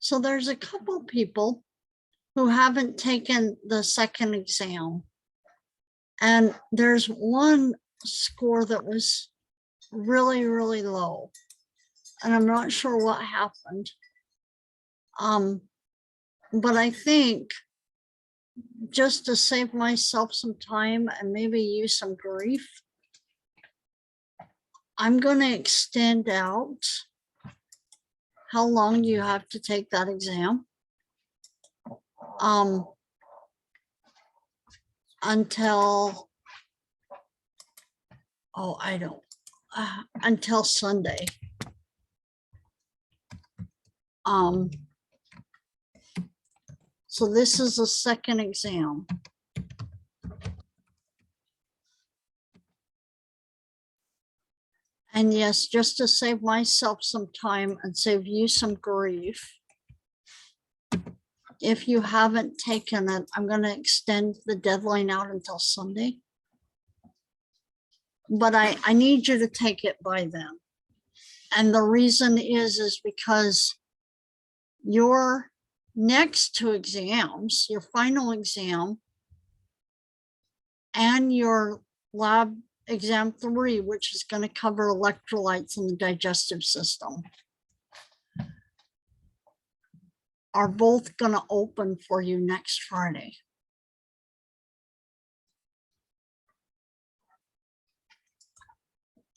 So there's a couple people who haven't taken the second exam. And there's one score that was really, really low. And I'm not sure what happened. But I think just to save myself some time and maybe you some grief, I'm going to extend out how long you have to take that exam. Until, until Sunday. So this is the second exam. And yes, just to save myself some time and save you some grief, if you haven't taken it, I'm going to extend the deadline out until Sunday. But I need you to take it by then. And the reason is because your next two exams, your final exam and your lab exam 3, which is going to cover electrolytes in the digestive system, are both going to open for you next Friday.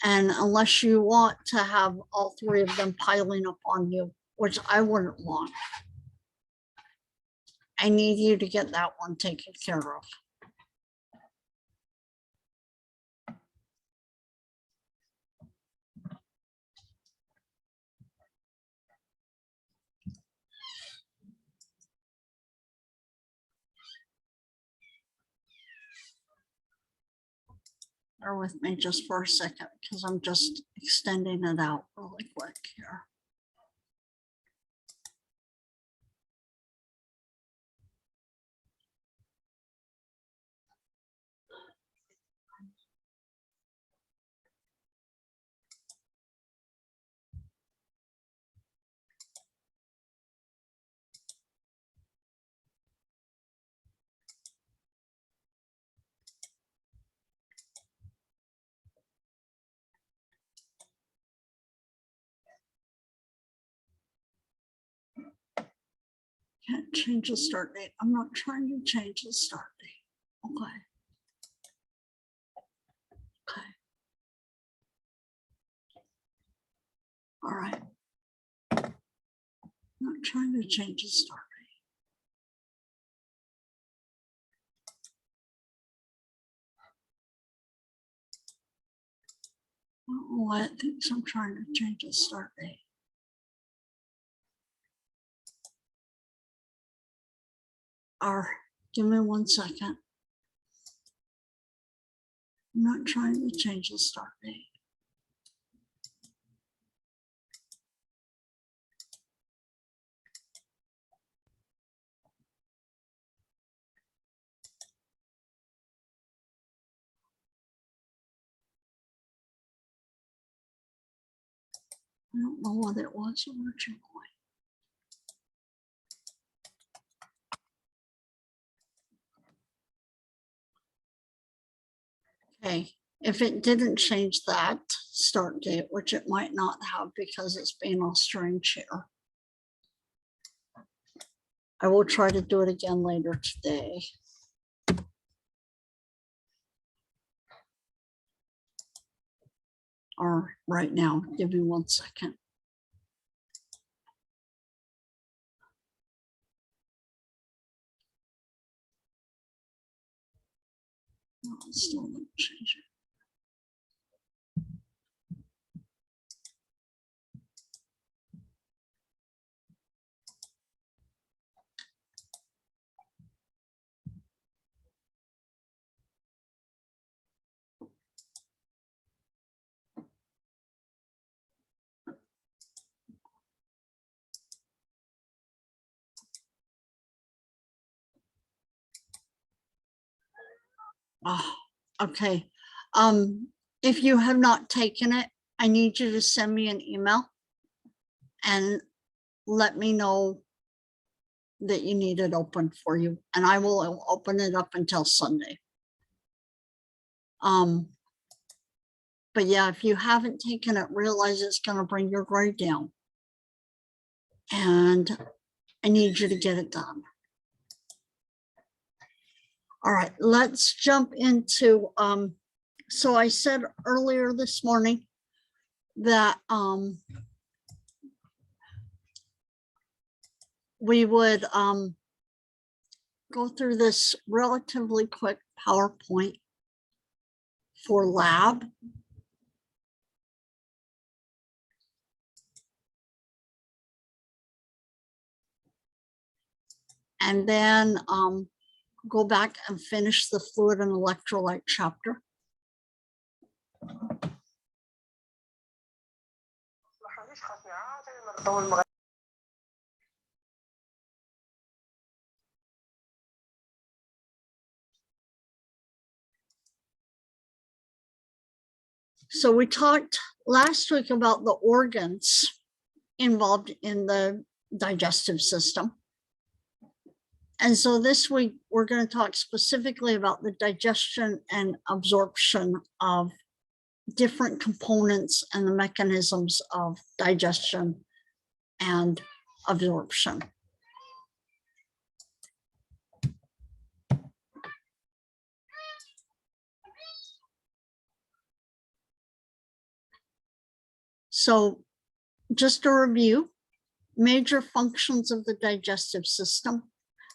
And unless you want to have all 3 of them piling up on you, which I wouldn't want, I need you to get that one taken care of. Bear with me just for a second, because I'm just extending it out really quick here. Can't change the start date. I'm not trying to change the start date. Okay. Okay. All right. Not trying to change the start date. I don't know why it thinks I'm trying to change the start date. Give me 1 second. I'm not trying to change the start date. I don't know what it was originally. Okay, if it didn't change that start date, which it might not have because it's being all strange here, I will try to do it again later today. Or right now, give me 1 second. No, it still didn't change it. Oh, okay. If you have not taken it, I need you to send me an email and let me know that you need it open for you, and I will open it up until Sunday. But yeah, if you haven't taken it, realize it's going to bring your grade down. And I need you to get it done. All right, let's jump into, so I said earlier this morning that we would go through this relatively quick PowerPoint for lab. And then go back and finish the fluid and electrolyte chapter. So we talked last week about the organs involved in the digestive system. And so this week, we're going to talk specifically about the digestion and absorption of different components and the mechanisms of digestion and absorption. So just a review, major functions of the digestive system.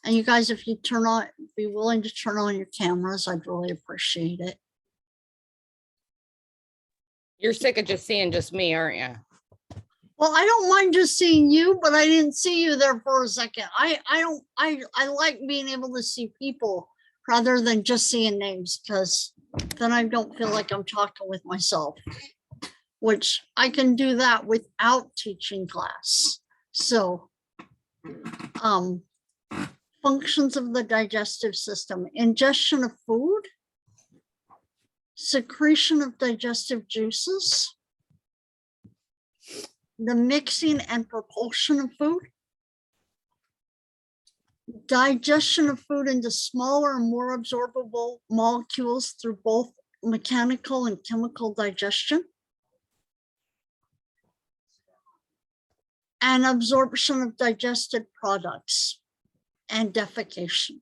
And you guys, if you be willing to turn on your cameras, I'd really appreciate it. You're sick of just seeing just me, aren't you? Well, I don't mind just seeing you, but I didn't see you there for a second. I like being able to see people rather than just seeing names, because then I don't feel like I'm talking with myself, which I can do that without teaching class. So, functions of the digestive system: ingestion of food, secretion of digestive juices, the mixing and propulsion of food, digestion of food into smaller and more absorbable molecules through both mechanical and chemical digestion, and absorption of digested products and defecation.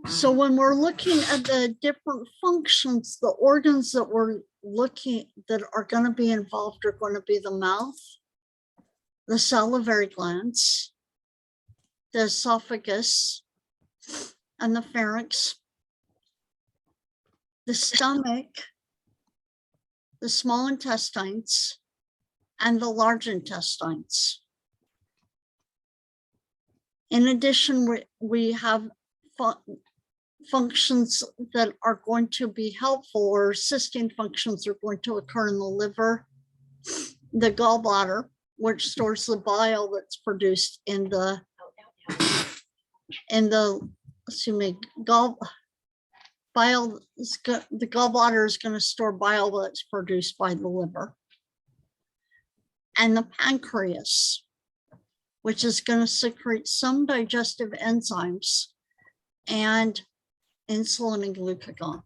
So when we're looking at the different functions, the organs that we're looking that are going to be involved are going to be the mouth, the salivary glands, the esophagus, and the pharynx, the stomach, the small intestines, and the large intestines. In addition, we have functions that are going to be helpful, or assisting functions are going to occur in the liver, the gallbladder, which stores the bile that's produced in the bile. The gallbladder is going to store bile that's produced by the liver, and the pancreas, which is going to secrete some digestive enzymes and insulin and glucagon.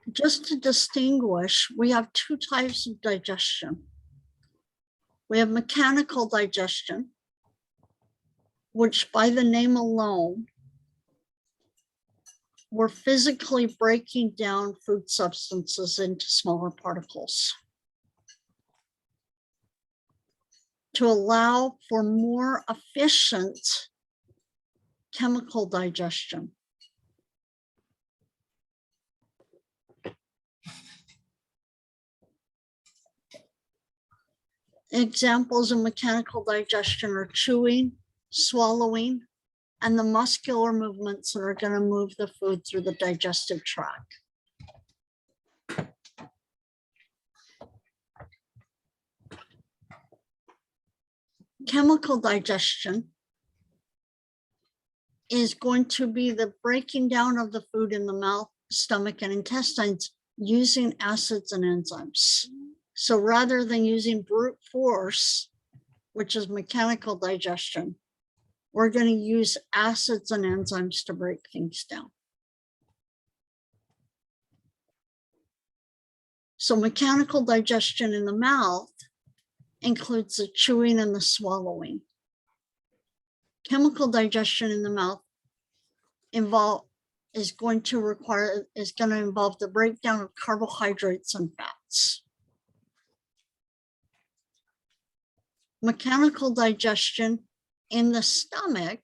Just to distinguish, we have two types of digestion. We have mechanical digestion, which by the name alone, we're physically breaking down food substances into smaller particles to allow for more efficient chemical digestion. Examples of mechanical digestion are chewing, swallowing, and the muscular movements that are going to move the food through the digestive tract. Chemical digestion is going to be the breaking down of the food in the mouth, stomach, and intestines using acids and enzymes. So rather than using brute force, which is mechanical digestion, we're going to use acids and enzymes to break things down. So mechanical digestion in the mouth includes the chewing and the swallowing. Chemical digestion in the mouth is going to involve the breakdown of carbohydrates and fats. Mechanical digestion in the stomach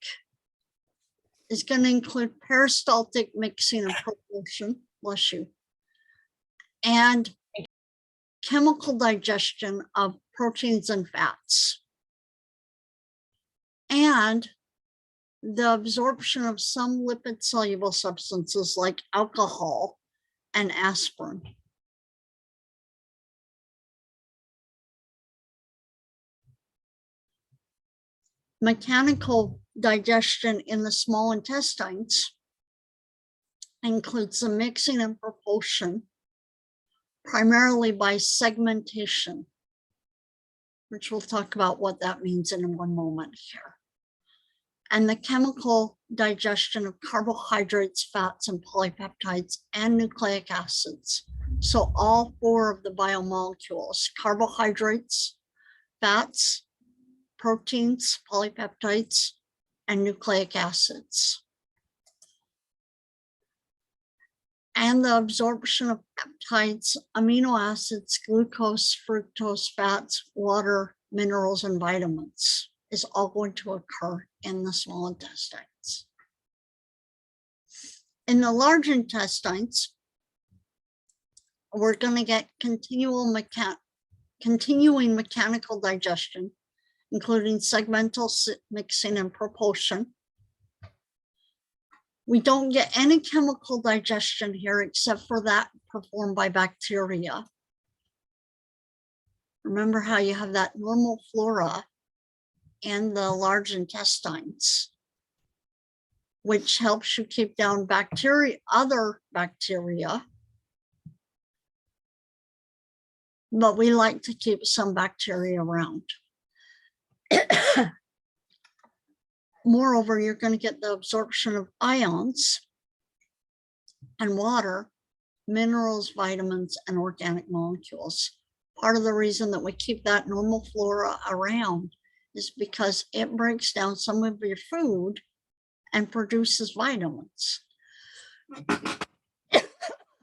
is going to include peristaltic mixing and propulsion, bless you, and chemical digestion of proteins and fats, and the absorption of some lipid soluble substances like alcohol and aspirin. Mechanical digestion in the small intestines includes the mixing and propulsion, primarily by segmentation, which we'll talk about what that means in one moment here. And the chemical digestion of carbohydrates, fats, and polypeptides, and nucleic acids. So all four of the biomolecules: carbohydrates, fats, proteins, polypeptides, and nucleic acids. And the absorption of peptides, amino acids, glucose, fructose, fats, water, minerals, and vitamins is all going to occur in the small intestines. In the large intestines, we're going to get continuing mechanical digestion, including segmental mixing and propulsion. We don't get any chemical digestion here except for that performed by bacteria. Remember how you have that normal flora in the large intestines, which helps you keep down bacteria, other bacteria. But we like to keep some bacteria around. Moreover, you're going to get the absorption of ions and water, minerals, vitamins, and organic molecules. Part of the reason that we keep that normal flora around is because it breaks down some of your food and produces vitamins.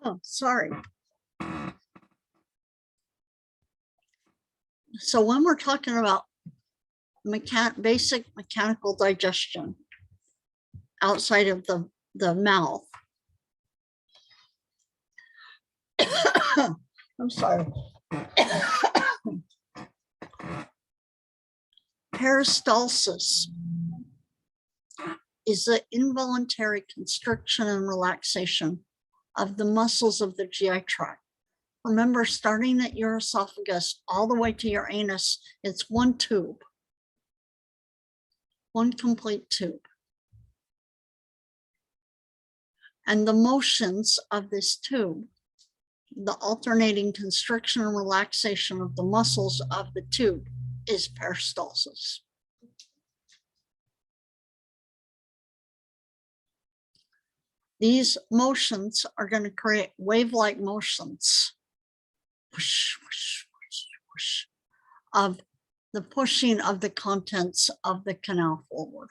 Oh, sorry. So when we're talking about basic mechanical digestion outside of the mouth, I'm sorry. Peristalsis is the involuntary constriction and relaxation of the muscles of the GI tract. Remember, starting at your esophagus all the way to your anus, it's one tube, one complete tube. And the motions of this tube, the alternating constriction and relaxation of the muscles of the tube, is peristalsis. These motions are going to create wave-like motions whoosh, whoosh, whoosh, whoosh, of the pushing of the contents of the canal forward.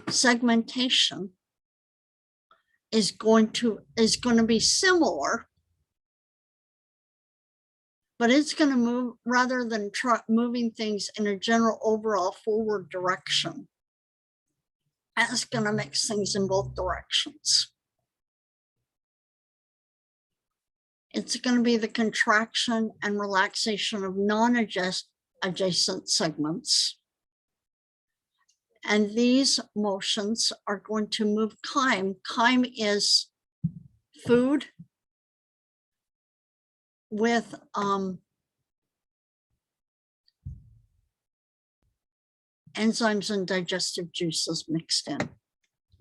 Segmentation is going to be similar, but it's going to move, rather than moving things in a general overall forward direction, it's going to mix things in both directions. It's going to be the contraction and relaxation of non-adjacent segments. And these motions are going to move chyme. Chyme is food with enzymes and digestive juices mixed in.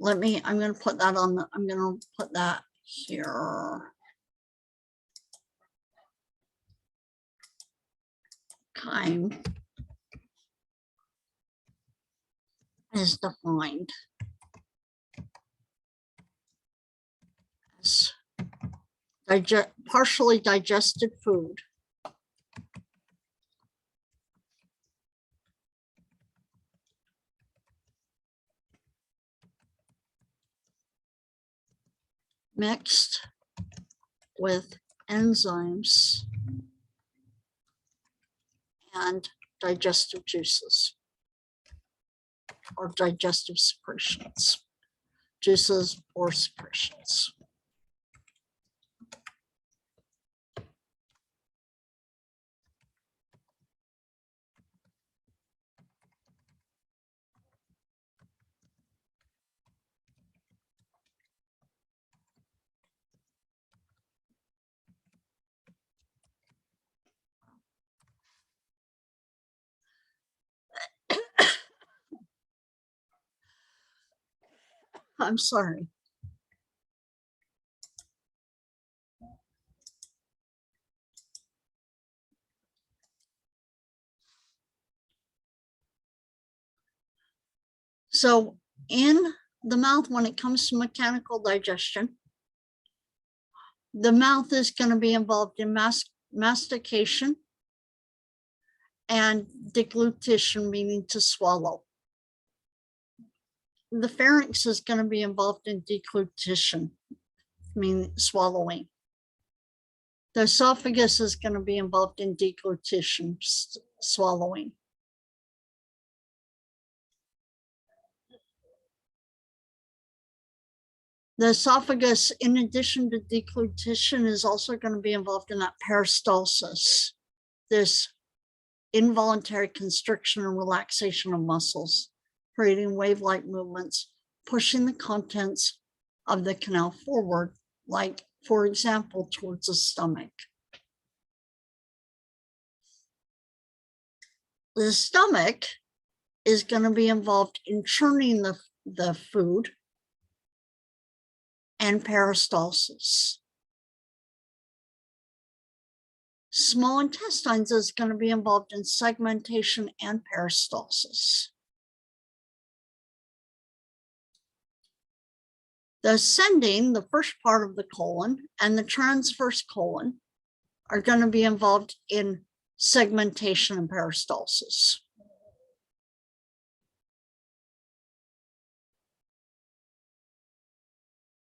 I'm going to put that on the, I'm going to put that here. Chyme is defined as partially digested food mixed with enzymes and digestive juices or digestive secretions, juices or secretions. I'm sorry. So in the mouth, when it comes to mechanical digestion, the mouth is going to be involved in mastication and deglutition, meaning to swallow. The pharynx is going to be involved in deglutition, meaning swallowing. The esophagus is going to be involved in deglutition, swallowing. The esophagus, in addition to deglutition, is also going to be involved in that peristalsis, this involuntary constriction and relaxation of muscles, creating wave-like movements, pushing the contents of the canal forward, like, for example, towards the stomach. The stomach is going to be involved in churning the food and peristalsis. Small intestines is going to be involved in segmentation and peristalsis. The ascending, the first part of the colon, and the transverse colon are going to be involved in segmentation and peristalsis.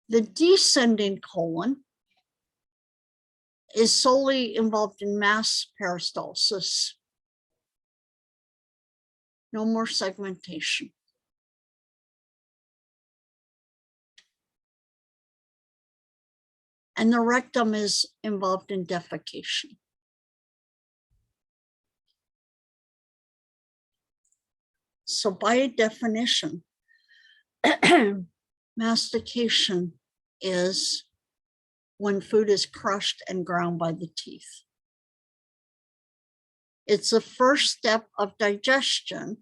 The descending colon is solely involved in mass peristalsis. No more segmentation. And the rectum is involved in defecation. So by definition, mastication is when food is crushed and ground by the teeth. It's the first step of digestion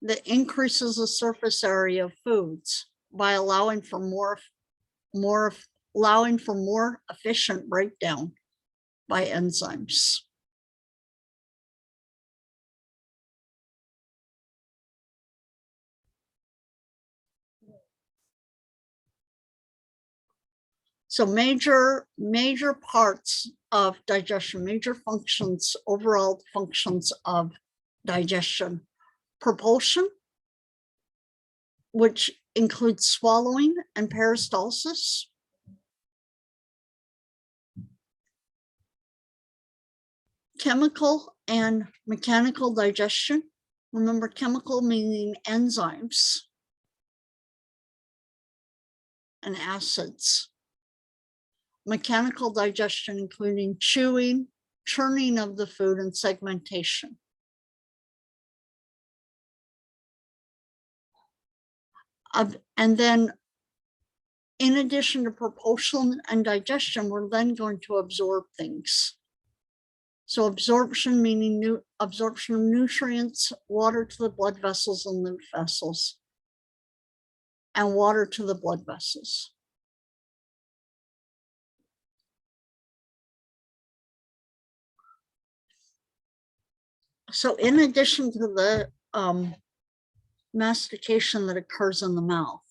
that increases the surface area of foods by allowing for more efficient breakdown by enzymes. So major parts of digestion, major functions, overall functions of digestion: propulsion, which includes swallowing and peristalsis; chemical and mechanical digestion. Remember, chemical meaning enzymes and acids. Mechanical digestion, including chewing, churning of the food, and segmentation. And then, in addition to propulsion and digestion, we're then going to absorb things. So absorption meaning absorption of nutrients, water to the blood vessels and lymph vessels, and water to the blood vessels. So in addition to the mastication that occurs in the mouth,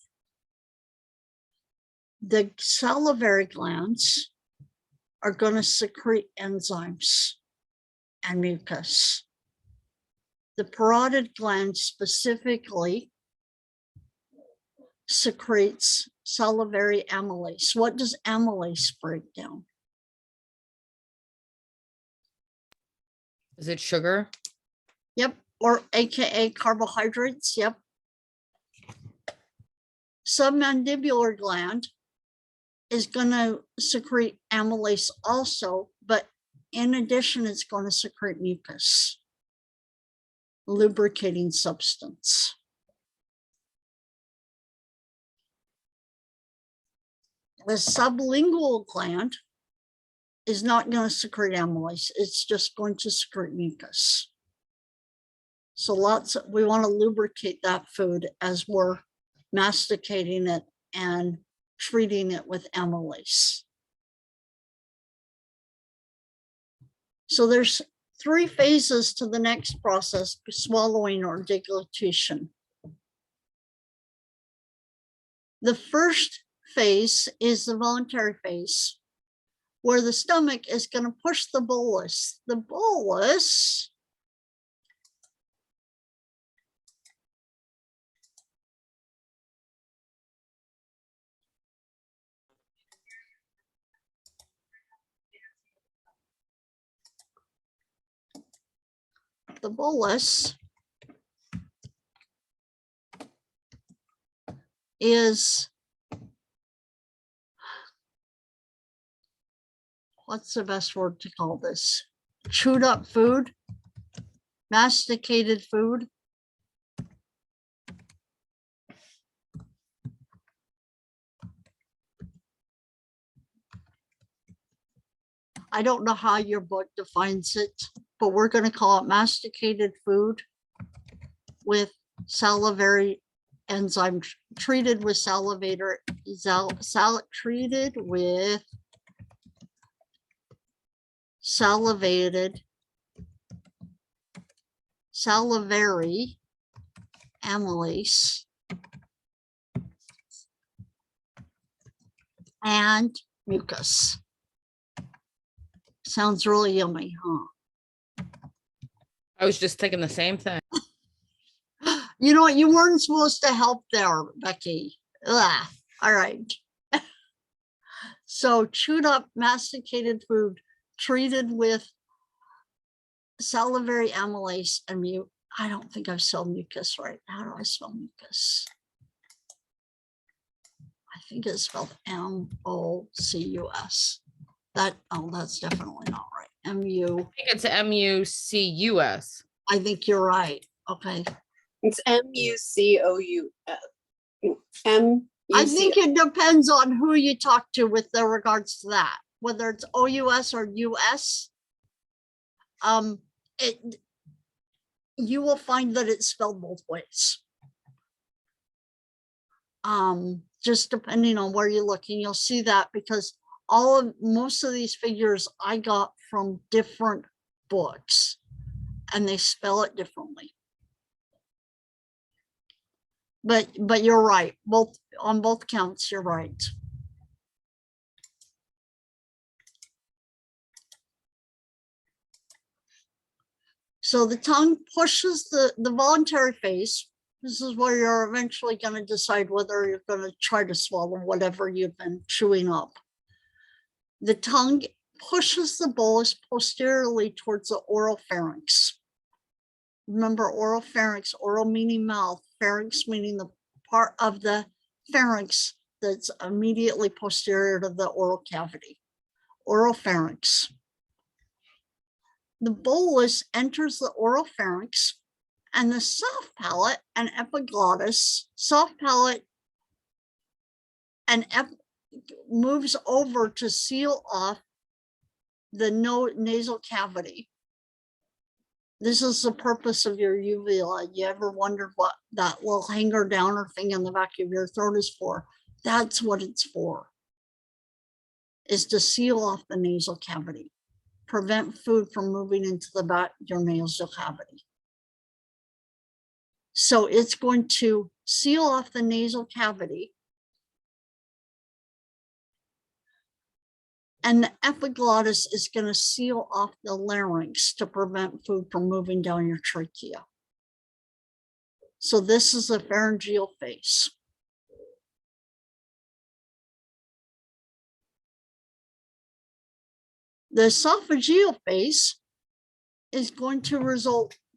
the salivary glands are going to secrete enzymes and mucus. The parotid gland specifically secretes salivary amylase. What does amylase break down? Is it sugar? Yep, or AKA carbohydrates, yep. Submandibular gland is going to secrete amylase also, but in addition, it's going to secrete mucus, lubricating substance. The sublingual gland is not going to secrete amylase. It's just going to secrete mucus. So we want to lubricate that food as we're masticating it and treating it with amylase. So there's 3 phases to the next process, swallowing or deglutition. The first phase is the voluntary phase, where the stomach is going to push the bolus. The bolus is, what's the best word to call this? Chewed up food, masticated food. I don't know how your book defines it, but we're going to call it masticated food with salivary enzyme, treated with salivator, treated with salivary amylase and mucus. Sounds really yummy, huh? I was just thinking the same thing. You know what? You weren't supposed to help there, Becky. Ugh. All right. So chewed up, masticated food treated with salivary amylase and I don't think I've spelled mucus right. How do I spell mucus? I think it's spelled M-O-C-U-S. That's definitely not right. M-U. I think it's M-U-C-U-S. I think you're right. Okay. It's M-U-C-O-U-S. I think it depends on who you talk to with regards to that, whether it's O-U-S or U-S. You will find that it's spelled both ways. Just depending on where you're looking, you'll see that because most of these figures I got from different books and they spell it differently. But you're right, on both counts, you're right. So the tongue pushes the voluntary phase. This is where you're eventually going to decide whether you're going to try to swallow whatever you've been chewing up. The tongue pushes the bolus posteriorly towards the oral pharynx. Remember, oral pharynx, oral meaning mouth, pharynx meaning the part of the pharynx that's immediately posterior to the oral cavity. Oral pharynx. The bolus enters the oral pharynx and the soft palate and epiglottis, soft palate and moves over to seal off the nasal cavity. This is the purpose of your uvula. You ever wondered what that little hanger downer thing in the back of your throat is for? That's what it's for, is to seal off the nasal cavity, prevent food from moving into the back of your nasal cavity. So it's going to seal off the nasal cavity. And the epiglottis is going to seal off the larynx to prevent food from moving down your trachea. So this is the pharyngeal face. The esophageal face is going to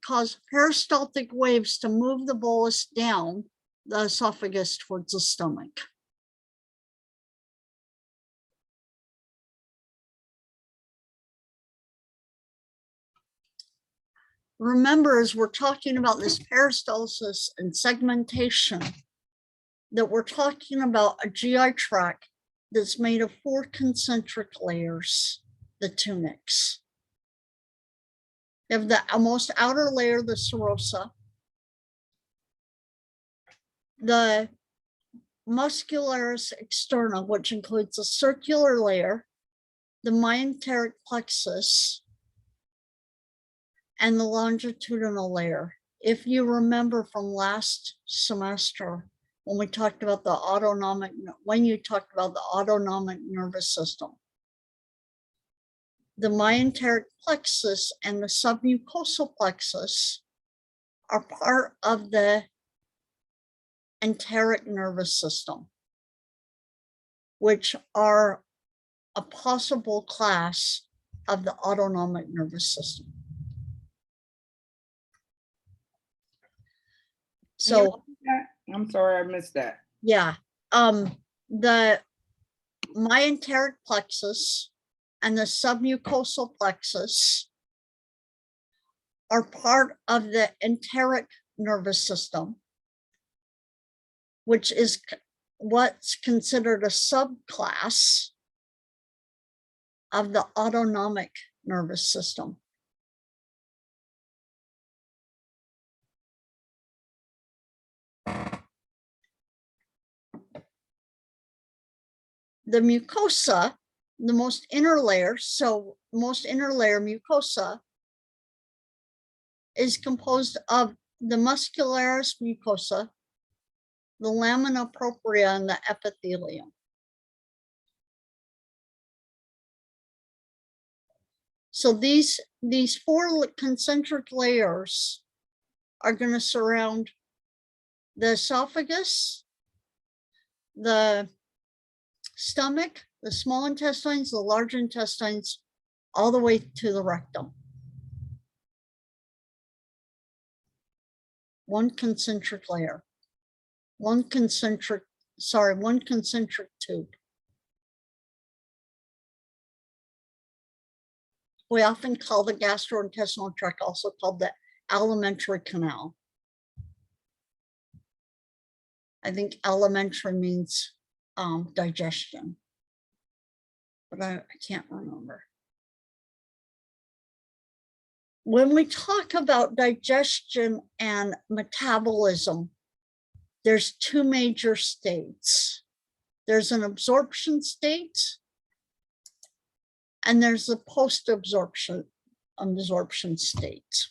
cause peristaltic waves to move the bolus down the esophagus towards the stomach. Remember, as we're talking about this peristalsis and segmentation, that we're talking about a GI tract that's made of 4 concentric layers, the tunics. You have the most outer layer, the serosa, the muscularis externa, which includes the circular layer, the myenteric plexus, and the longitudinal layer. If you remember from last semester, when we talked about the autonomic nervous system, the myenteric plexus and the submucosal plexus are part of the enteric nervous system, which are a possible class of the autonomic nervous system. So, I'm sorry, I missed that. yeah, the myenteric plexus and the submucosal plexus are part of the enteric nervous system, which is what's considered a subclass of the autonomic nervous system. The mucosa, the most inner layer, mucosa, is composed of the muscularis mucosa, the lamina propria, and the epithelium. So these 4 concentric layers are going to surround the esophagus, the stomach, the small intestines, the large intestines, all the way to the rectum. One concentric layer, one concentric tube. We often call the gastrointestinal tract also called the alimentary canal. I think alimentary means digestion, but I can't remember. When we talk about digestion and metabolism, there's 2 major states. There's an absorption state, and there's the post-absorption state.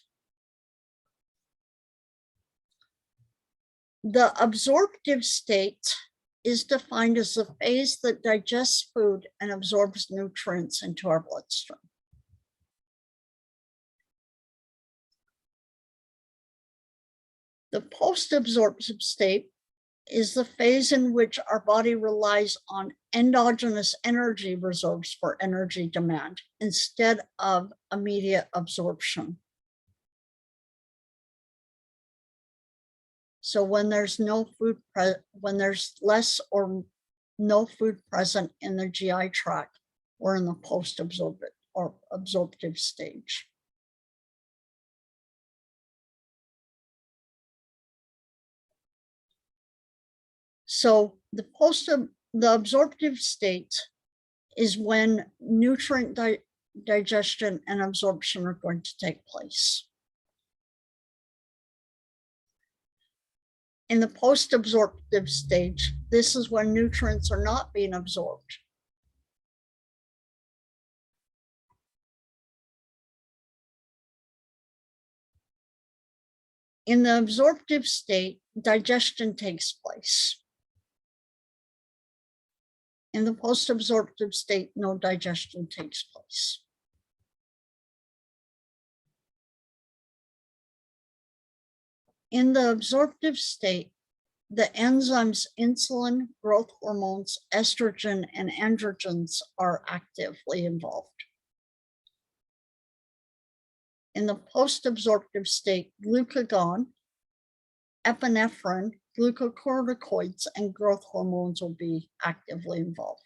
The absorptive state is defined as the phase that digests food and absorbs nutrients into our bloodstream. The post-absorptive state is the phase in which our body relies on endogenous energy reserves for energy demand instead of immediate absorption. So when there's when there's less or no food present in the GI tract, we're in the post-absorptive or absorptive stage. So the absorptive state is when nutrient digestion and absorption are going to take place. In the post-absorptive stage, this is when nutrients are not being absorbed. In the absorptive state, digestion takes place. In the post-absorptive state, no digestion takes place. In the absorptive state, the enzymes insulin, growth hormones, estrogen, and androgens are actively involved. In the post-absorptive state, glucagon, epinephrine, glucocorticoids, and growth hormones will be actively involved.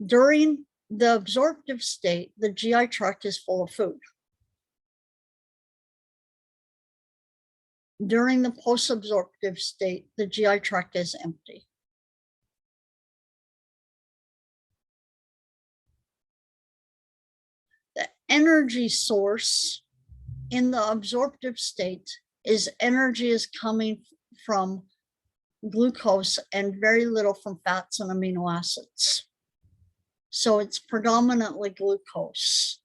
During the absorptive state, the GI tract is full of food. During the post-absorptive state, the GI tract is empty. The energy source in the absorptive state is energy is coming from glucose and very little from fats and amino acids. So it's predominantly glucose.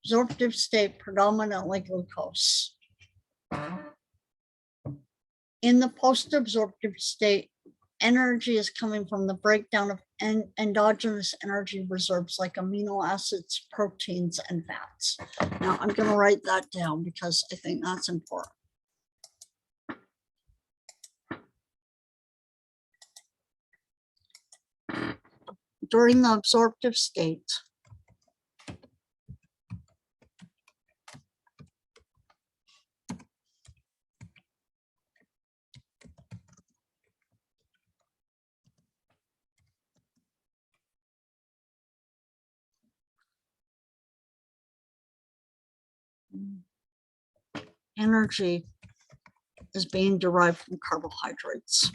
Absorptive state, predominantly glucose. In the post-absorptive state, energy is coming from the breakdown of endogenous energy reserves like amino acids, proteins, and fats. Now I'm going to write that down because I think that's important. During the absorptive state, energy is being derived from carbohydrates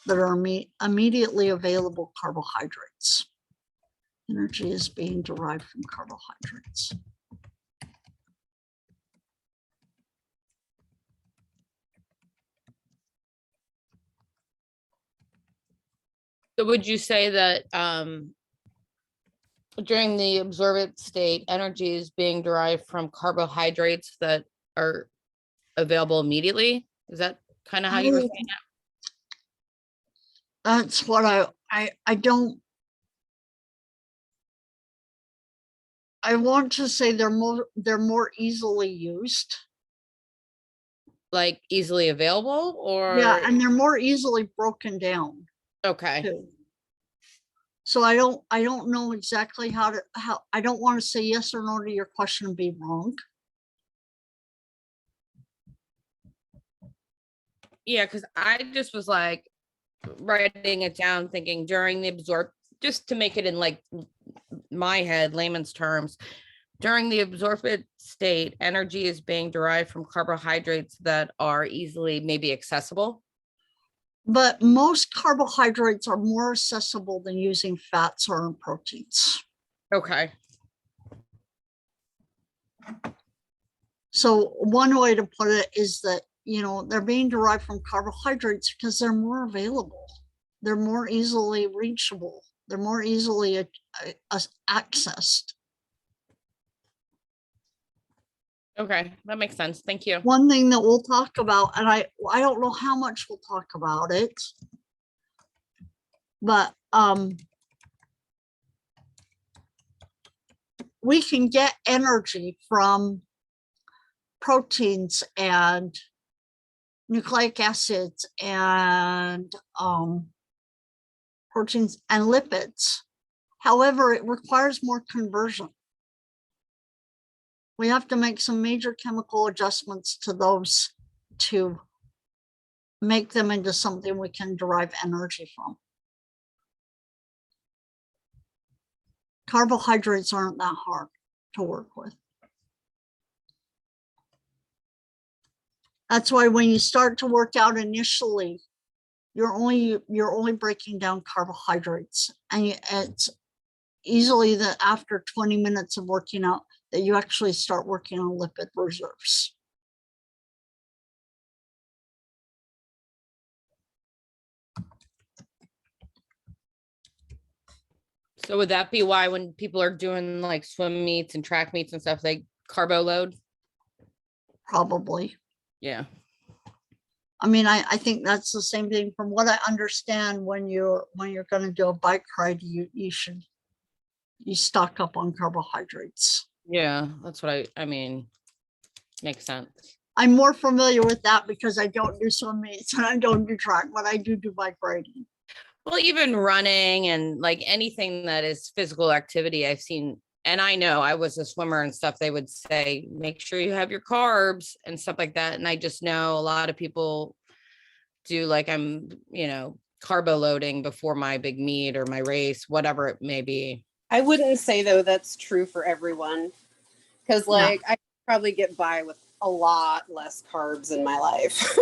that are immediately available carbohydrates. Energy is being derived from carbohydrates. So would you say that during the absorbent state, energy is being derived from carbohydrates that are available immediately? Is that kind of how you were saying it? That's what I don't. I want to say they're more easily used. Like easily available or? Yeah, and they're more easily broken down Okay. too. So I don't know exactly how I don't want to say yes or no to your question and be wrong. Yeah, because I just was like writing it down, thinking during the just to make it in like my head, layman's terms, during the absorbent state, energy is being derived from carbohydrates that are easily maybe accessible. But most carbohydrates are more accessible than using fats or proteins. Okay. So one way to put it is that, they're being derived from carbohydrates because they're more available. They're more easily reachable. They're more easily accessed. Okay, that makes sense. Thank you. One thing that we'll talk about, and I don't know how much we'll talk about it, but we can get energy from proteins and nucleic acids and proteins and lipids. However, it requires more conversion. We have to make some major chemical adjustments to those to make them into something we can derive energy from. Carbohydrates aren't that hard to work with. That's why when you start to work out initially, you're only breaking down carbohydrates, and it's easily that after 20 minutes of working out that you actually start working on lipid reserves. So would that be why when people are doing like swim meets and track meets and stuff, they carbo load? Probably. Yeah. I mean, I think that's the same thing from what I understand. When you're going to do a bike ride, you stock up on carbohydrates. Yeah, that's what I mean, makes sense. I'm more familiar with that because I don't do swim meets and I don't do track, but I do bike riding. Well, even running and like anything that is physical activity, I've seen, and I know I was a swimmer and stuff, they would say, make sure you have your carbs and stuff like that. And I just know a lot of people do like carbo loading before my big meet or my race, whatever it may be. I wouldn't say though that's true for everyone, because like I probably get by with a lot less carbs in my life.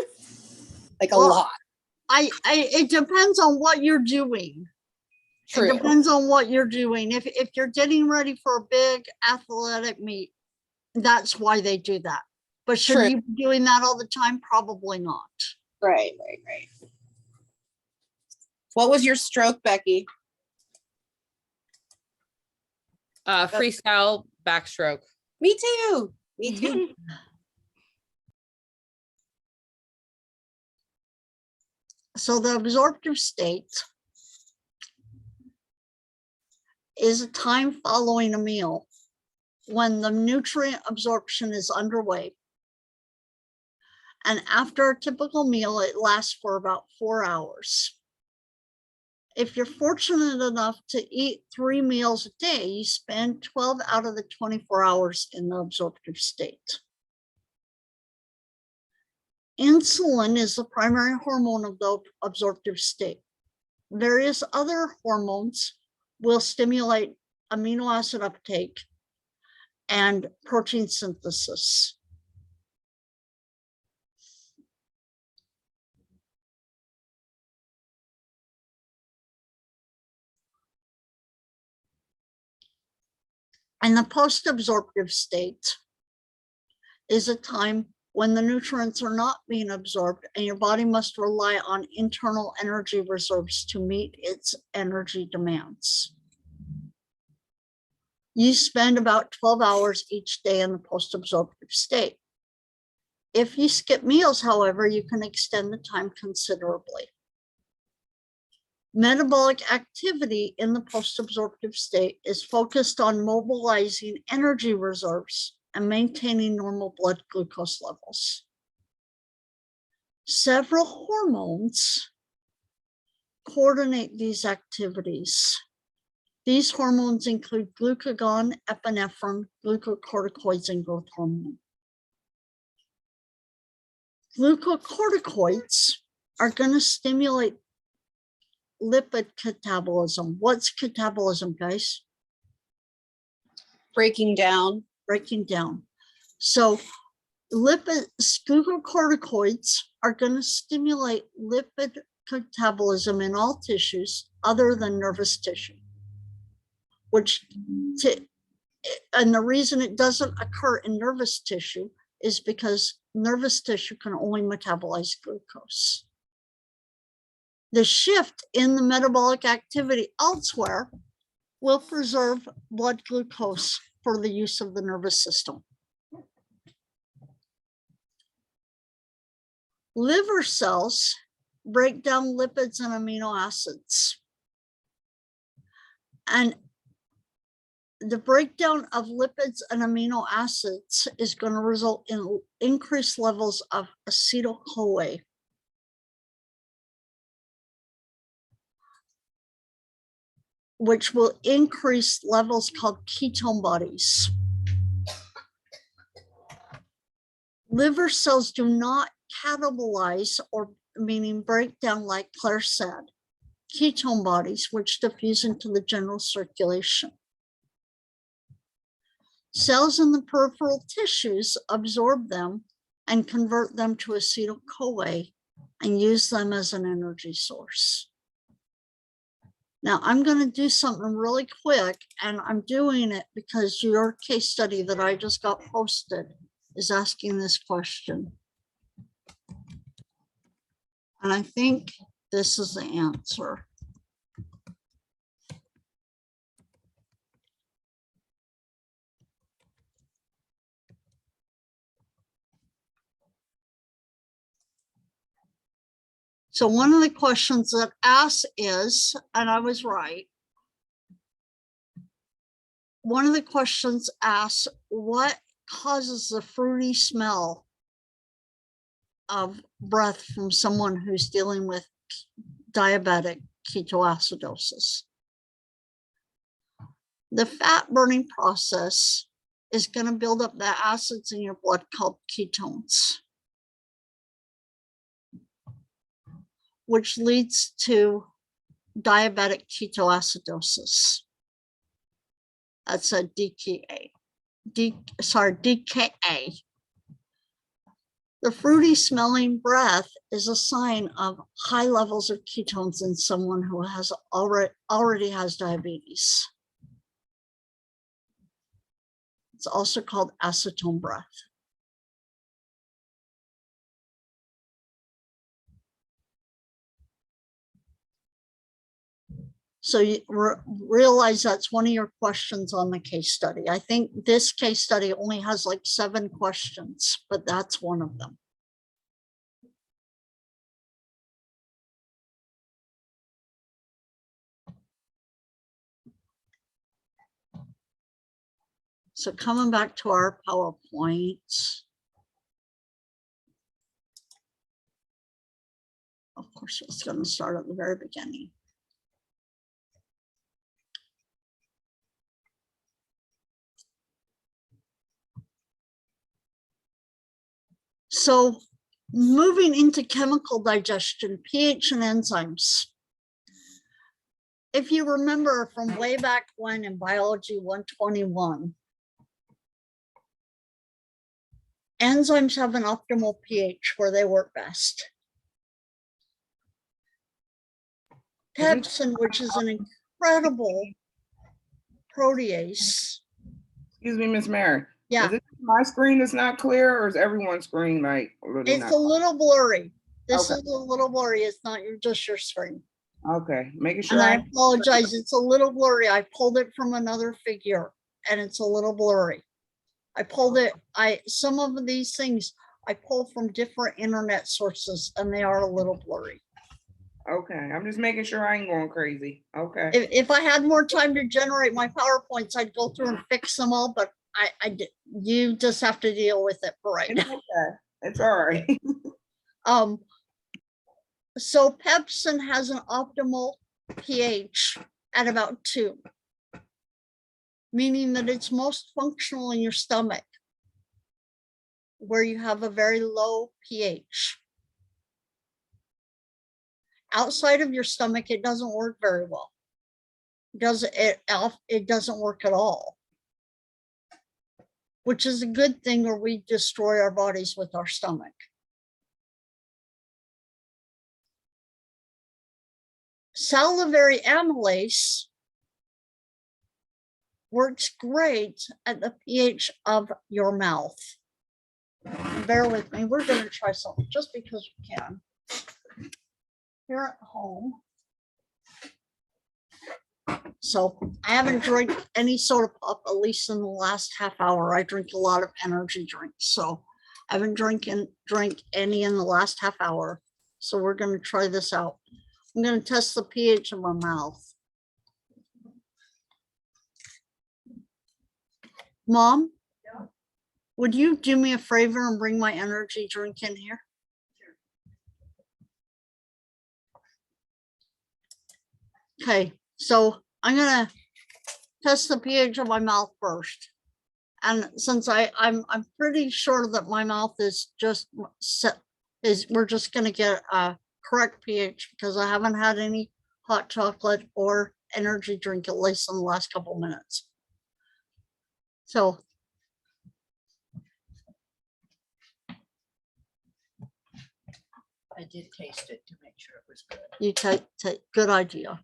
Like a lot. It depends on what you're doing. True. It depends on what you're doing. If you're getting ready for a big athletic meet, that's why they do that. But should True. you be doing that all the time? Probably not. Right. What was your stroke, Becky? Freestyle backstroke. Me too. Me too. So the absorptive state is a time following a meal when the nutrient absorption is underway. And after a typical meal, it lasts for about 4 hours. If you're fortunate enough to eat 3 meals a day, you spend 12 out of the 24 hours in the absorptive state. Insulin is the primary hormone of the absorptive state. Various other hormones will stimulate amino acid uptake and protein synthesis. And the post-absorptive state is a time when the nutrients are not being absorbed and your body must rely on internal energy reserves to meet its energy demands. You spend about 12 hours each day in the post-absorptive state. If you skip meals, however, you can extend the time considerably. Metabolic activity in the post-absorptive state is focused on mobilizing energy reserves and maintaining normal blood glucose levels. Several hormones coordinate these activities. These hormones include glucagon, epinephrine, glucocorticoids, and growth hormone. Glucocorticoids are going to stimulate lipid catabolism. What's catabolism, guys? Breaking down. Breaking down. So glucocorticoids are going to stimulate lipid catabolism in all tissues other than nervous tissue, and the reason it doesn't occur in nervous tissue is because nervous tissue can only metabolize glucose. The shift in the metabolic activity elsewhere will preserve blood glucose for the use of the nervous system. Liver cells break down lipids and amino acids. And the breakdown of lipids and amino acids is going to result in increased levels of acetyl-CoA. Which will increase levels called ketone bodies. Liver cells do not catabolize, or meaning break down, like Claire said, ketone bodies, which diffuse into the general circulation. Cells in the peripheral tissues absorb them and convert them to acetyl-CoA and use them as an energy source. Now I'm going to do something really quick, and I'm doing it because your case study that I just got posted is asking this question. And I think this is the answer. So one of the questions that asks is, and I was right, one of the questions asks, what causes the fruity smell of breath from someone who's dealing with diabetic ketoacidosis? The fat burning process is going to build up the acids in your blood called ketones, which leads to diabetic ketoacidosis. That's a DKA. DKA. The fruity smelling breath is a sign of high levels of ketones in someone who has already has diabetes. It's also called acetone breath. So you realize that's one of your questions on the case study. I think this case study only has like 7 questions, but that's one of them. So coming back to our PowerPoint. Of course, it's going to start at the very beginning. So moving into chemical digestion, pH and enzymes. If you remember from way back when in Biology 121, enzymes have an optimal pH where they work best. Pepsin, which is an incredible protease. Excuse me, Miss Mary. Yeah. Is it my screen is not clear, or is everyone's screen like a little It's not? a little blurry. This Okay. is a little blurry. It's not just your screen. Okay, making sure. And I apologize. It's a little blurry. I pulled it from another figure and it's a little blurry. I pulled it. Some of these things I pull from different internet sources and they are a little blurry. Okay, I'm just making sure I ain't going crazy. Okay. If I had more time to generate my PowerPoints, I'd go through and fix them all, but I did. You just have to deal with it for right It's now. okay. It's all right. So pepsin has an optimal pH at about 2, meaning that it's most functional in your stomach, where you have a very low pH. Outside of your stomach, it doesn't work very well. It doesn't work at all, which is a good thing, or we destroy our bodies with our stomach. Salivary amylase works great at the pH of your mouth. Bear with me, we're going to try something just because we can. Here at home. So I haven't drank any soda pop, at least in the last half hour. I drink a lot of energy drinks. So I haven't drank any in the last half hour. So we're going to try this out. I'm going to test the pH of my mouth. Mom, would you do me a favor and bring my energy drink in here? Okay, so I'm going to test the pH of my mouth first. And since I'm pretty sure that my mouth is just set, we're just going to get a correct pH because I haven't had any hot chocolate or energy drink, at least in the last couple minutes. So I did taste it to make sure it was good. You take, good idea.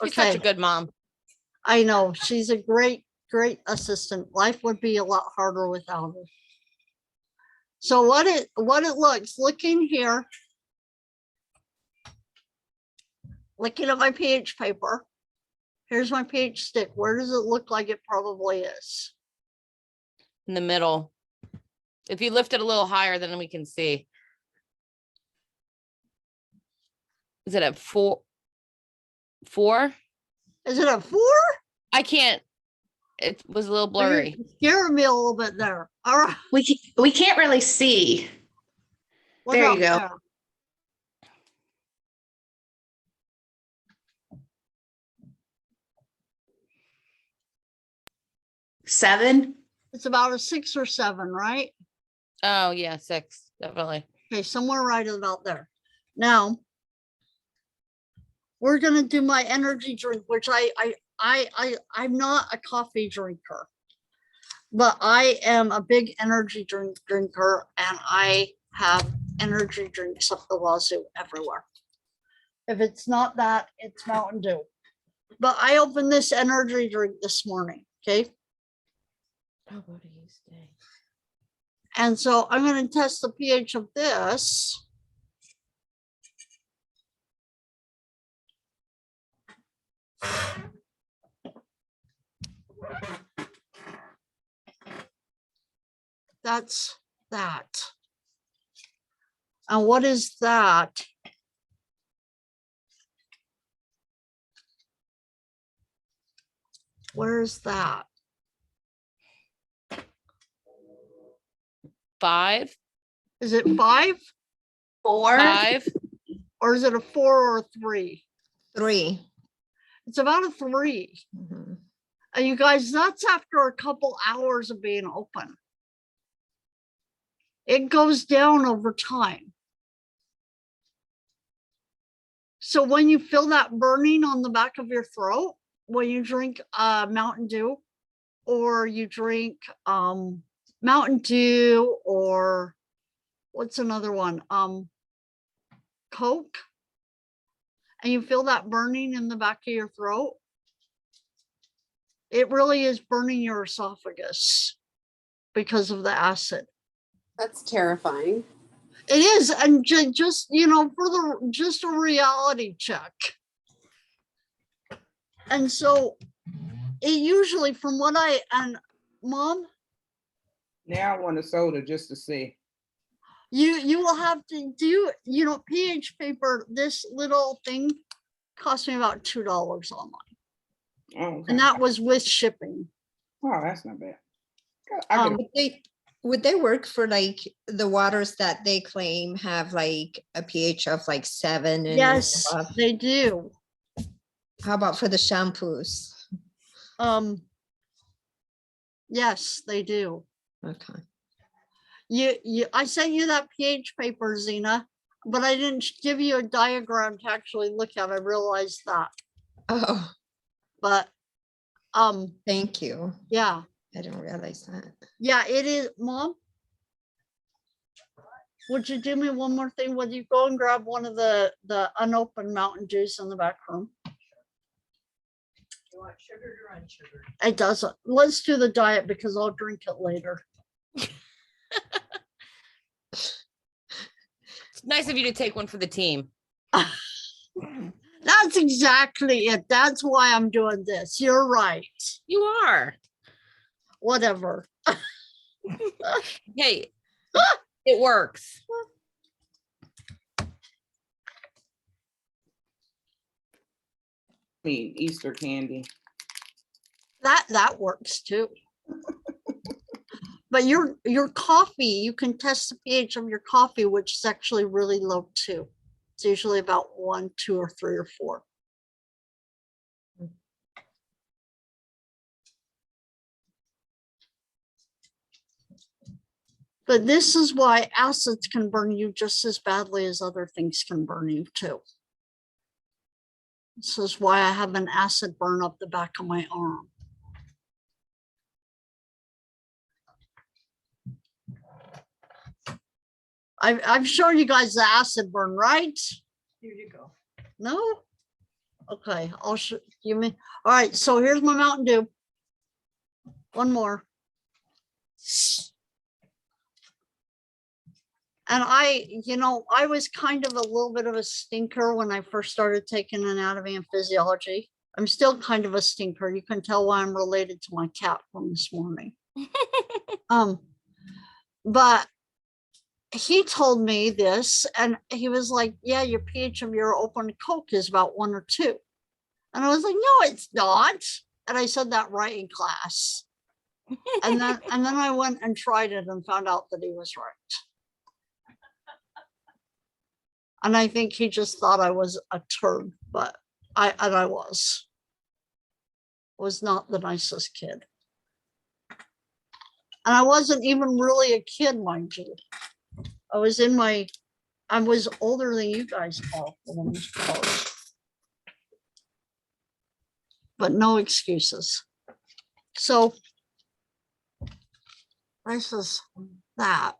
She's such a Okay, good mom. I know, she's a great, great assistant. Life would be a lot harder without her. So what it looks, looking here, looking at my pH paper, here's my pH stick. Where does it look like it probably is? In the middle. If you lift it a little higher, then we can see. Is it at 4? 4? Is it a 4? I can't. It was a little blurry. Scared me a little bit there. All right. We can't really see. what There you up go. there? Seven. It's about a 6 or 7, right? Oh yeah, 6, definitely. Okay, somewhere right about there. Now, we're gonna do my energy drink, which I'm not a coffee drinker, but I am a big energy drinker, and I have energy drinks up the wazoo everywhere. If it's not that, it's Mountain Dew. But I opened this energy drink this morning, okay? Oh, what do you say? And so I'm going to test the pH of this. That's that. And what is that? Where's that? 5, Is it 5 4. 5. or is it a 4 or a 3? 3. It's about a 3. Mhm. And you guys, that's after a couple hours of being open. It goes down over time. So when you feel that burning on the back of your throat, when you drink Mountain Dew, or you drink Mountain Dew, or what's another one? Coke, and you feel that burning in the back of your throat, it really is burning your esophagus because of the acid. That's terrifying. It is, and just for just a reality check. And so it usually, from what and Mom, Now I want a soda just to see. you will have to do, pH paper, this little thing cost me about $2 online. Oh, okay. And that was with shipping. Oh, that's not bad. I get Would they work for like the waters that they claim have like a pH of like 7 and Yes, above? they do. How about for the shampoos? Yes, they do. Okay. I sent you that pH paper, Zena, but I didn't give you a diagram to actually look at. I realized that. Oh, But thank you. yeah. I didn't realize that. Yeah, it is. Mom, would you do me one more thing? Would you go and grab one of the unopened Mountain Dews in the back room? You want sugared or unsugared? It doesn't. Let's do the diet because I'll drink it later. It's nice of you to take one for the team. That's exactly it. That's why I'm doing this. You're right. You are. Whatever. Hey, it works. clean Easter candy. That works too. But your coffee, you can test the pH of your coffee, which is actually really low too. It's usually about 1, 2, or 3, or 4. But this is why acids can burn you just as badly as other things can burn you too. This is why I have an acid burn up the back of my arm. I've shown you guys the acid burn, right? Here you go. No? Okay, I'll show you me. All right, so here's my Mountain Dew. One more. And I was kind of a little bit of a stinker when I first started taking anatomy and physiology. I'm still kind of a stinker. You can tell why I'm related to my cat from this morning. But he told me this, and he was like, yeah, your pH of your open Coke is about 1 or 2. And I was like, no, it's not. And I said that right in class. And then I went and tried it and found out that he was right. And I think he just thought I was a turd, but I was not the nicest kid. And I wasn't even really a kid, mind you. I was older than you guys all for the most part. But no excuses. So this is that.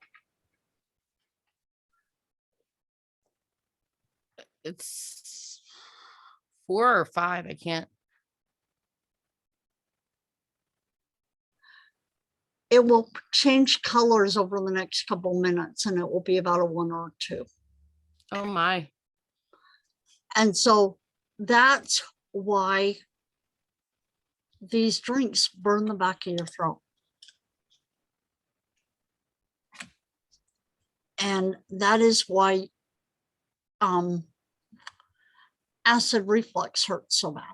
It's 4 or 5. I can't. It will change colors over the next couple minutes, and it will be about a 1 or a 2. Oh my. And so that's why these drinks burn the back of your throat. And that is why acid reflux hurts so bad.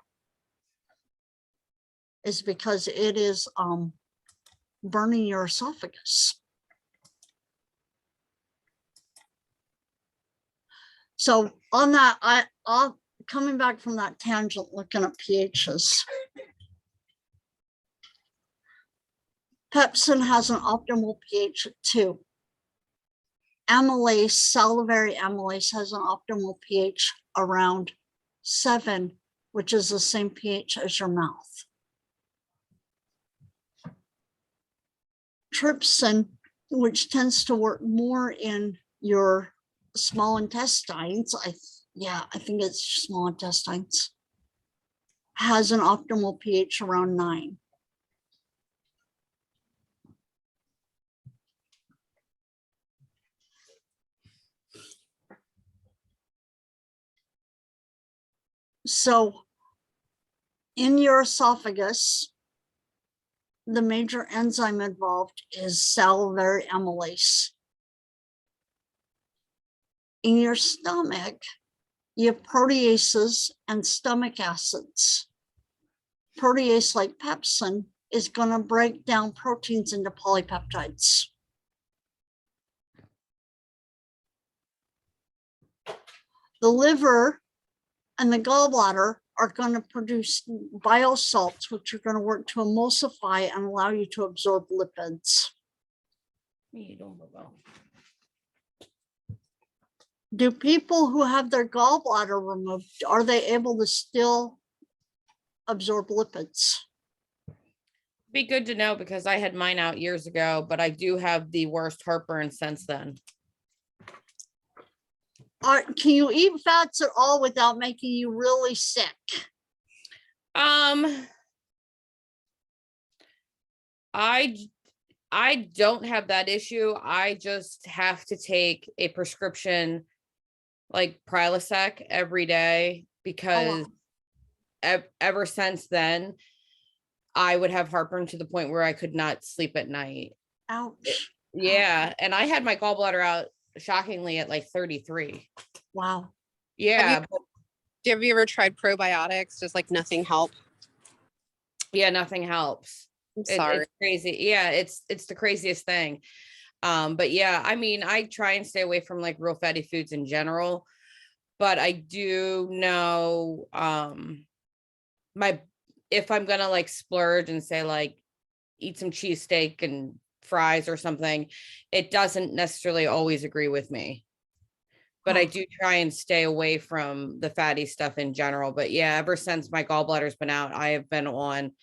Is because it is burning your esophagus. So on that, I'll coming back from that tangent, looking at pHs. Pepsin has an optimal pH at 2. Amylase, salivary amylase, has an optimal pH around 7, which is the same pH as your mouth. Trypsin, which tends to work more in your small intestines, I think it's small intestines, has an optimal pH around 9. So in your esophagus, the major enzyme involved is salivary amylase. In your stomach, you have proteases and stomach acids. Protease like pepsin is going to break down proteins into polypeptides. The liver and the gallbladder are going to produce bile salts, which are going to work to emulsify and allow you to absorb lipids. Do people who have their gallbladder removed, are they able to still absorb lipids? Be good to know because I had mine out years ago, but I do have the worst heartburn since then. Can you eat fats at all without making you really sick? I don't have that issue. I just have to take a prescription like Prilosec every day because ever since then, I would have heartburn to the point where I could not sleep at night. Ouch. Yeah. And I had my gallbladder out shockingly at like 33. Wow. Yeah. Have you ever tried probiotics? Does like nothing help? Yeah, nothing helps. I'm sorry. It's crazy. Yeah, it's the craziest thing. But yeah, I mean, I try and stay away from like real fatty foods in general, but I do know if I'm gonna like splurge and say like eat some cheesesteak and fries or something, it doesn't necessarily always agree with me. But I do try and stay away from the fatty stuff in general. But yeah, ever since my gallbladder's been out, I have been on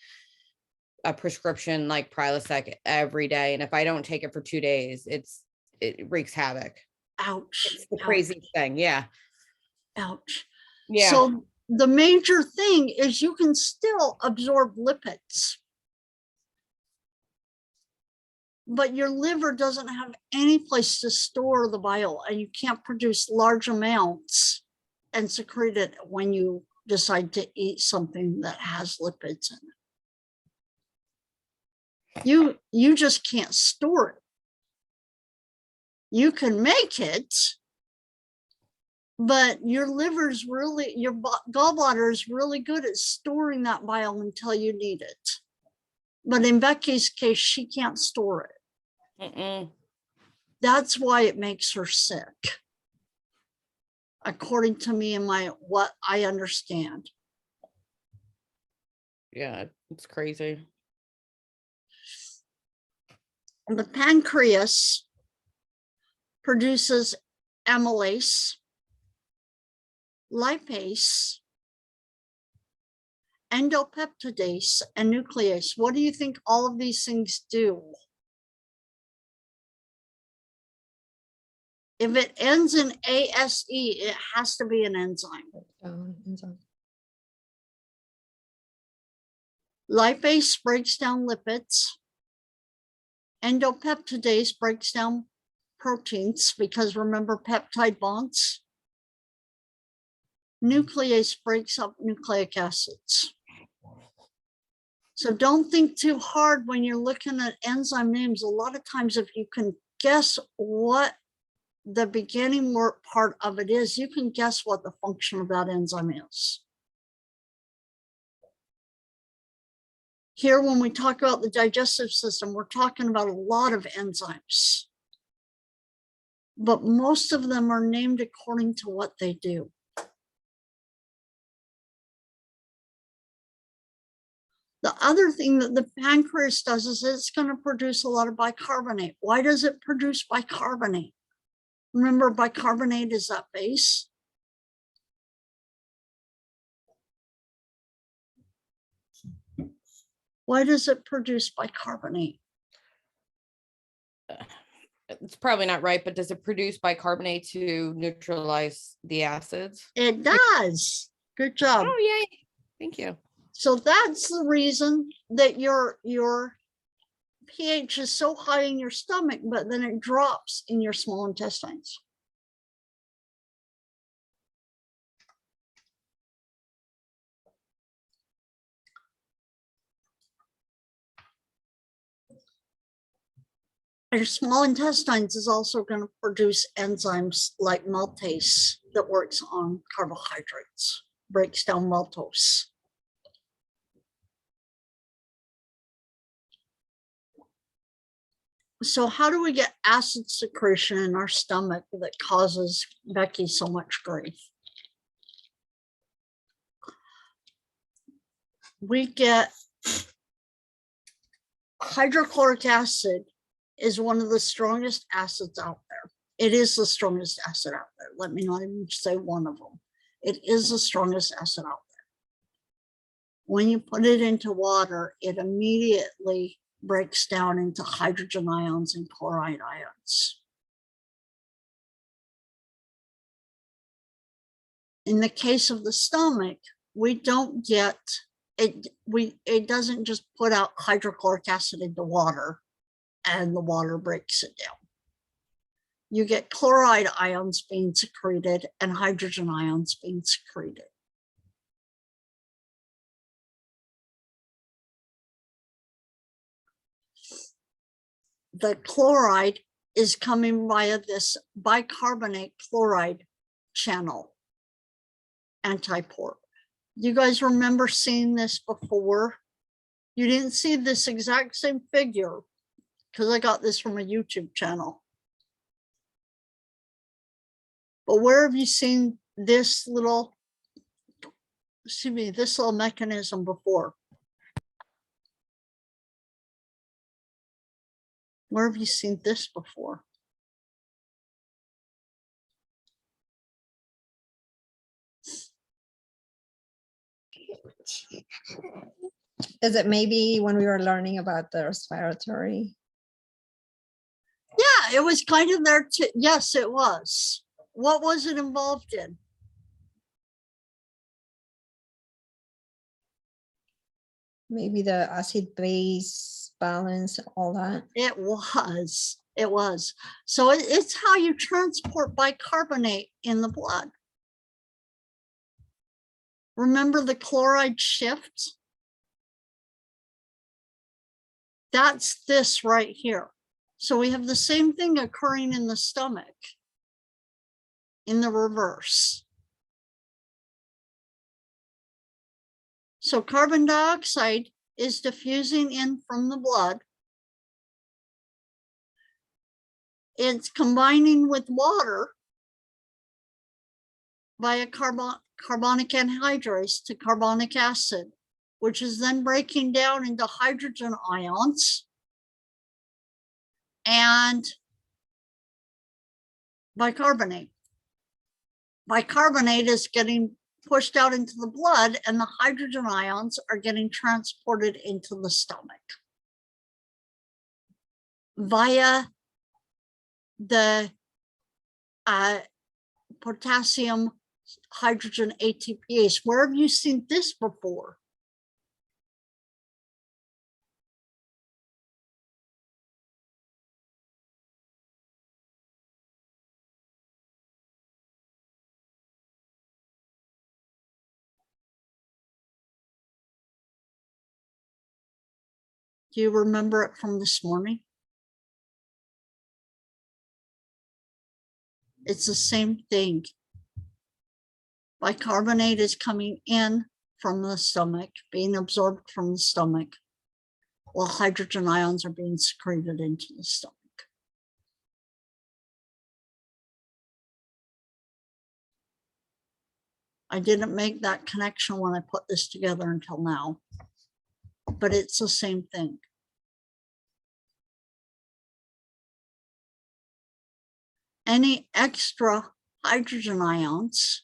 a prescription like Prilosec every day. And if I don't take it for 2 days, it wreaks havoc. Ouch. It's the ouch, crazy thing. Yeah. Ouch. Yeah. So the major thing is you can still absorb lipids, but your liver doesn't have any place to store the bile, and you can't produce large amounts and secrete it when you decide to eat something that has lipids in it. You just can't store it. You can make it, but your liver's really, your gallbladder is really good at storing that bile until you need it. But in Becky's case, she can't store it. Mm-mm. That's why it makes her sick, according to me and what I understand. Yeah, it's crazy. The pancreas produces amylase, lipase, endopeptidase, and nuclease. What do you think all of these things do? If it ends in ASE, it has to be an enzyme. Lipase breaks down lipids. Endopeptidase breaks down proteins because remember peptide bonds. Nuclease breaks up nucleic acids. So don't think too hard when you're looking at enzyme names. A lot of times if you can guess what the beginning work part of it is, you can guess what the function of that enzyme is. Here, when we talk about the digestive system, we're talking about a lot of enzymes, but most of them are named according to what they do. The other thing that the pancreas does is it's going to produce a lot of bicarbonate. Why does it produce bicarbonate? Remember, bicarbonate is that base. Why does it produce bicarbonate? It's probably not right, but does it produce bicarbonate to neutralize the acids? It does. Good job. Oh, yay. Thank you. So that's the reason that your pH is so high in your stomach, but then it drops in your small intestines. Your small intestines is also going to produce enzymes like maltase that works on carbohydrates, breaks down maltose. So how do we get acid secretion in our stomach that causes Becky so much grief? We get hydrochloric acid is one of the strongest acids out there. It is the strongest acid out there. Let me not even say one of them. It is the strongest acid out there. When you put it into water, it immediately breaks down into hydrogen ions and chloride ions. In the case of the stomach, we don't get it. It doesn't just put out hydrochloric acid into water and the water breaks it down. You get chloride ions being secreted and hydrogen ions being secreted. The chloride is coming via this bicarbonate chloride channel, antiport. You guys remember seeing this before? You didn't see this exact same figure because I got this from a YouTube channel. But where have you seen this little, excuse me, this little mechanism before? Where have you seen this before? Is it maybe when we were learning about the respiratory? Yeah, Yeah, it was kind of there too. Yes, it was. What was it involved in? Maybe the acid base balance, all that. It was. It was. So it's how you transport bicarbonate in the blood. Remember the chloride shift? That's this right here. So we have the same thing occurring in the stomach in the reverse. So carbon dioxide is diffusing in from the blood. It's combining with water via carbonic anhydrase to carbonic acid, which is then breaking down into hydrogen ions and bicarbonate. Bicarbonate is getting pushed out into the blood, and the hydrogen ions are getting transported into the stomach via the potassium hydrogen ATPase. Where have you seen this before? Do you remember it from this morning? It's the same thing. Bicarbonate is coming in from the stomach, being absorbed from the stomach, while hydrogen ions are being secreted into the stomach. I didn't make that connection when I put this together until now, but it's the same thing. Any extra hydrogen ions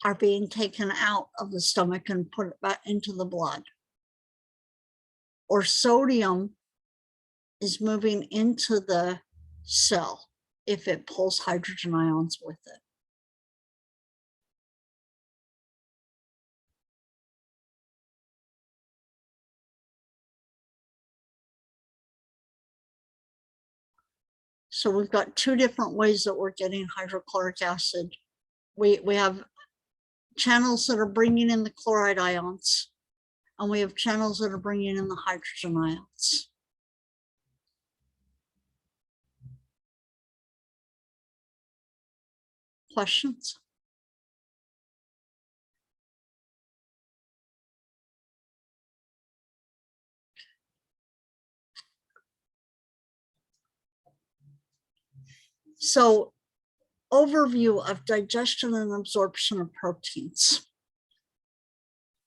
are being taken out of the stomach and put back into the blood. Or sodium is moving into the cell if it pulls hydrogen ions with it. So we've got two different ways that we're getting hydrochloric acid. We have channels that are bringing in the chloride ions, and we have channels that are bringing in the hydrogen ions. Questions? So, overview of digestion and absorption of proteins.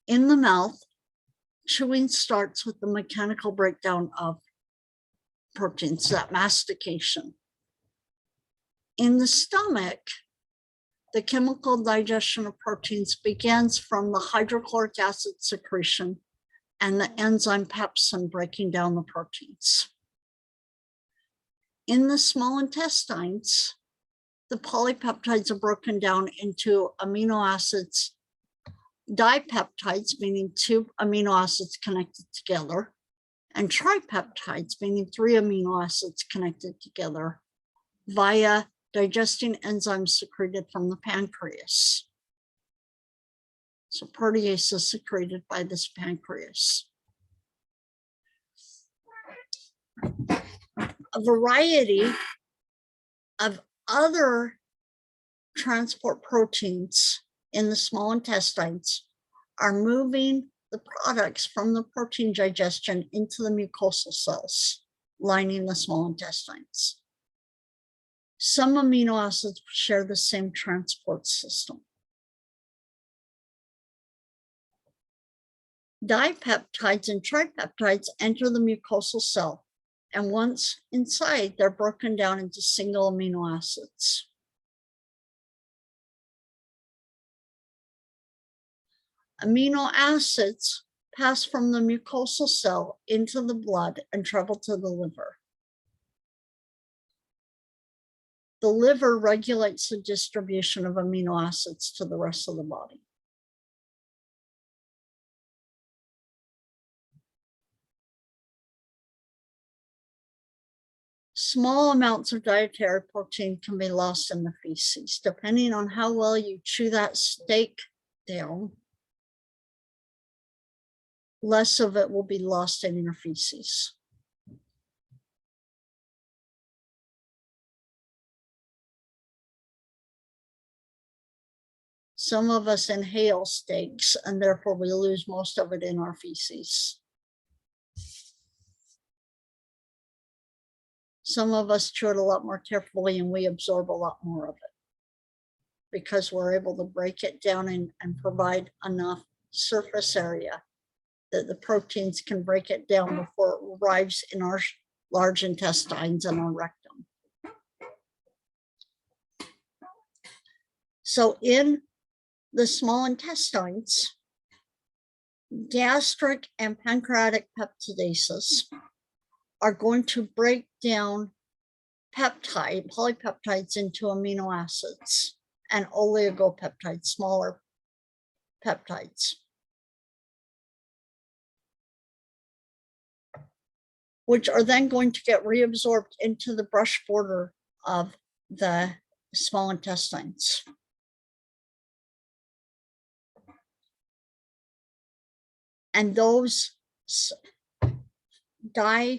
In the mouth, chewing starts with the mechanical breakdown of proteins, that mastication. In the stomach, the chemical digestion of proteins begins from the hydrochloric acid secretion and the enzyme pepsin breaking down the proteins. In the small intestines, the polypeptides are broken down into amino acids, dipeptides, meaning 2 amino acids connected together, and tripeptides, meaning 3 amino acids connected together via digesting enzymes secreted from the pancreas. So protease is secreted by this pancreas. A variety of other transport proteins in the small intestines are moving the products from the protein digestion into the mucosal cells lining the small intestines. Some amino acids share the same transport system. Dipeptides and tripeptides enter the mucosal cell, and once inside, they're broken down into single amino acids. Amino acids pass from the mucosal cell into the blood and travel to the liver. The liver regulates the distribution of amino acids to the rest of the body. Small amounts of dietary protein can be lost in the feces. Depending on how well you chew that steak down, less of it will be lost in your feces. Some of us inhale steaks and therefore we lose most of it in our feces. Some of us chew it a lot more carefully and we absorb a lot more of it because we're able to break it down and provide enough surface area that the proteins can break it down before it arrives in our large intestines and our rectum. So in the small intestines, gastric and pancreatic peptidases are going to break down polypeptides into amino acids and oligopeptides, smaller peptides, which are then going to get reabsorbed into the brush border of the small intestines. And those dipeptides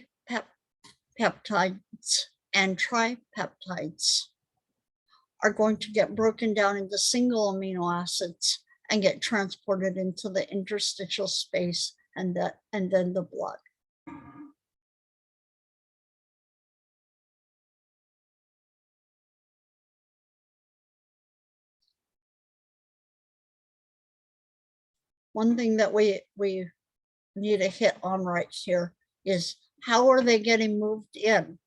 and tripeptides are going to get broken down into single amino acids and get transported into the interstitial space and then the blood. One thing that we need to hit on right here is how are they getting moved in?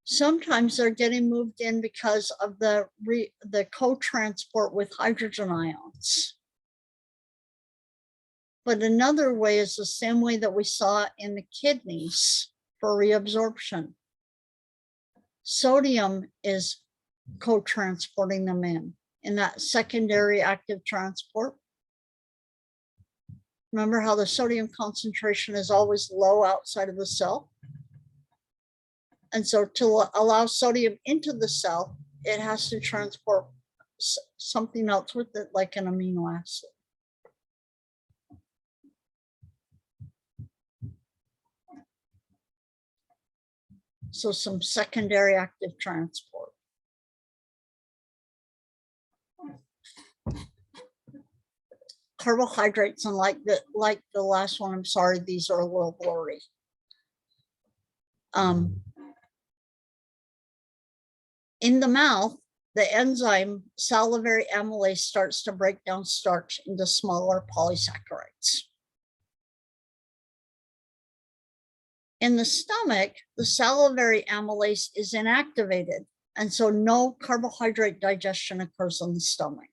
Sometimes they're getting moved in because of the co-transport with hydrogen ions. But another way is the same way that we saw in the kidneys for reabsorption. Sodium is co-transporting them in that secondary active transport. Remember how the sodium concentration is always low outside of the cell? And so to allow sodium into the cell, it has to transport something else with it, like an amino acid. So some secondary active transport. Carbohydrates, and like the last one, I'm sorry, these are a little blurry. In the mouth, the enzyme salivary amylase starts to break down starch into smaller polysaccharides. In the stomach, the salivary amylase is inactivated, and so no carbohydrate digestion occurs in the stomach.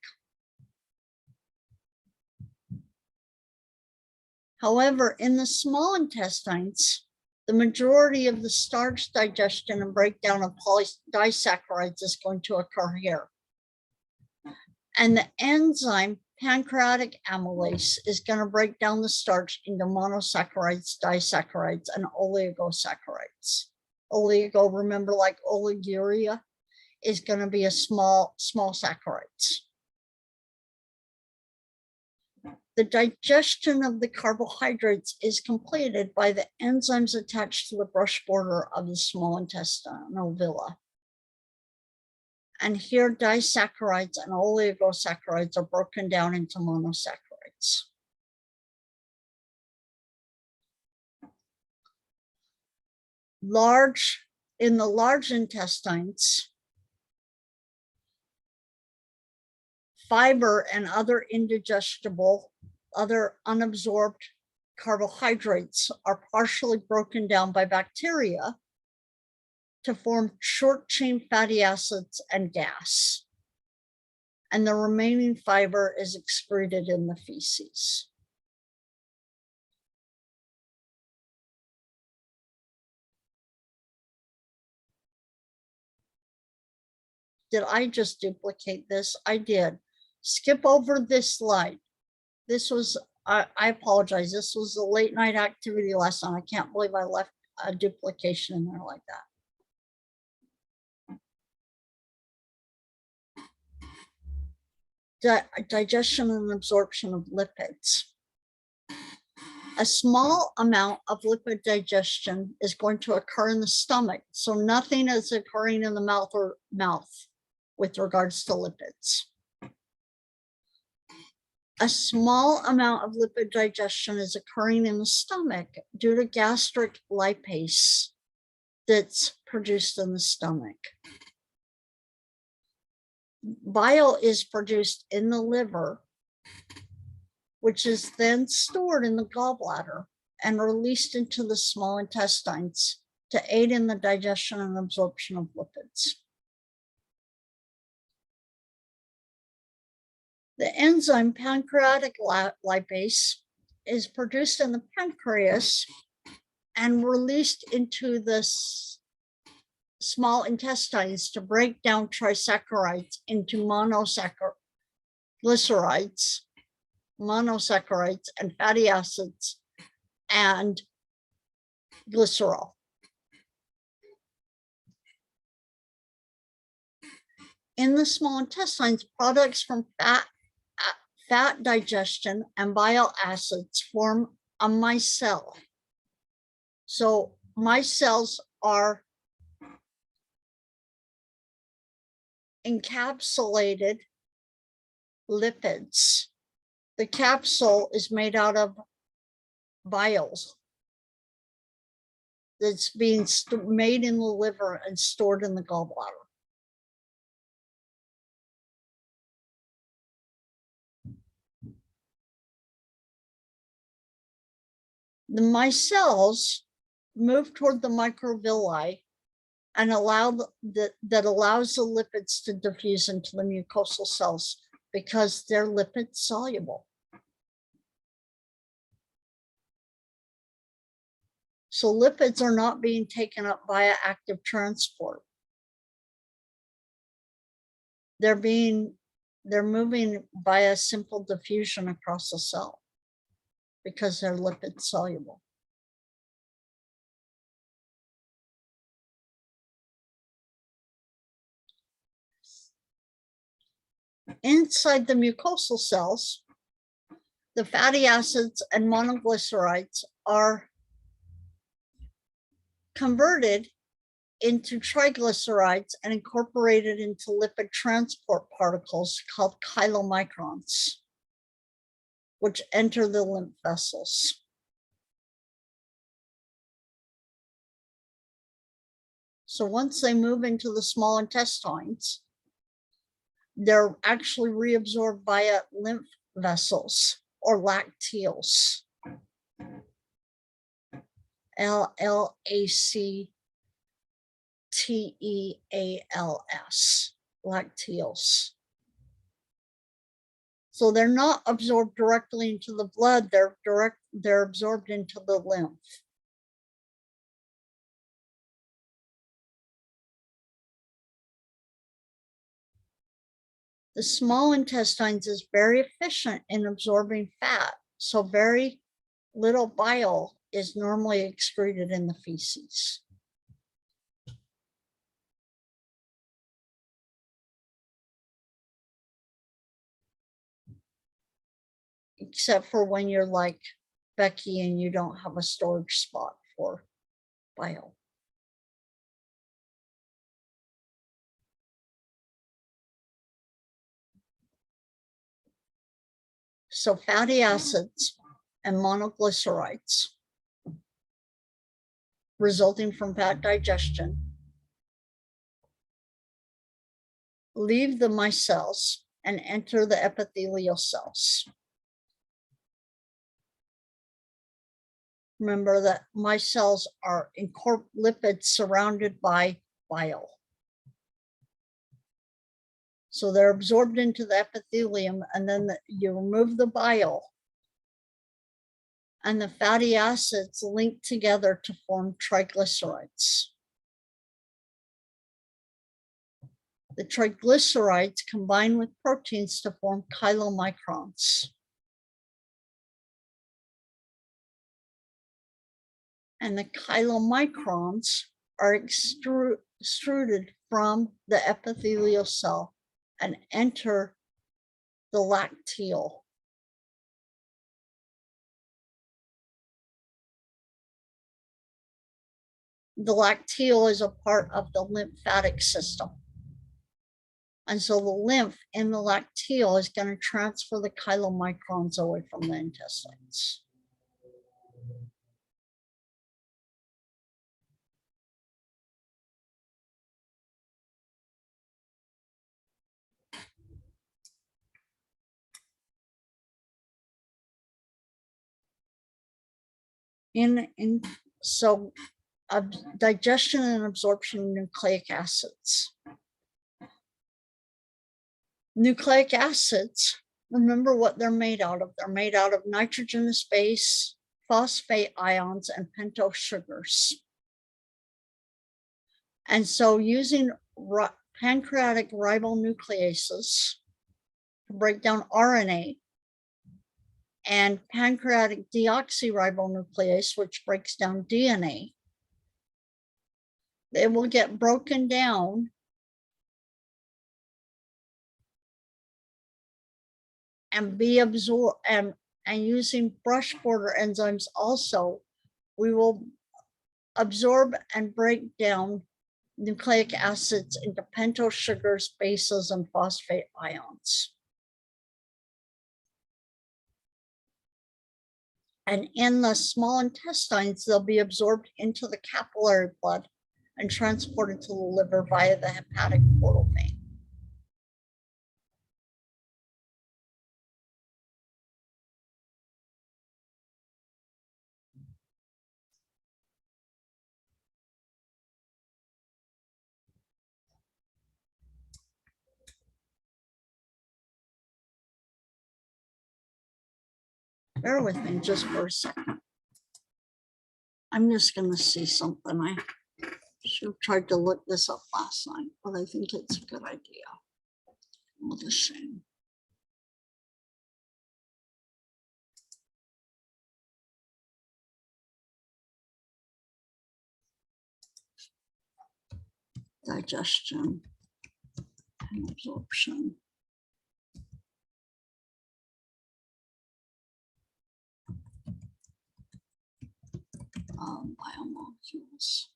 However, in the small intestines, the majority of the starch digestion and breakdown of polydisaccharides is going to occur here. And the enzyme pancreatic amylase is going to break down the starch into monosaccharides, disaccharides, and oligosaccharides. Oligo, remember, like oliguria, is going to be a small saccharides. The digestion of the carbohydrates is completed by the enzymes attached to the brush border of the small intestinal villi. And here disaccharides and oligosaccharides are broken down into monosaccharides. In the large intestines, fiber and other indigestible, other unabsorbed carbohydrates are partially broken down by bacteria to form short chain fatty acids and gas. and the remaining fiber is excreted in the feces. Did I just duplicate this? I did. Skip over this slide. This was, I apologize. This was a late night activity last night. I can't believe I left a duplication in there like that. Digestion and absorption of lipids. A small amount of lipid digestion is going to occur in the stomach. So nothing is occurring in the mouth with regards to lipids. A small amount of lipid digestion is occurring in the stomach due to gastric lipase that's produced in the stomach. Bile is produced in the liver, which is then stored in the gallbladder and released into the small intestines to aid in the digestion and absorption of lipids. The enzyme pancreatic lipase is produced in the pancreas and released into the small intestines to break down trisaccharides into monosaccharides and fatty acids and glycerol. In the small intestines, products from fat digestion and bile acids form a micelle. So micelles are encapsulated lipids. The capsule is made out of biles that's being made in the liver and stored in the gallbladder. The micelles move toward the microvilli and that allows the lipids to diffuse into the mucosal cells because they're lipid soluble. So lipids are not being taken up via active transport. They're moving via simple diffusion across the cell because they're lipid soluble. Inside the mucosal cells, the fatty acids and monoglycerides are converted into triglycerides and incorporated into lipid transport particles called chylomicrons, which enter the lymph vessels. So once they move into the small intestines, they're actually reabsorbed via lymph vessels or lacteals. LACTEALS, lacteals. So they're not absorbed directly into the blood, they're absorbed into the lymph. The small intestines is very efficient in absorbing fat, so very little bile is normally excreted in the feces. Except for when you're like Becky and you don't have a storage spot for bile. So fatty acids and monoglycerides resulting from fat digestion leave the micelles and enter the epithelial cells. Remember that micelles are lipids surrounded by bile. So they're absorbed into the epithelium, and then you remove the bile. And the fatty acids link together to form triglycerides. The triglycerides combine with proteins to form chylomicrons. And the chylomicrons are extruded from the epithelial cell and enter the lacteal. The lacteal is a part of the lymphatic system. And so the lymph in the lacteal is going to transfer the chylomicrons away from the intestines. So digestion and absorption of nucleic acids. Nucleic acids, remember what they're made out of. They're made out of nitrogenous base, phosphate ions, and pentose sugars. And so using pancreatic ribonucleases to break down RNA and pancreatic deoxyribonuclease, which breaks down DNA, they will get broken down and be absorbed, and using brush border enzymes also, we will absorb and break down nucleic acids into pentose sugars, bases, and phosphate ions. And in the small intestines, they'll be absorbed into the capillary blood and transported to the liver via the hepatic portal vein. Bear with me just for a second. I'm just going to see something. I should have tried to look this up last night, but I think it's a good idea. What a shame. Digestion and absorption. Biomolecules.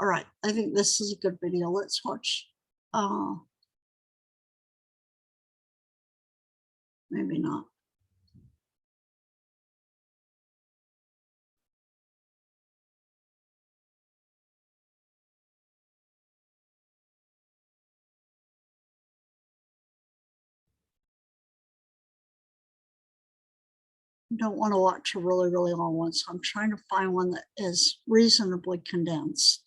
All right, I think this is a good video. Let's watch. Maybe not. Don't want to watch a really, really long one, so I'm trying to find one that is reasonably condensed.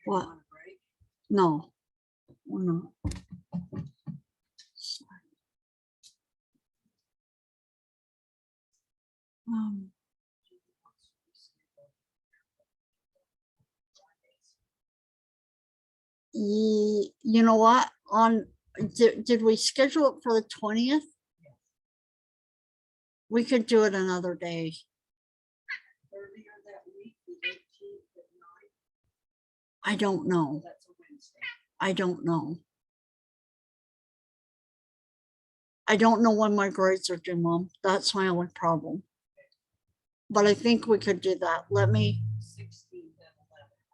What? No, we're not. You know what? Did we schedule it for the 20th? We could do it another day. I don't know. I don't know. I don't know when my grades are due, Mom. That's my only problem. But I think we could do that. Let me.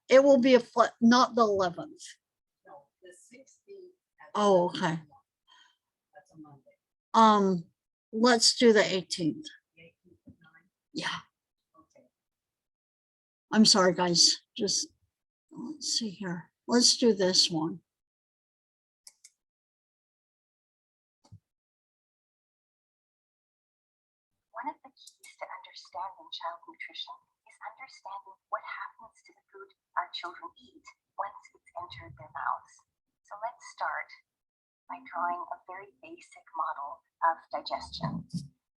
It will be not the 11th. Oh, okay. Let's do the 18th. Yeah. I'm sorry, guys. Just let's see here. Let's do this one. One of the keys to understanding child nutrition is understanding what happens to the food our children eat once it's entered their mouths. So let's start by drawing a very basic model of digestion.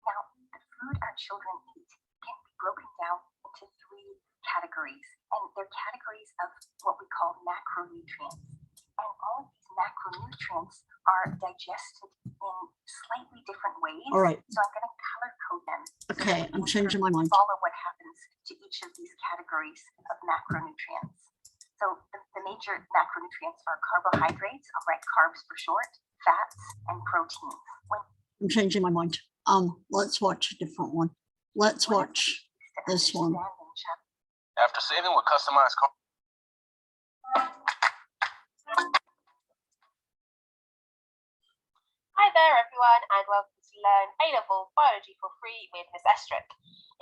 Now, the food our children eat can be broken down into 3 categories, and they're categories of what we call macronutrients. And all of these macronutrients are digested in slightly different ways. All right. So I'm going to color code them. Okay, I'm changing my mind. Follow what happens to each of these categories of macronutrients. So the major macronutrients are carbohydrates, I'll write carbs for short, fats, and proteins. I'm changing my mind. Let's watch a different one. Let's watch this one. After saving with customized Hi there everyone and welcome to Learn A-Level Biology for Free with Miss Estrick.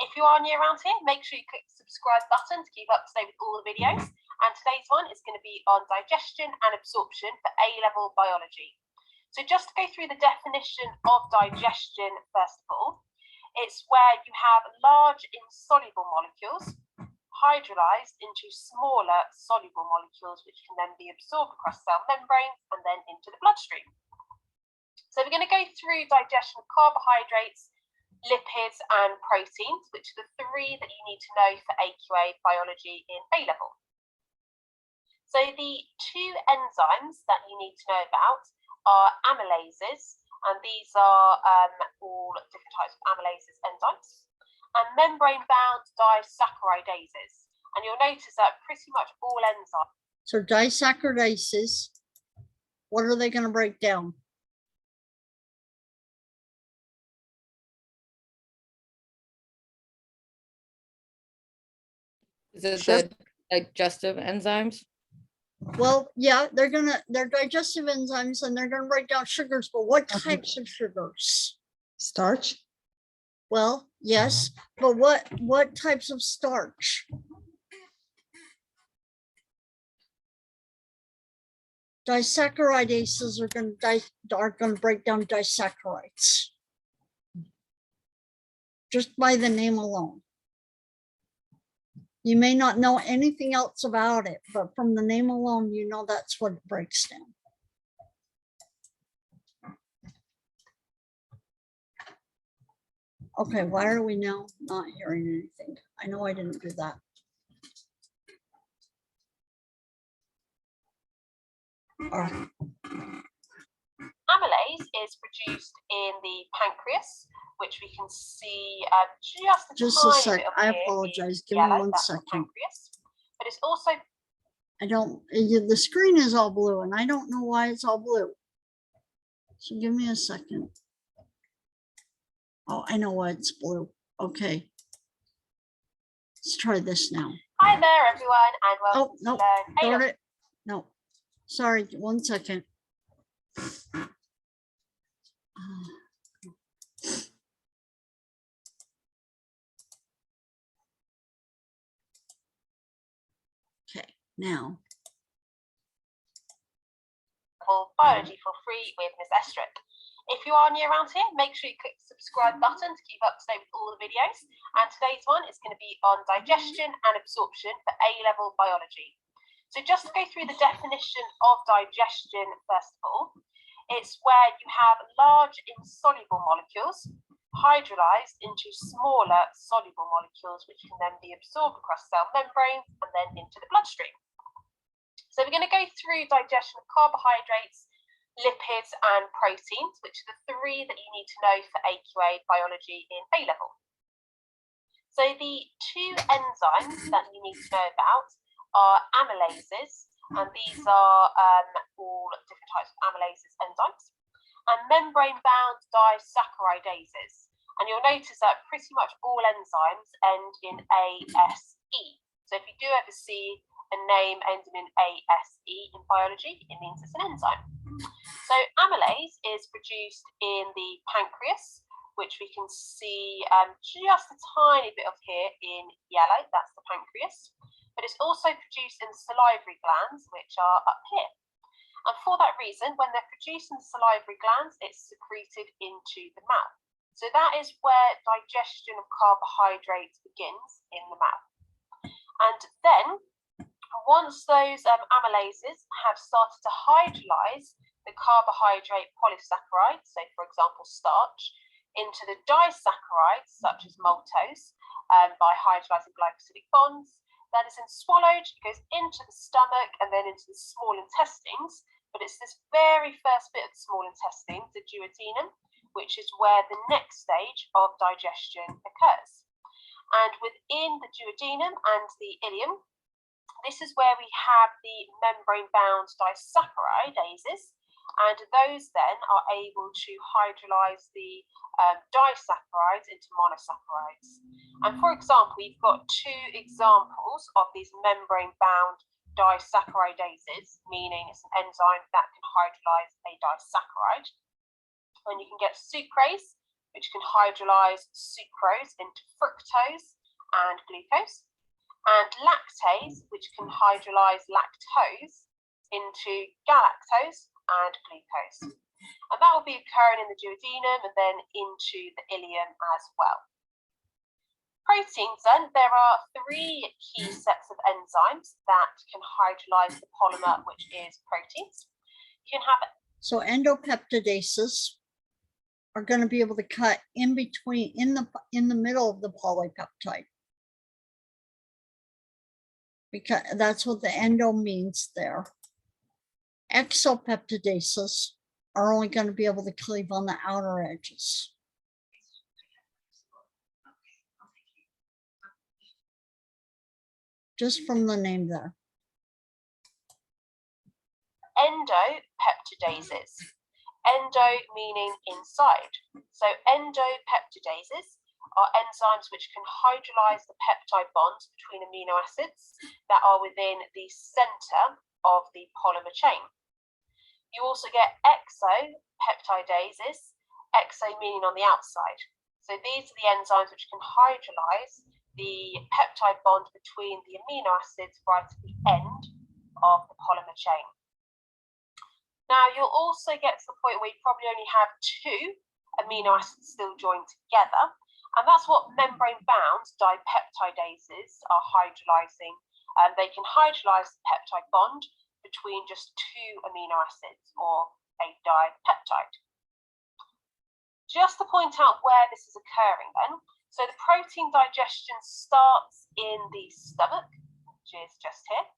If you are new around here, make sure you click the subscribe button to keep up to date with all the videos. And today's one is going to be on digestion and absorption for A-Level Biology. So just to go through the definition of digestion first of all, it's where you have large insoluble molecules hydrolyzed into smaller soluble molecules which can then be absorbed across cell membranes and then into the bloodstream. So we're going to go through digestion of carbohydrates, lipids and proteins, which are the 3 that you need to know for AQA biology in A-level. So the 2 enzymes that you need to know about are amylases, and these are all different types of amylases enzymes, and membrane-bound disaccharidases. And you'll notice that pretty much all enzymes. So disaccharidases, what are they going to break down? Is it the digestive enzymes? Well, yeah, they're digestive enzymes and they're gonna break down sugars, but what types of sugars? Starch. Well, yes, but what types of starch? Disaccharidases are gonna break down disaccharides. Just by the name alone. You may not know anything else about it, but from the name alone, you know that's what it breaks down. Okay, why are we now not hearing anything? I know I didn't do that. Amylase is produced in the pancreas, which we can see Just a sec. I apologize. Give me 1 second. Pancreas. But it's also. The screen is all blue and I don't know why it's all blue. So give me a second. Oh, I know why it's blue. Okay. Let's try this now. Hi there, everyone, and welcome no, to Learn darn A-Level. it. No, sorry, 1 second. Okay, now. Biology for Free with Miss Estrick. If you are new around here, make sure you click the subscribe button to keep up to date with all the videos. And today's one is going to be on digestion and absorption for A-Level Biology. So just to go through the definition of digestion first of all, it's where you have large insoluble molecules hydrolyzed into smaller soluble molecules which can then be absorbed across cell membranes and then into the bloodstream. So we're going to go through digestion of carbohydrates, lipids and proteins, which are the 3 that you need to know for AQA biology in A-level. So the 2 enzymes that you need to know about are amylases, and these are all different types of amylases enzymes, and membrane-bound disaccharidases. And you'll notice that pretty much all enzymes end in ASE. So if you do ever see a name ending in ASE in biology, it means it's an enzyme. So amylase is produced in the pancreas, which we can see just a tiny bit of here in yellow, that's the pancreas. But it's also produced in the salivary glands, which are up here. And for that reason, when they're produced in the salivary glands, it's secreted into the mouth. So that is where digestion of carbohydrates begins in the mouth. And then once those amylases have started to hydrolyze the carbohydrate polysaccharides, so for example starch, into the disaccharides such as maltose by hydrolyzing glycosidic bonds, that is then swallowed, goes into the stomach and then into the small intestines. But it's this very first bit of the small intestine, the duodenum, which is where the next stage of digestion occurs. And within the duodenum and the ileum, this is where we have the membrane-bound disaccharidases, and those then are able to hydrolyze the disaccharides into monosaccharides. And for example, we've got two examples of these membrane-bound disaccharidases, meaning it's an enzyme that can hydrolyze a disaccharide. And you can get sucrase, which can hydrolyze sucrose into fructose and glucose, and lactase, which can hydrolyze lactose into galactose and glucose. And that will be occurring in the duodenum and then into the ileum as well. Proteins then, there are three key sets of enzymes that can hydrolyze the polymer, which is proteins. You can have So endopeptidases are going to be able to cut in between, in the middle of the polypeptide. Because that's what the endo means there. Exopeptidases are only going to be able to cleave on the outer edges. Just from the name there. endopeptidases. Endo meaning inside. So endopeptidases are enzymes which can hydrolyze the peptide bonds between amino acids that are within the center of the polymer chain. You also get exopeptidases, exo meaning on the outside. So these are the enzymes which can hydrolyze the peptide bond between the amino acids right at the end of the polymer chain. Now you'll also get to the point where you probably only have two amino acids still joined together, and that's what membrane-bound dipeptidases are hydrolyzing. They can hydrolyze the peptide bond between just two amino acids or a dipeptide. Just to point out where this is occurring then, so the protein digestion starts in the stomach, which is just here.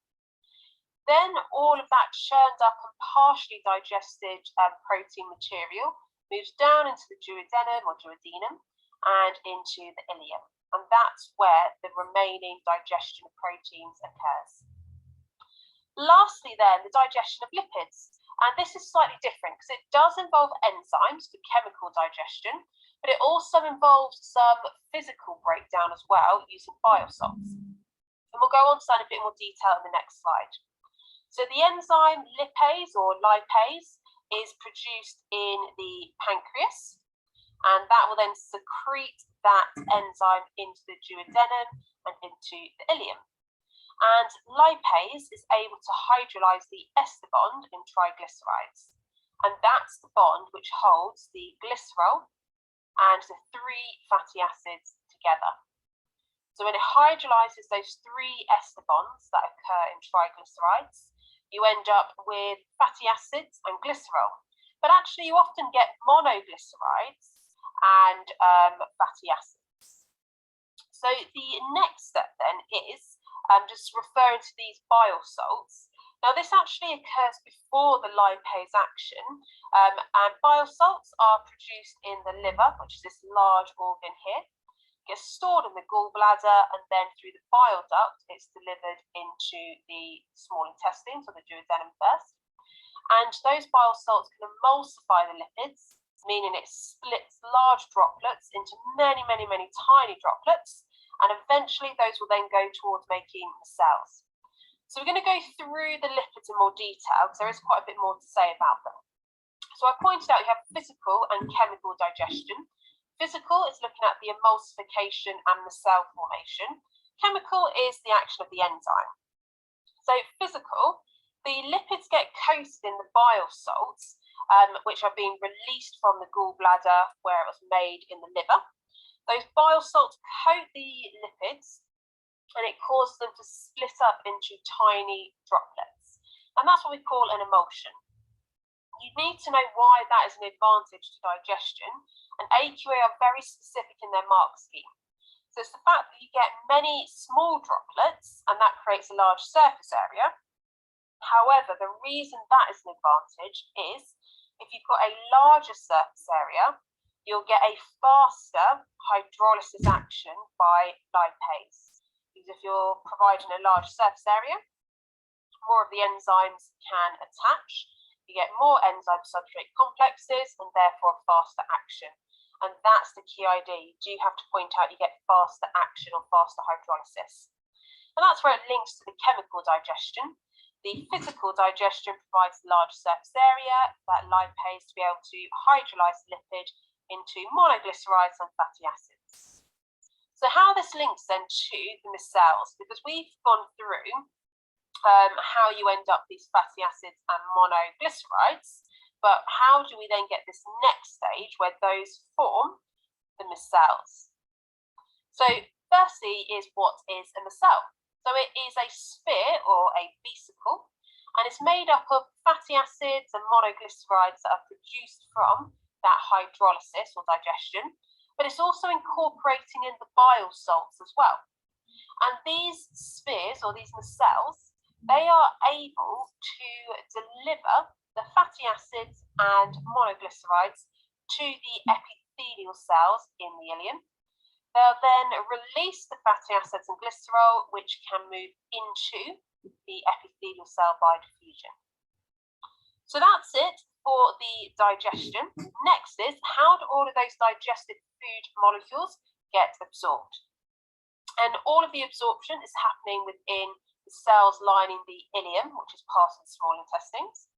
Then all of that churned up and partially digested protein material moves down into the duodenum or duodenum and into the ileum. And that's where the remaining digestion of proteins occurs. Lastly then, the digestion of lipids. And this is slightly different because it does involve enzymes for chemical digestion, but it also involves some physical breakdown as well using bile salts. And we'll go on to that in a bit more detail in the next slide. So the enzyme lipase or lipase is produced in the pancreas, and that will then secrete that enzyme into the duodenum and into the ileum. And lipase is able to hydrolyze the ester bond in triglycerides, and that's the bond which holds the glycerol and the three fatty acids together. So when it hydrolyzes those three ester bonds that occur in triglycerides, you end up with fatty acids and glycerol. But actually you often get monoglycerides and fatty acids. So the next step then is just referring to these bile salts. Now this actually occurs before the lipase action, and bile salts are produced in the liver, which is this large organ here. gets stored in the gallbladder, and then through the bile duct, it's delivered into the small intestines or the duodenum first. And those bile salts can emulsify the lipids, meaning it splits large droplets into many, many, many tiny droplets. And eventually those will then go towards making the cells. So we're going to go through the lipids in more detail because there is quite a bit more to say about them. So I pointed out you have physical and chemical digestion. Physical is looking at the emulsification and the cell formation. Chemical is the action of the enzyme. So physical, the lipids get coated in the bile salts, which are being released from the gallbladder where it was made in the liver. Those bile salts coat the lipids and it causes them to split up into tiny droplets. And that's what we call an emulsion. You need to know why that is an advantage to digestion, and AQA are very specific in their mark scheme. So it's the fact that you get many small droplets and that creates a large surface area. However, the reason that is an advantage is if you've got a larger surface area, you'll get a faster hydrolysis action by lipase. Because if you're providing a large surface area, more of the enzymes can attach. You get more enzyme substrate complexes and therefore faster action. And that's the key idea. You do have to point out you get faster action or faster hydrolysis. And that's where it links to the chemical digestion. The physical digestion provides large surface area, that lipase to be able to hydrolyze the lipid into monoglycerides and fatty acids. So how this links then to the micelles, because we've gone through how you end up these fatty acids and monoglycerides, but how do we then get this next stage where those form the micelles? So firstly is what is a micelle? So it is a sphere or a vesicle, and it's made up of fatty acids and monoglycerides that are produced from that hydrolysis or digestion, but it's also incorporating in the bile salts as well. And these spheres or these micelles, they are able to deliver the fatty acids and monoglycerides to the epithelial cells in the ileum. They'll then release the fatty acids and glycerol, which can move into the epithelial cell by diffusion. So that's it for the digestion. Next is, how do all of those digested food molecules get absorbed? And all of the absorption is happening within the cells lining the ileum, which is part of the small intestines.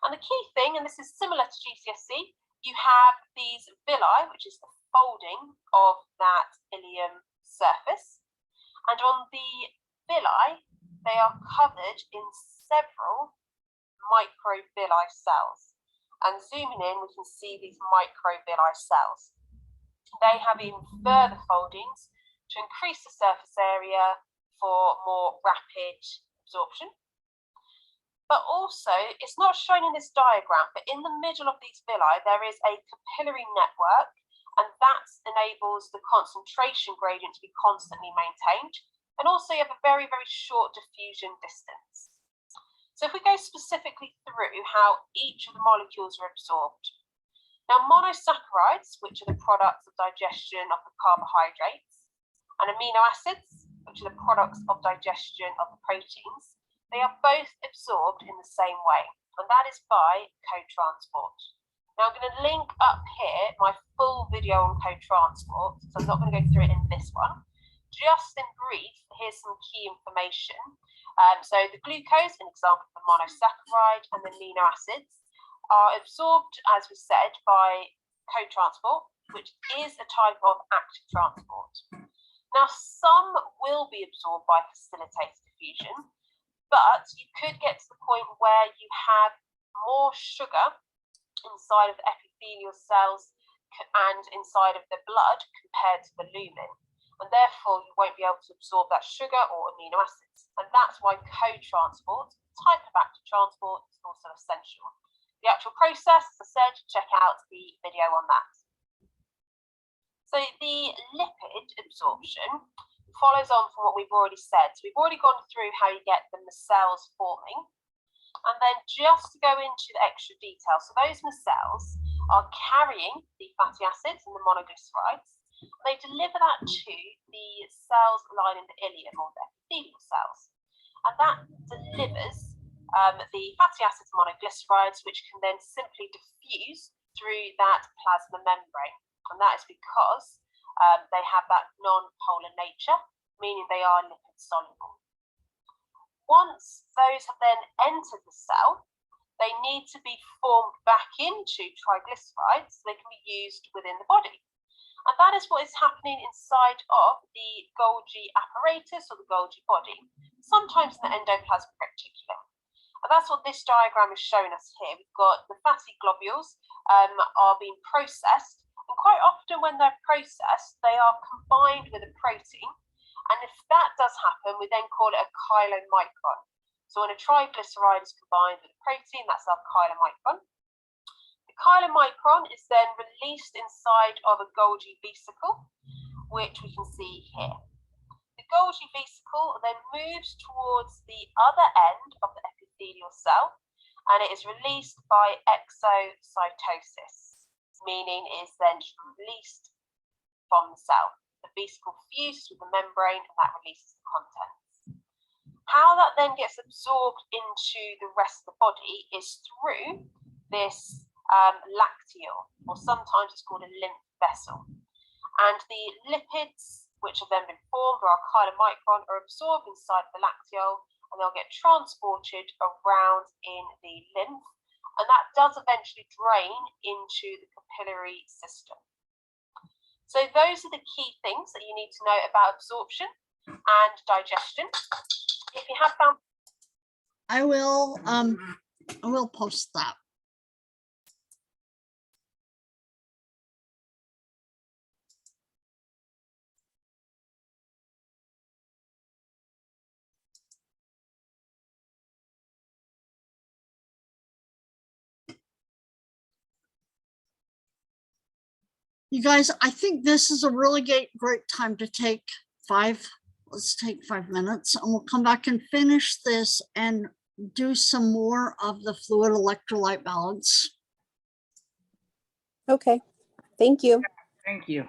And the key thing, and this is similar to GCSE, you have these villi, which is the folding of that ileum surface. And on the villi, they are covered in several microvilli cells. And zooming in, we can see these microvilli cells. They have even further foldings to increase the surface area for more rapid absorption. But also, it's not shown in this diagram, but in the middle of these villi, there is a capillary network, and that enables the concentration gradient to be constantly maintained. And also you have a very, very short diffusion distance. So if we go specifically through how each of the molecules are absorbed. Now, monosaccharides, which are the products of digestion of the carbohydrates, and amino acids, which are the products of digestion of the proteins, they are both absorbed in the same way, and that is by co-transport. Now, I'm going to link up here my full video on co-transport, so I'm not going to go through it in this one. Just in brief, here's some key information. So the glucose, an example of the monosaccharide, and the amino acids are absorbed, as we said, by co-transport, which is a type of active transport. Now, some will be absorbed by facilitated diffusion, but you could get to the point where you have more sugar inside of the epithelial cells and inside of the blood compared to the lumen, and therefore you won't be able to absorb that sugar or amino acids. And that's why co-transport, type of active transport, is also essential. The actual process, as I said, check out the video on that. So the lipid absorption follows on from what we've already said. So we've already gone through how you get the micelles forming. And then just to go into the extra detail, so those micelles are carrying the fatty acids and the monoglycerides, They deliver that to the cells lining the ileum, or the epithelial cells. And that delivers the fatty acids monoglycerides, which can then simply diffuse through that plasma membrane. And that is because they have that non-polar nature, meaning they are lipid soluble. Once those have then entered the cell, they need to be formed back into triglycerides so they can be used within the body. And that is what is happening inside of the Golgi apparatus, or the Golgi body, sometimes in the endoplasmic reticulum. And that's what this diagram is showing us here. We've got the fatty globules are being processed, and quite often when they're processed, they are combined with a protein. And if that does happen, we then call it a chylomicron. So when a triglyceride is combined with a protein, that's our chylomicron. The chylomicron is then released inside of a Golgi vesicle, which we can see here. The Golgi vesicle then moves towards the other end of the epithelial cell, and it is released by exocytosis, meaning it is then released from the cell. The vesicle fuses with the membrane, and that releases the contents. How that then gets absorbed into the rest of the body is through this lacteal, or sometimes it's called a lymph vessel. And the lipids, which have then been formed, or our chylomicron, are absorbed inside the lacteal, and they'll get transported around in the lymph, and that does eventually drain into the capillary system. So those are the key things that you need to know about absorption and digestion. If you have found, I will post that. You guys, I think this is a really great time to take let's take 5 minutes, and we'll come back and finish this and do some more of the fluid electrolyte balance. Okay, thank you. Thank you.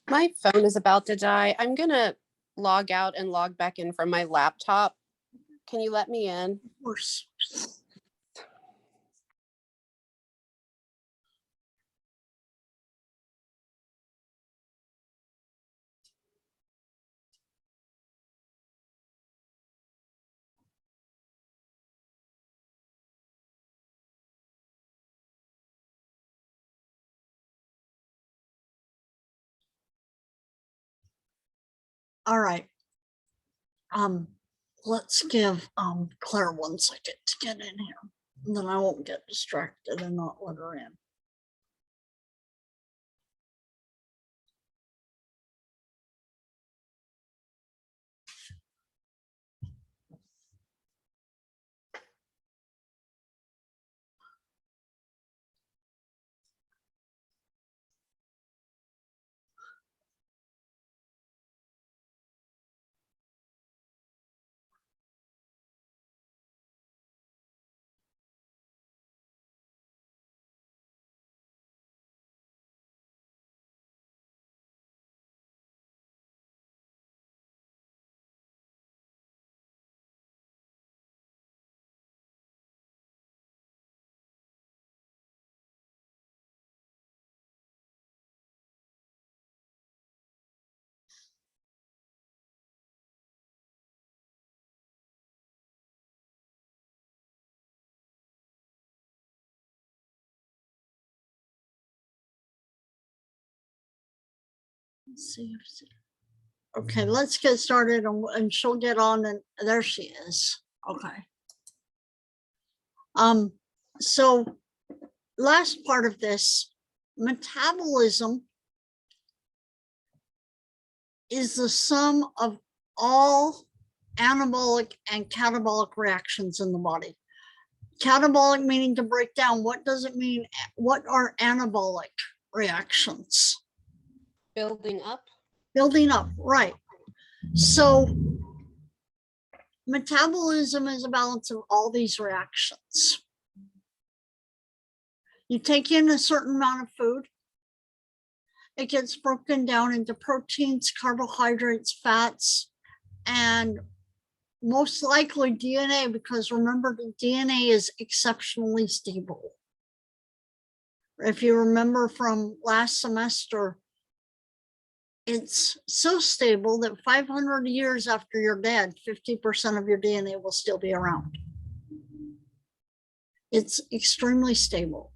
My phone is about to die. I'm gonna log out and log back in from my laptop. Can you let me in? Of course. All right. Let's give Claire 1 second to get in here. And then I won't get distracted and not let her in. Let's see if okay, let's get started and she'll get on and there she is. Okay. So last part of this, metabolism is the sum of all anabolic and catabolic reactions in the body. Catabolic meaning to break down. What does it mean? What are anabolic reactions? Building up. Building up, right. So metabolism is a balance of all these reactions. You take in a certain amount of food, it gets broken down into proteins, carbohydrates, fats, and most likely DNA, because remember the DNA is exceptionally stable. If you remember from last semester, it's so stable that 500 years after you're dead, 50% of your DNA will still be around. It's extremely stable.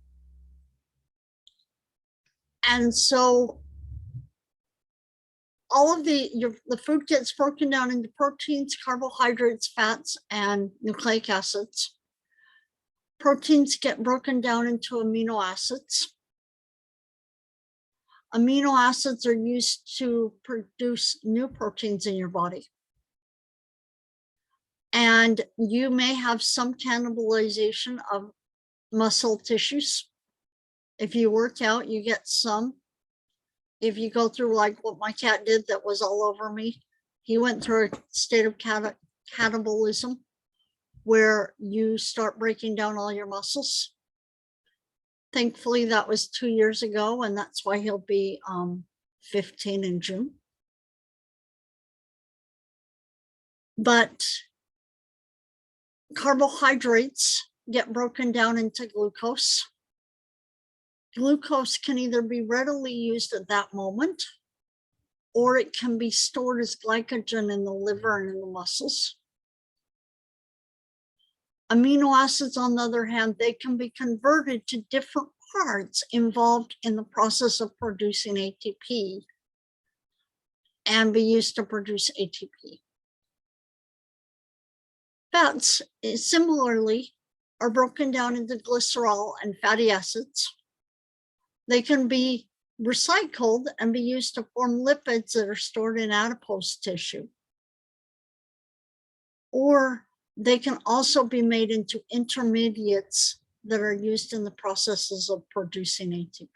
And so all of the food gets broken down into proteins, carbohydrates, fats, and nucleic acids. Proteins get broken down into amino acids. Amino acids are used to produce new proteins in your body. And you may have some cannibalization of muscle tissues. If you work out, you get some. If you go through like what my cat did that was all over me, he went through a state of cannibalism where you start breaking down all your muscles. Thankfully, that was 2 years ago, and that's why he'll be 15 in June. But carbohydrates get broken down into glucose. Glucose can either be readily used at that moment, or it can be stored as glycogen in the liver and in the muscles. Amino acids, on the other hand, they can be converted to different parts involved in the process of producing ATP and be used to produce ATP. Fats, similarly, are broken down into glycerol and fatty acids. They can be recycled and be used to form lipids that are stored in adipose tissue. Or they can also be made into intermediates that are used in the processes of producing ATP.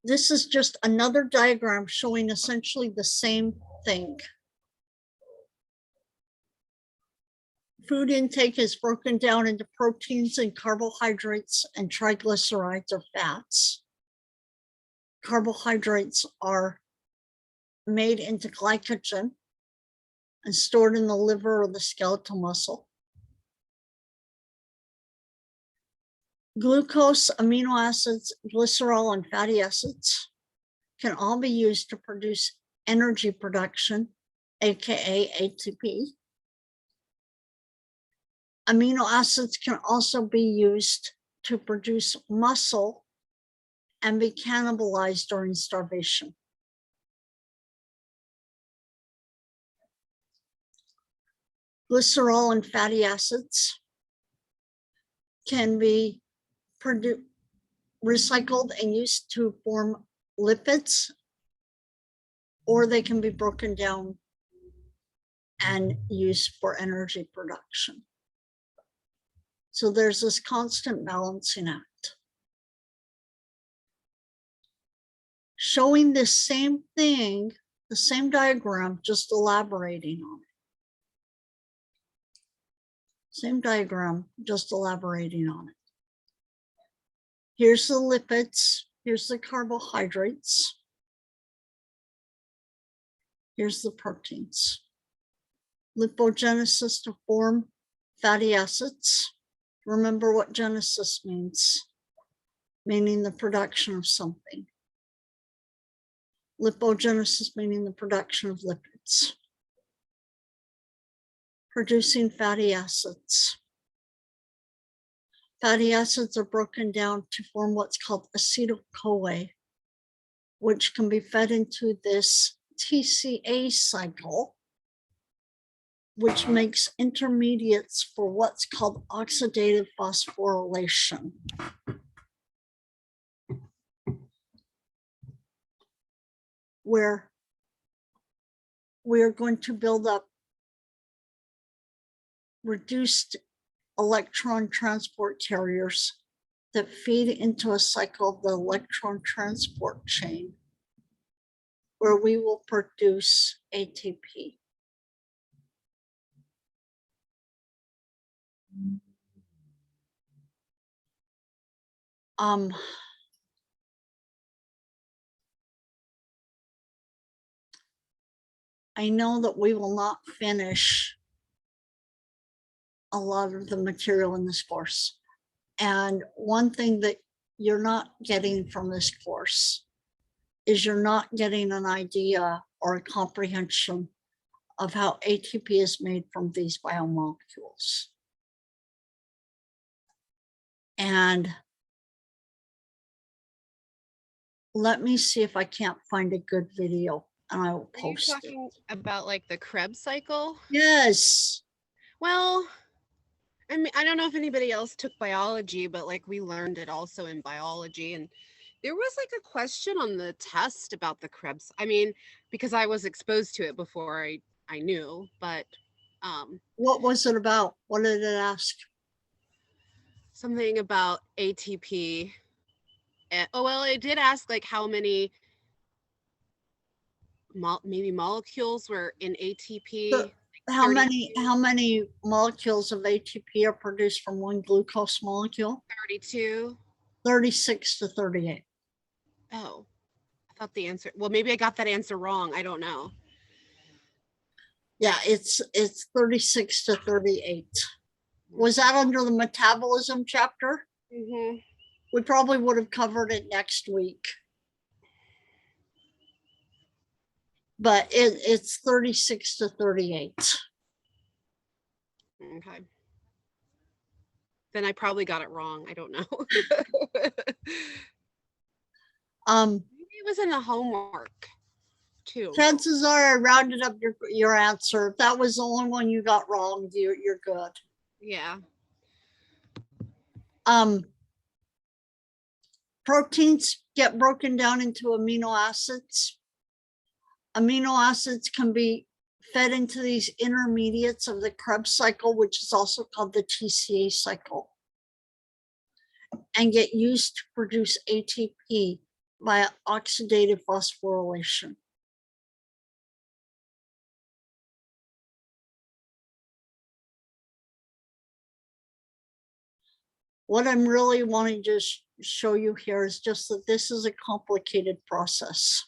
This is just another diagram showing essentially the same thing. Food intake is broken down into proteins and carbohydrates and triglycerides or fats. Carbohydrates are made into glycogen and stored in the liver or the skeletal muscle. Glucose, amino acids, glycerol, and fatty acids can all be used to produce energy production, aka ATP. Amino acids can also be used to produce muscle and be cannibalized during starvation. Glycerol and fatty acids can be recycled and used to form lipids, or they can be broken down and used for energy production. So there's this constant balancing act. Showing the same thing, the same diagram, just elaborating on it. Same diagram, just elaborating on it. Here's the lipids, here's the carbohydrates, here's the proteins. Lipogenesis to form fatty acids. Remember what genesis means, meaning the production of something. Lipogenesis meaning the production of lipids. Producing fatty acids. Fatty acids are broken down to form what's called acetyl-CoA, which can be fed into this TCA cycle, which makes intermediates for what's called oxidative phosphorylation. Where we are going to build up reduced electron transport carriers that feed into a cycle of the electron transport chain, where we will produce ATP. I know that we will not finish a lot of the material in this course. And one thing that you're not getting from this course is you're not getting an idea or a comprehension of how ATP is made from these biomolecules. And let me see if I can't find a good video and I will Are you post it. talking about like the Krebs cycle? Yes. Well, I mean, I don't know if anybody else took biology, but like we learned it also in biology. And there was like a question on the test about the Krebs. I mean, because I was exposed to it before I knew, but What was it about? What did it ask? something about ATP. Oh, well, it did ask like how many maybe molecules were in ATP. How many molecules of ATP are produced from one glucose molecule? 32. 36 to 38. Oh, I thought the answer, well, maybe I got that answer wrong. I don't know. Yeah, it's 36 to 38. Was that under the metabolism chapter? Mm-hmm. We probably would have covered it next week. But it's 36 to 38. Okay. Then I probably got it wrong. I don't know. Maybe it was in the homework too. Chances are I rounded up your answer. If that was the only one you got wrong, you're good. Yeah. Proteins get broken down into amino acids. Amino acids can be fed into these intermediates of the Krebs cycle, which is also called the TCA cycle, and get used to produce ATP via oxidative phosphorylation. What I'm really wanting to show you here is just that this is a complicated process.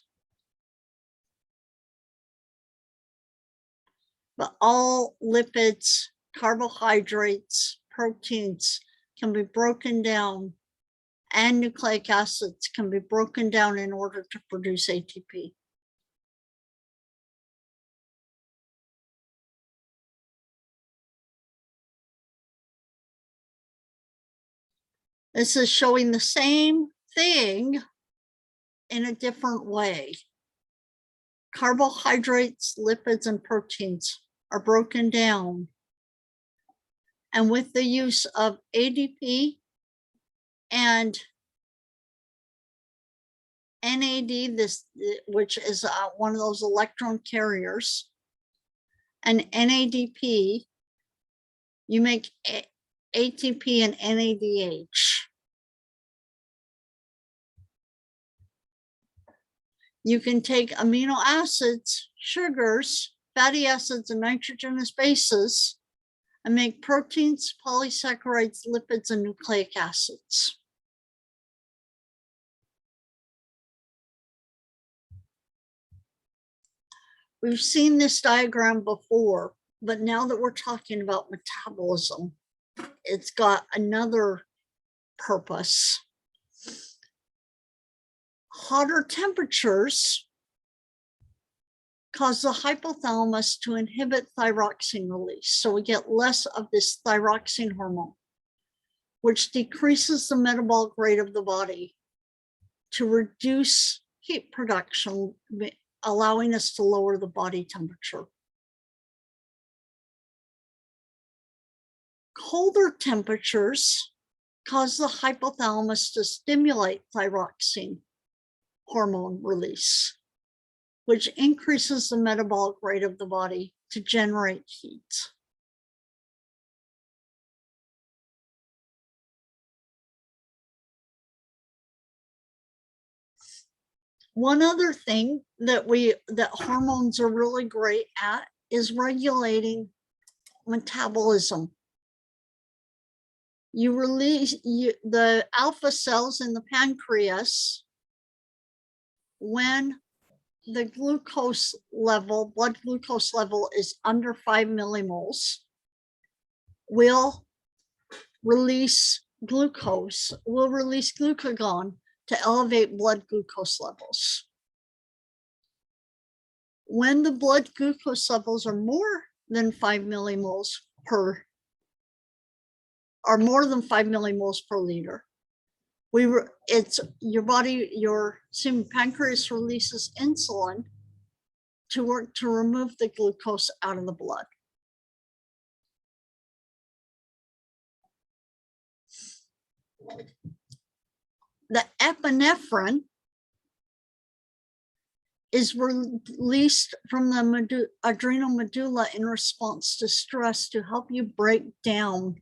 But all lipids, carbohydrates, proteins can be broken down, and nucleic acids can be broken down in order to produce ATP. This is showing the same thing in a different way. Carbohydrates, lipids, and proteins are broken down. And with the use of ADP and NAD, which is one of those electron carriers, and NADP, you make ATP and NADH. You can take amino acids, sugars, fatty acids, and nitrogenous bases and make proteins, polysaccharides, lipids, and nucleic acids. We've seen this diagram before, but now that we're talking about metabolism, it's got another purpose. Hotter temperatures cause the hypothalamus to inhibit thyroxine release. So we get less of this thyroxine hormone, which decreases the metabolic rate of the body to reduce heat production, allowing us to lower the body temperature. Colder temperatures cause the hypothalamus to stimulate thyroxine hormone release, which increases the metabolic rate of the body to generate heat. One other thing that hormones are really great at is regulating metabolism. You release the alpha cells in the pancreas when the glucose level, blood glucose level is under 5 millimoles, will release glucose, will release glucagon to elevate blood glucose levels. When the blood glucose levels are more than 5 millimoles per, are more than 5 millimoles per liter, it's your body, your pancreas releases insulin to work to remove the glucose out of the blood. The epinephrine is released from the adrenal medulla in response to stress to help you break down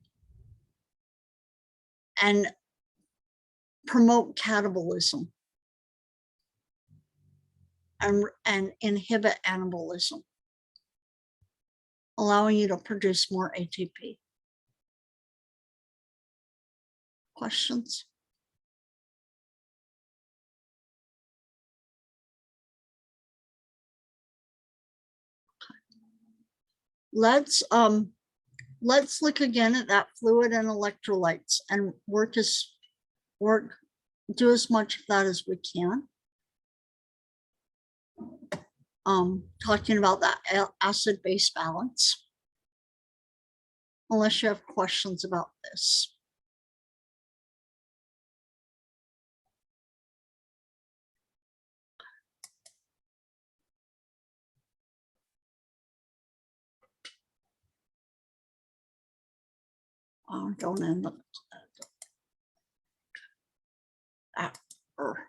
and promote catabolism and inhibit anabolism, allowing you to produce more ATP. Questions? Let's look again at that fluid and electrolytes and do as much of that as we can. Talking about that acid-base balance. Unless you have questions about this. Don't end up. after.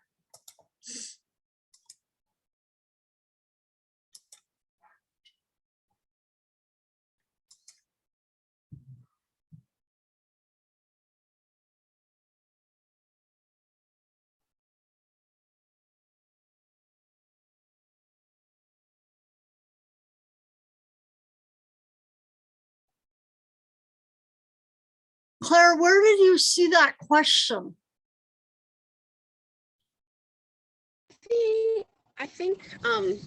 Claire, where did you see that question? I think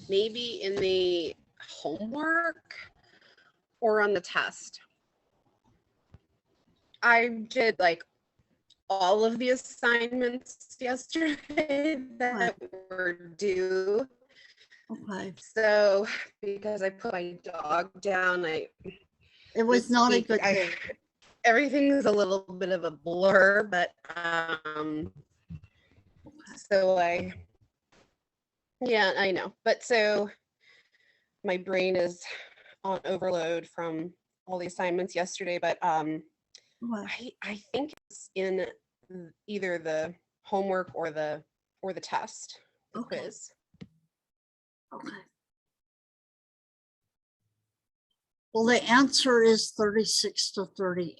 maybe in the homework or on the test. I did like all of the assignments yesterday that were due. Okay, So because I put my dog down, it was this not a week, good day. everything is a little bit of a blur, but so yeah, I know. But so my brain is on overload from all the assignments yesterday, but Okay. I think it's in either the homework or the test, the Okay. quiz. Okay. Well, the answer is 36 to 38.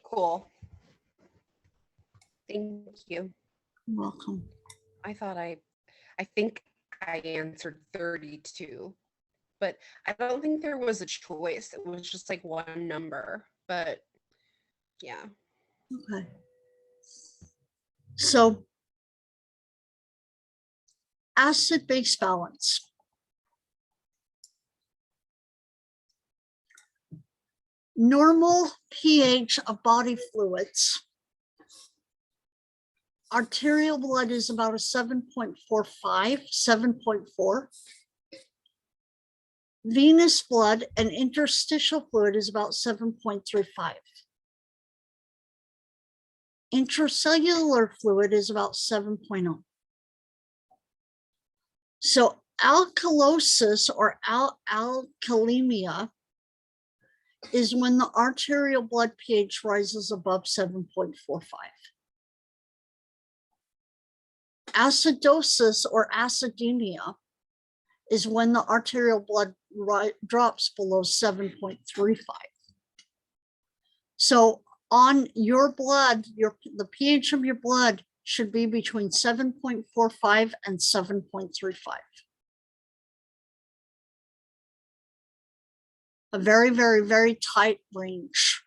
Cool. Thank you. You're welcome. I think I answered 32, but I don't think there was a choice. It was just like one number, but yeah. Okay. So acid-base balance. Normal pH of body fluids. Arterial blood is about a 7.45, 7.4. Venous blood and interstitial fluid is about 7.35. Intracellular fluid is about 7.0. So alkalosis or alkalemia is when the arterial blood pH rises above 7.45. Acidosis or acidemia is when the arterial blood drops below 7.35. So on your blood, the pH of your blood should be between 7.45 and 7.35. A very, very, very tight range.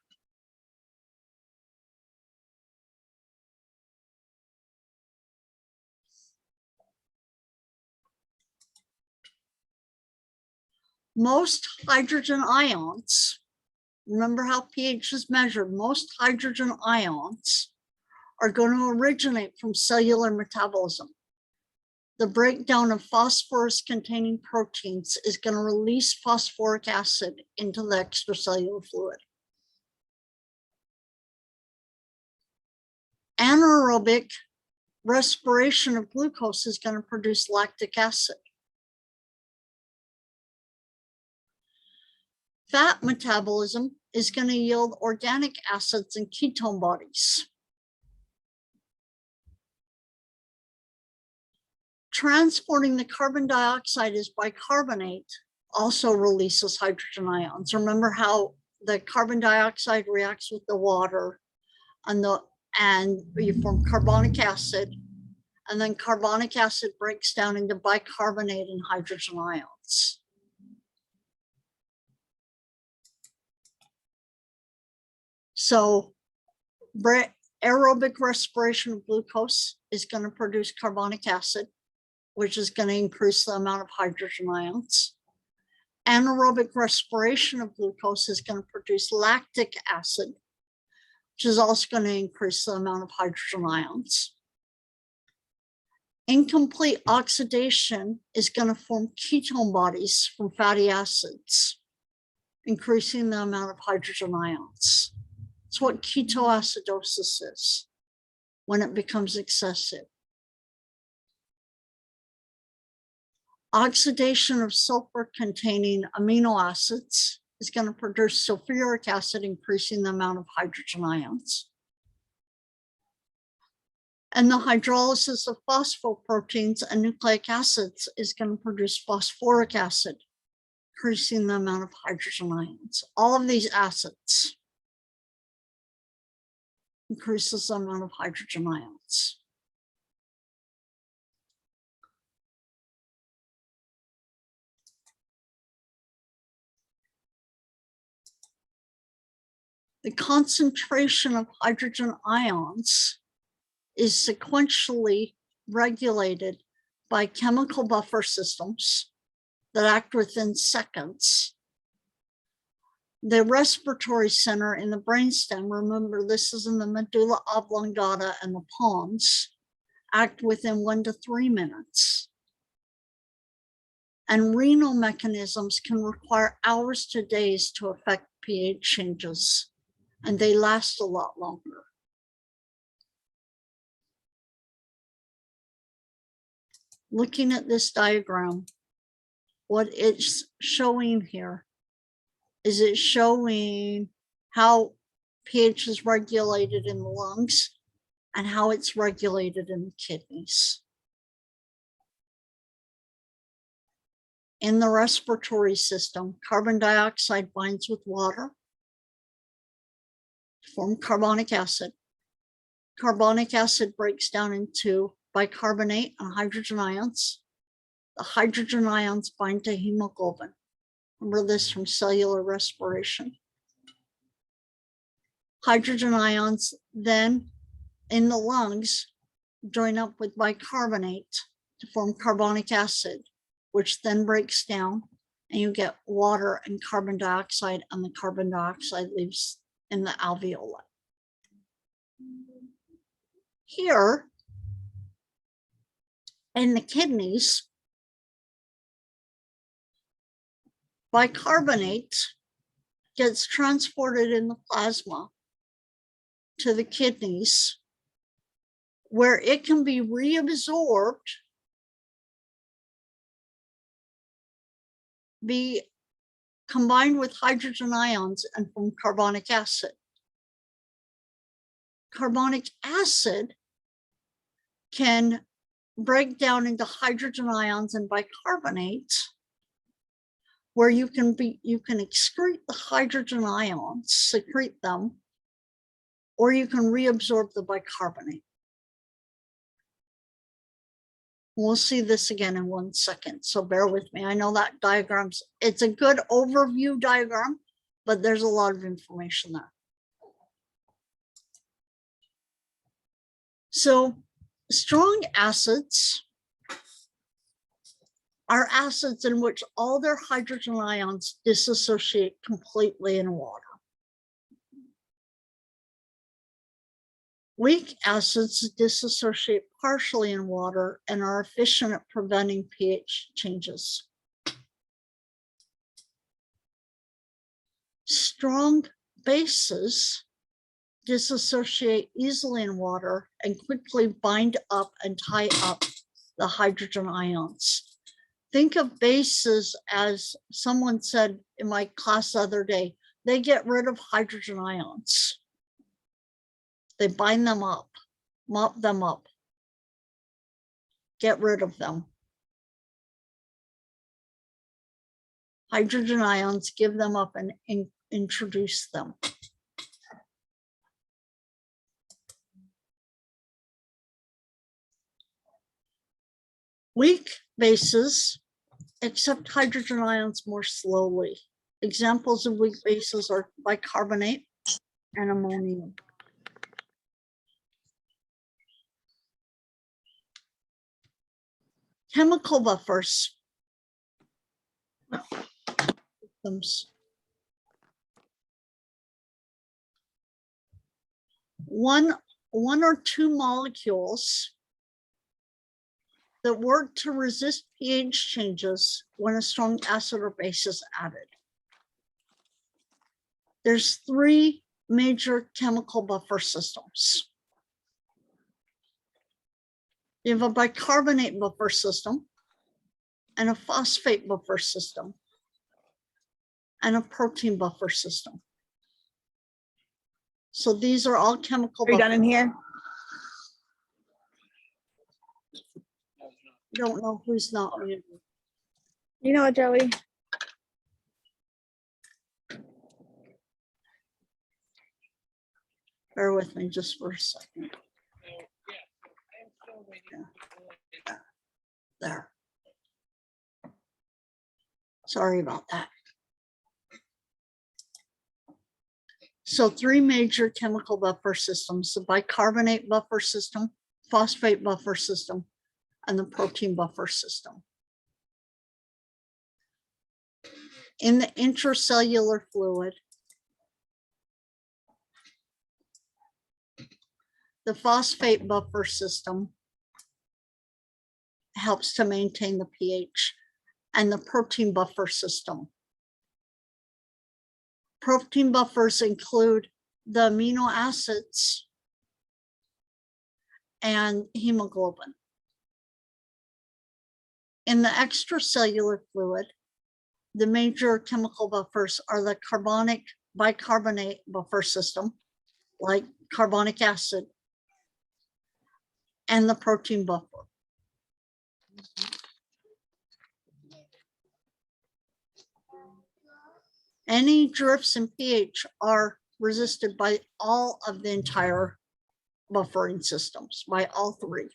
Most hydrogen ions, remember how pH is measured, most hydrogen ions are going to originate from cellular metabolism. The breakdown of phosphorus containing proteins is going to release phosphoric acid into the extracellular fluid. Anaerobic respiration of glucose is going to produce lactic acid. Fat metabolism is going to yield organic acids and ketone bodies. Transporting the carbon dioxide as bicarbonate also releases hydrogen ions. Remember how the carbon dioxide reacts with the water and you form carbonic acid, and then carbonic acid breaks down into bicarbonate and hydrogen ions. So aerobic respiration of glucose is going to produce carbonic acid, which is going to increase the amount of hydrogen ions. Anaerobic respiration of glucose is going to produce lactic acid, which is also going to increase the amount of hydrogen ions. Incomplete oxidation is going to form ketone bodies from fatty acids, increasing the amount of hydrogen ions. It's what ketoacidosis is when it becomes excessive. Oxidation of sulfur-containing amino acids is going to produce sulfuric acid, increasing the amount of hydrogen ions. And the hydrolysis of phosphoproteins and nucleic acids is going to produce phosphoric acid, increasing the amount of hydrogen ions. All of these acids increases the amount of hydrogen ions. The concentration of hydrogen ions is sequentially regulated by chemical buffer systems that act within seconds. The respiratory center in the brainstem, remember this is in the medulla oblongata and the pons, act within 1 to 3 minutes. And renal mechanisms can require hours to days to affect pH changes, and they last a lot longer. Looking at this diagram, what it's showing here is it's showing how pH is regulated in the lungs and how it's regulated in the kidneys. In the respiratory system, carbon dioxide binds with water to form carbonic acid. Carbonic acid breaks down into bicarbonate and hydrogen ions. The hydrogen ions bind to hemoglobin. Remember this from cellular respiration. Hydrogen ions then in the lungs join up with bicarbonate to form carbonic acid, which then breaks down and you get water and carbon dioxide, and the carbon dioxide leaves in the alveoli. Here in the kidneys, bicarbonate gets transported in the plasma to the kidneys, where it can be reabsorbed, be combined with hydrogen ions and form carbonic acid. Carbonic acid can break down into hydrogen ions and bicarbonate, where you can excrete the hydrogen ions, secrete them, or you can reabsorb the bicarbonate. We'll see this again in 1 second, so bear with me. I know that it's a good overview diagram, but there's a lot of information there. So strong acids are acids in which all their hydrogen ions dissociate completely in water. Weak acids dissociate partially in water and are efficient at preventing pH changes. Strong bases dissociate easily in water and quickly bind up and tie up the hydrogen ions. Think of bases as someone said in my class the other day, they get rid of hydrogen ions. They bind them up, mop them up, get rid of them. Hydrogen ions, give them up and introduce them. Weak bases accept hydrogen ions more slowly. Examples of weak bases are bicarbonate and ammonium. Chemical buffers. One or two molecules that work to resist pH changes when a strong acid or base is added. There's 3 major chemical buffer systems. You have a bicarbonate buffer system, and a phosphate buffer system, and a protein buffer system. So these are all chemical Are you buffers. done in here? Don't know who's not muted. You know what, Joey? Bear with me just for a second. There. Sorry about that. So 3 major chemical buffer systems: the bicarbonate buffer system, phosphate buffer system, and the protein buffer system. In the intracellular fluid, the phosphate buffer system helps to maintain the pH, and the protein buffer system. Protein buffers include the amino acids and hemoglobin. In the extracellular fluid, the major chemical buffers are the bicarbonate buffer system, like carbonic acid, and the protein buffer. Any drifts in pH are resisted by all of the entire buffering systems, by all 3.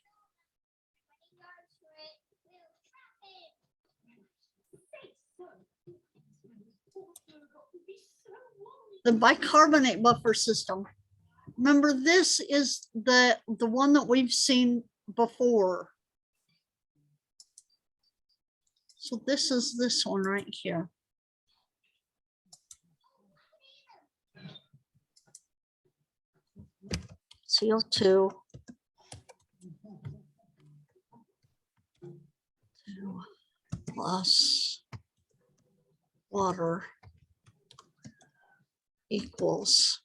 The bicarbonate buffer system, remember, this is the one that we've seen before. So this is this one right here. CO2 plus water equals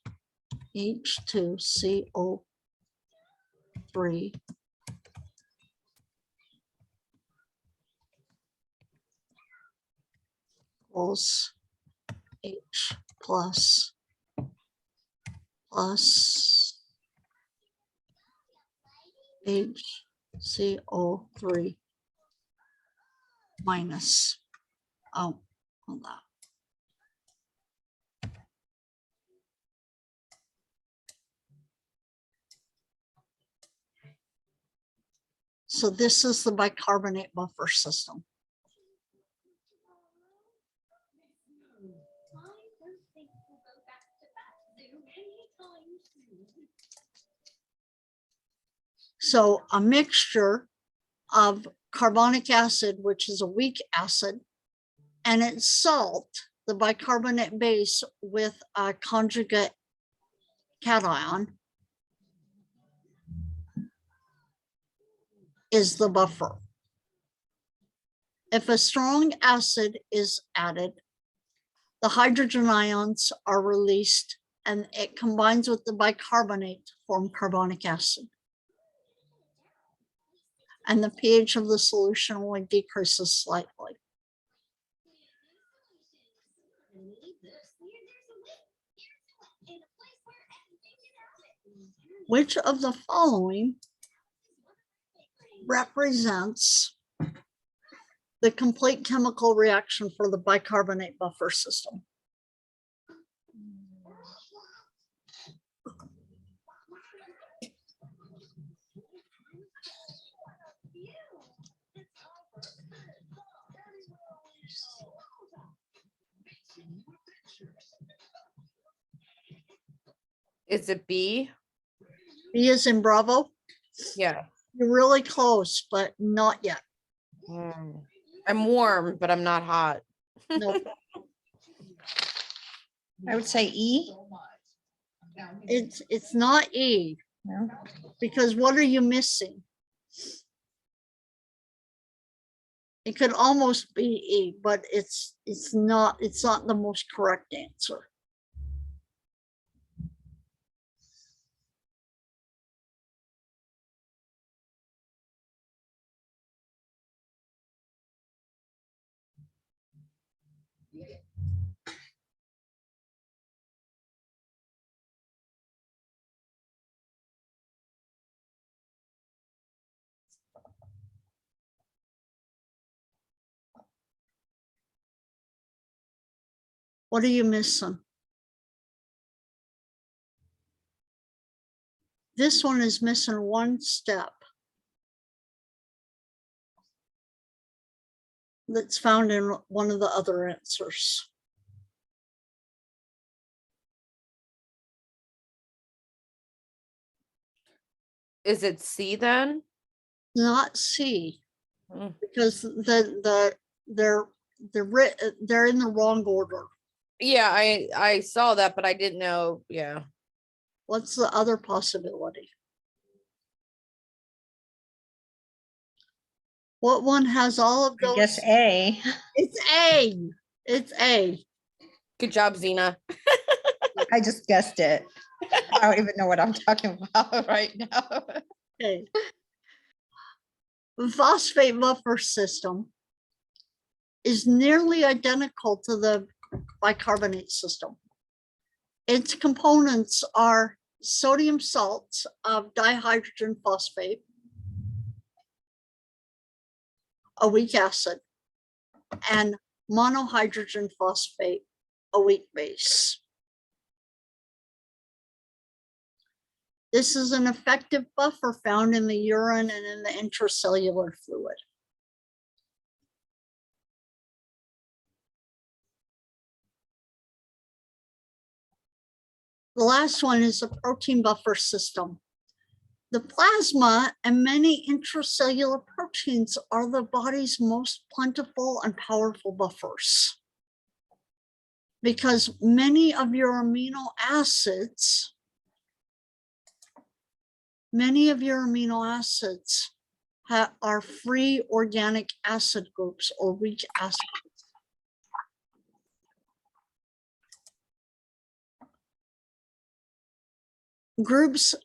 H2CO3 equals H plus HCO3 minus, hold on. So this is the bicarbonate buffer system. So a mixture of carbonic acid, which is a weak acid, and its salt, the bicarbonate base with a conjugate cation, is the buffer. If a strong acid is added, the hydrogen ions are released and it combines with the bicarbonate to form carbonic acid. And the pH of the solution only decreases slightly. Which of the following represents the complete chemical reaction for the bicarbonate buffer system? Is it B? B is in Bravo. Yeah. You're really close, but not yet. I'm warm, but I'm not hot. No, I would say E. it's not E, No. because what are you missing? It could almost be E, but it's not the most correct answer. What are you missing? This one is missing one step that's found in one of the other answers. Is it C then? Not C, Mm. because they're in the wrong order. Yeah, I saw that, but I didn't know. Yeah. What's the other possibility? What one has all of I those? guess A. It's A. It's A. Good job, Zena. I just guessed it. I don't even know what I'm talking about right now. Okay. The phosphate buffer system is nearly identical to the bicarbonate system. Its components are sodium salts of dihydrogen phosphate, a weak acid, and monohydrogen phosphate, a weak base. This is an effective buffer found in the urine and in the intracellular fluid. The last one is the protein buffer system. The plasma and many intracellular proteins are the body's most plentiful and powerful buffers, because many of your amino acids are free organic acid groups or weak acid groups. Groups,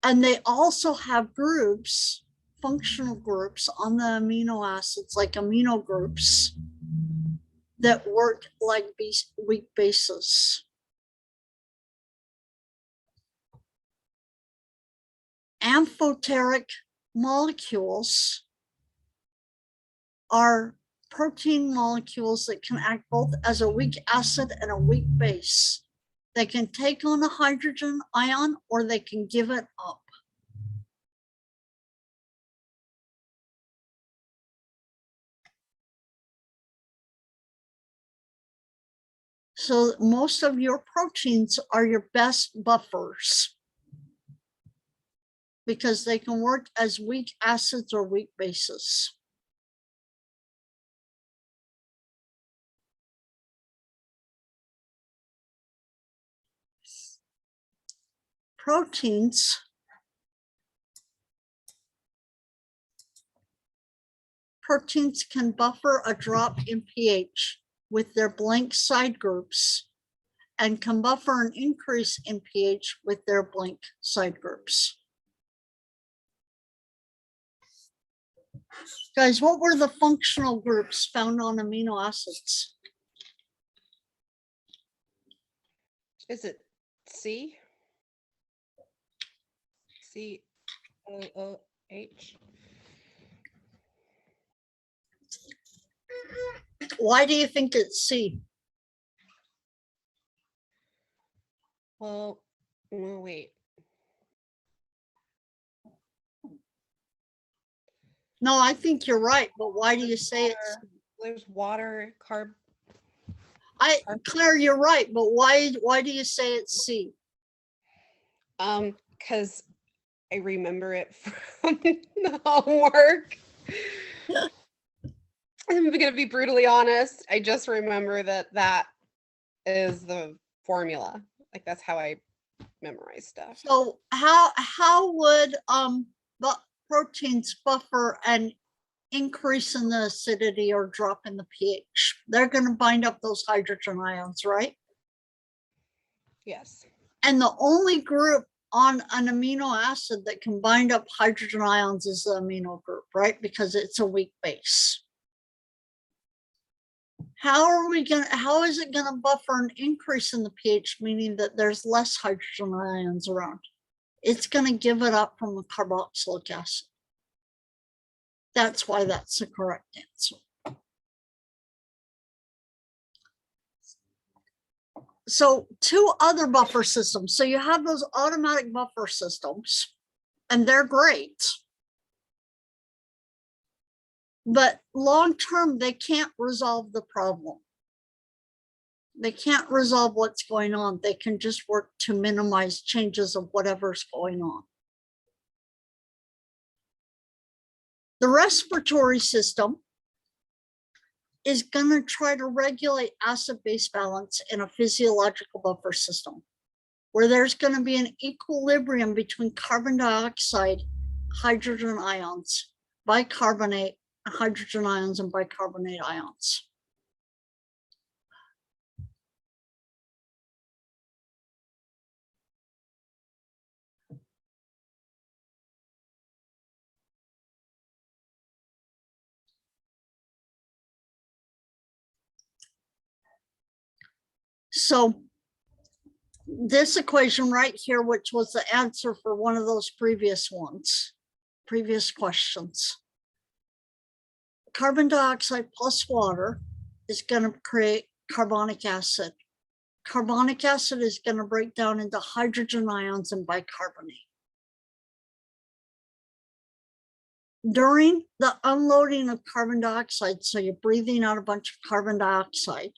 and they also have groups, functional groups on the amino acids, like amino groups, that work like weak bases. Amphoteric molecules are protein molecules that can act both as a weak acid and a weak base. They can take on a hydrogen ion or they can give it up. So most of your proteins are your best buffers because they can work as weak acids or weak bases. Proteins can buffer a drop in pH with their blank side groups and can buffer an increase in pH with their blank side groups. Guys, what were the functional groups found on amino acids? Is it C? COOH? Why do you think it's C? Well, wait. No, I think you're right, but why do you say it's? There's water, carb. Claire, you're right, but why do you say it's C? Because I remember it from the homework. I'm gonna be brutally honest. I just remember that is the formula. Like that's how I memorize stuff. So how would the proteins buffer an increase in the acidity or drop in the pH? They're going to bind up those hydrogen ions, right? Yes. And the only group on an amino acid that can bind up hydrogen ions is the amino group, right? Because it's a weak base. How is it going to buffer an increase in the pH, meaning that there's less hydrogen ions around? It's going to give it up from the carboxylic acid. That's why that's the correct answer. So two other buffer systems. So you have those automatic buffer systems, and they're great. But long-term, they can't resolve the problem. They can't resolve what's going on. They can just work to minimize changes of whatever's going on. The respiratory system is going to try to regulate acid-base balance in a physiological buffer system, where there's going to be an equilibrium between carbon dioxide, hydrogen ions, bicarbonate, hydrogen ions, and bicarbonate ions. So this equation right here, which was the answer for one of those previous questions. Carbon dioxide plus water is going to create carbonic acid. Carbonic acid is going to break down into hydrogen ions and bicarbonate. During the unloading of carbon dioxide, so you're breathing out a bunch of carbon dioxide,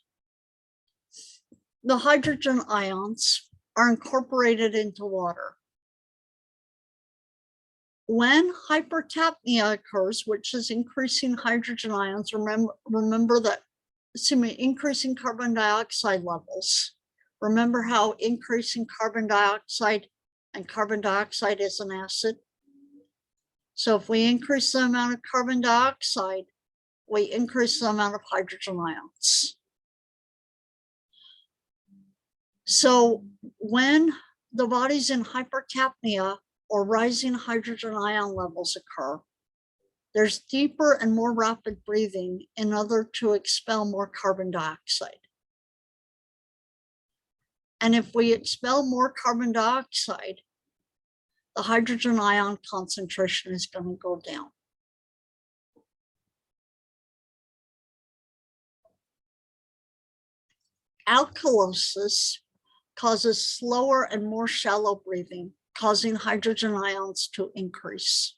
the hydrogen ions are incorporated into water. When hypercapnia occurs, which is increasing hydrogen ions, remember that, increasing carbon dioxide levels. Remember how increasing carbon dioxide is an acid? So if we increase the amount of carbon dioxide, we increase the amount of hydrogen ions. So when the body's in hypercapnia or rising hydrogen ion levels occur, there's deeper and more rapid breathing in order to expel more carbon dioxide. And if we expel more carbon dioxide, the hydrogen ion concentration is going to go down. Alkalosis causes slower and more shallow breathing, causing hydrogen ions to increase.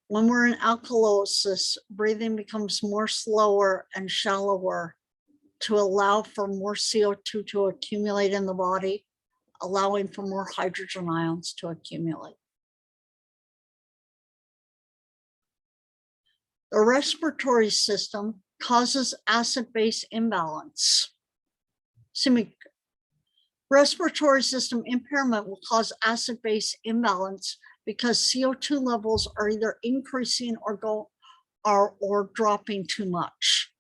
When we're in alkalosis, breathing becomes more slower and shallower to allow for more CO2 to accumulate in the body, allowing for more hydrogen ions to accumulate. The respiratory system causes acid-base imbalance. Respiratory system impairment will cause acid-base imbalance because CO2 levels are either increasing or dropping too much,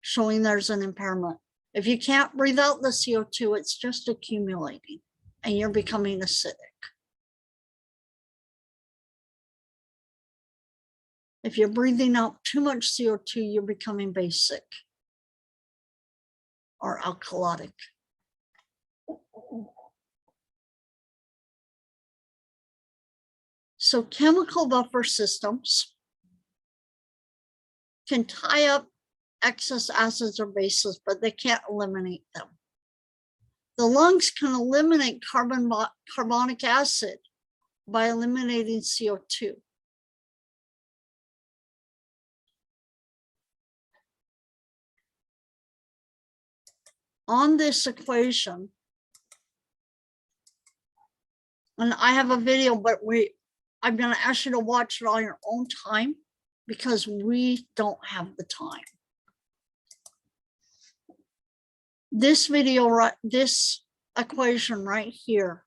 showing there's an impairment. If you can't breathe out the CO2, it's just accumulating and you're becoming acidic. If you're breathing out too much CO2, you're becoming basic or alkalotic. So chemical buffer systems can tie up excess acids or bases, but they can't eliminate them. The lungs can eliminate carbonic acid by eliminating CO2. On this equation, and I have a video, but I'm going to ask you to watch it on your own time because we don't have the time. This video, this equation right here,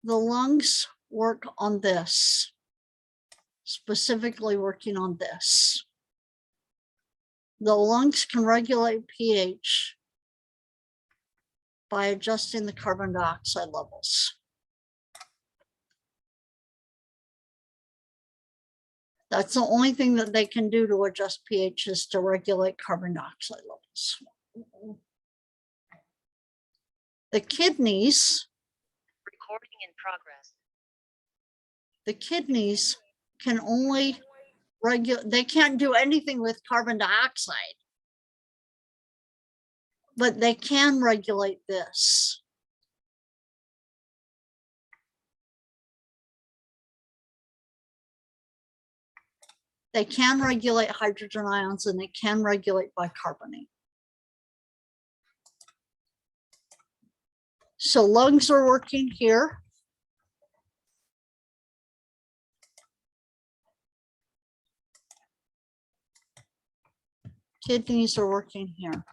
the lungs work on this, specifically working on this. The lungs can regulate pH by adjusting the carbon dioxide levels. That's the only thing that they can do to adjust pH is to regulate carbon dioxide levels. The kidneys, Recording in progress. the kidneys can only regulate, they can't do anything with carbon dioxide, but they can regulate this. They can regulate hydrogen ions and they can regulate bicarbonate. So lungs are working here. Kidneys are working here.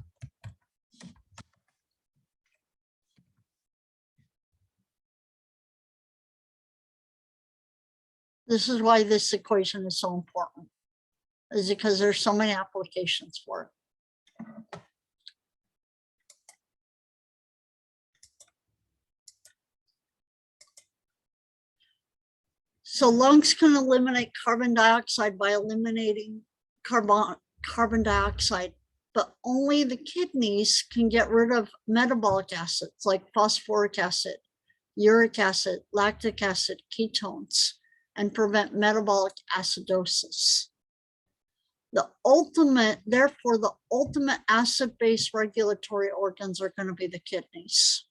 This is why this equation is so important, is because there's so many applications for it. So lungs can eliminate carbon dioxide by eliminating carbon dioxide, but only the kidneys can get rid of metabolic acids like phosphoric acid, uric acid, lactic acid, ketones, and prevent metabolic acidosis. Therefore, the ultimate acid-base regulatory organs are going to be the kidneys.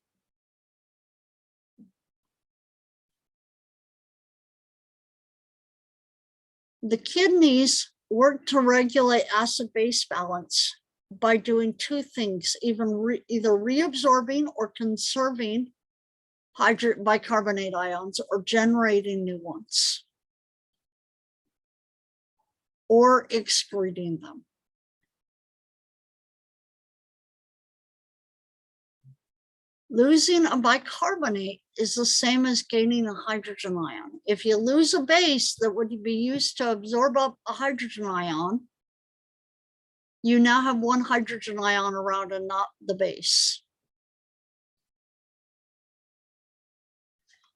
The kidneys work to regulate acid-base balance by doing two things, either reabsorbing or conserving bicarbonate ions or generating new ones, or excreting them. Losing a bicarbonate is the same as gaining a hydrogen ion. If you lose a base that would be used to absorb up a hydrogen ion, you now have one hydrogen ion around and not the base.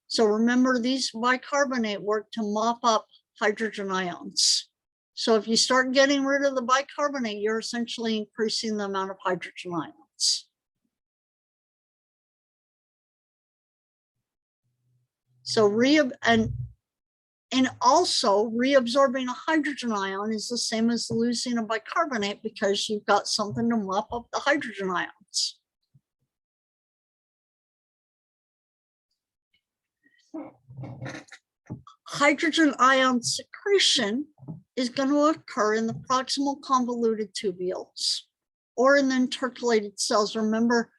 So remember, these bicarbonate work to mop up hydrogen ions. So if you start getting rid of the bicarbonate, you're essentially increasing the amount of hydrogen ions. So and also reabsorbing a hydrogen ion is the same as losing a bicarbonate because you've got something to mop up the hydrogen ions. Hydrogen ion secretion is going to occur in the proximal convoluted tubules or in the intercalated cells. Remember,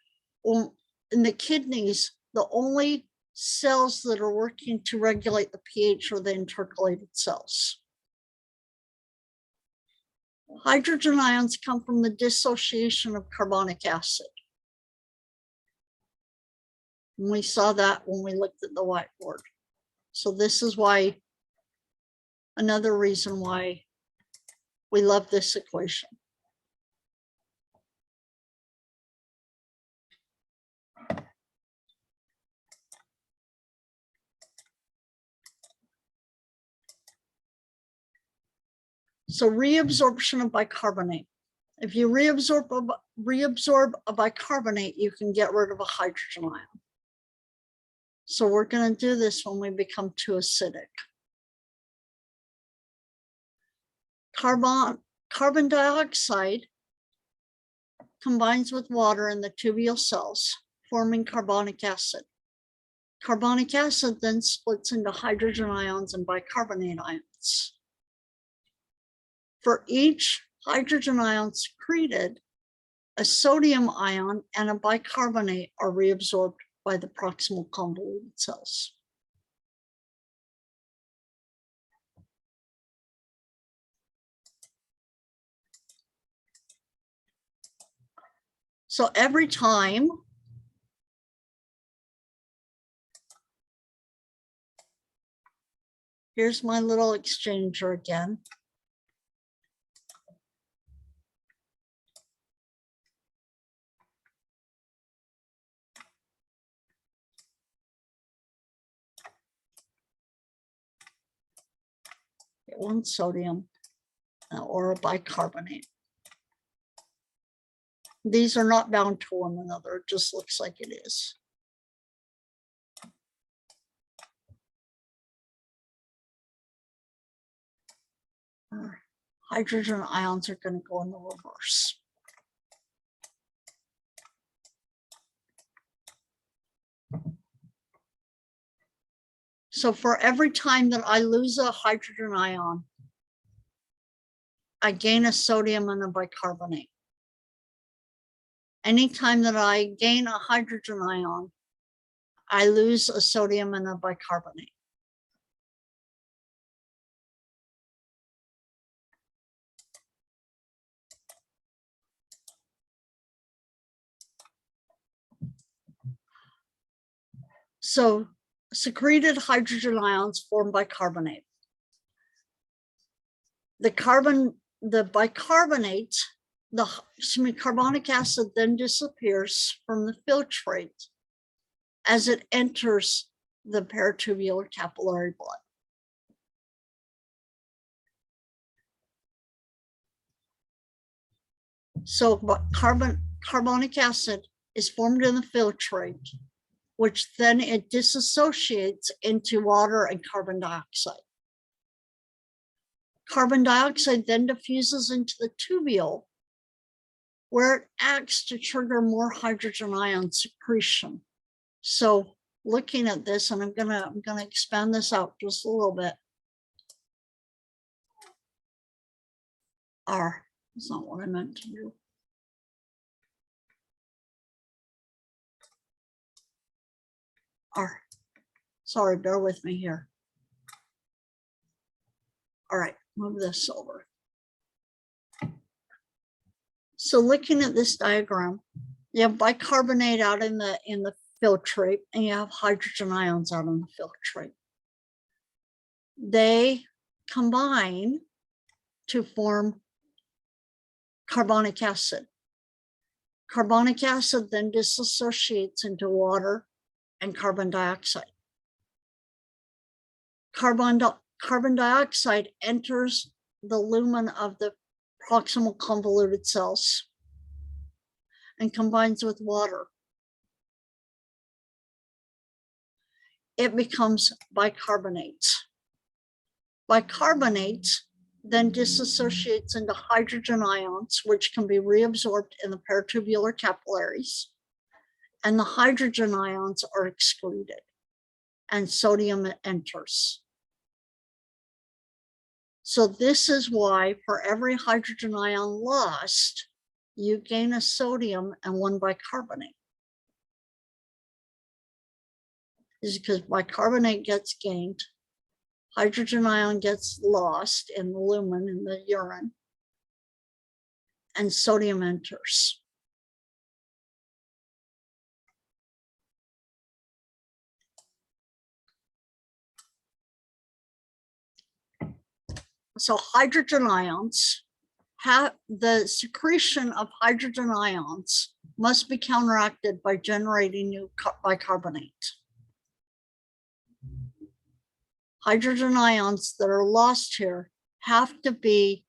in the kidneys, the only cells that are working to regulate the pH are the intercalated cells. Hydrogen ions come from the dissociation of carbonic acid. And we saw that when we looked at the whiteboard. So this is why, another reason why we love this equation. So reabsorption of bicarbonate. If you reabsorb a bicarbonate, you can get rid of a hydrogen ion. So we're going to do this when we become too acidic. Carbon dioxide combines with water in the tubule cells, forming carbonic acid. Carbonic acid then splits into hydrogen ions and bicarbonate ions. For each hydrogen ion secreted, a sodium ion and a bicarbonate are reabsorbed by the proximal convoluted cells. So every time here's my little exchanger again. Get one sodium or a bicarbonate. These are not bound to one another. It just looks like it is. hydrogen ions are going to go in the reverse. So for every time that I lose a hydrogen ion, I gain a sodium and a bicarbonate. Anytime that I gain a hydrogen ion, I lose a sodium and a bicarbonate. So secreted hydrogen ions form bicarbonate. The bicarbonate, carbonic acid then disappears from the filtrate as it enters the peritubular capillary blood. So carbonic acid is formed in the filtrate, which then it disassociates into water and carbon dioxide. Carbon dioxide then diffuses into the tubule, where it acts to trigger more hydrogen ion secretion. So looking at this, and I'm gonna expand this out just a little bit. That's not what I meant to do. Sorry, bear with me here. All right, move this over. So looking at this diagram, you have bicarbonate out in the filtrate, and you have hydrogen ions out in the filtrate. They combine to form carbonic acid. Carbonic acid then dissociates into water and carbon dioxide. Carbon dioxide enters the lumen of the proximal convoluted cells and combines with water. It becomes bicarbonate. Bicarbonate then dissociates into hydrogen ions, which can be reabsorbed in the peritubular capillaries, and the hydrogen ions are excreted, and sodium enters. So this is why for every hydrogen ion lost, you gain a sodium and one bicarbonate. Is because bicarbonate gets gained, hydrogen ion gets lost in the lumen in the urine, and sodium enters. So hydrogen ions the secretion of hydrogen ions must be counteracted by generating new bicarbonate. Hydrogen ions that are lost here have to be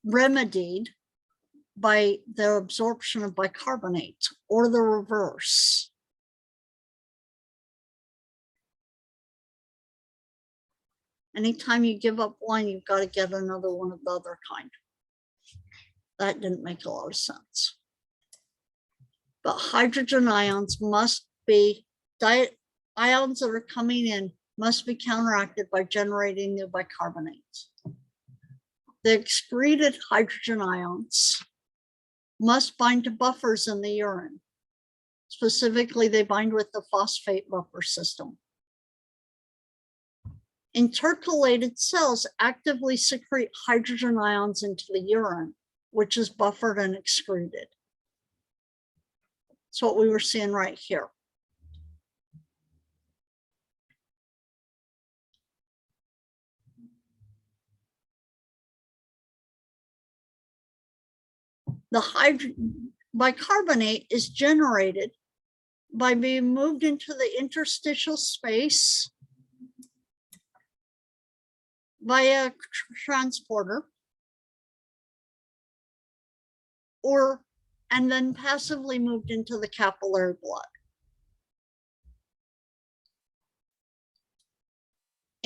remedied by the absorption of bicarbonate or the reverse. Anytime you give up one, you've got to get another one of the other kind. That didn't make a lot of sense. But hydrogen ions must be, ions that are coming in must be counteracted by generating new bicarbonates. The excreted hydrogen ions must bind to buffers in the urine. Specifically, they bind with the phosphate buffer system. Intercalated cells actively secrete hydrogen ions into the urine, which is buffered and excreted. That's what we were seeing right here. The bicarbonate is generated by being moved into the interstitial space by a transporter, and then passively moved into the capillary blood.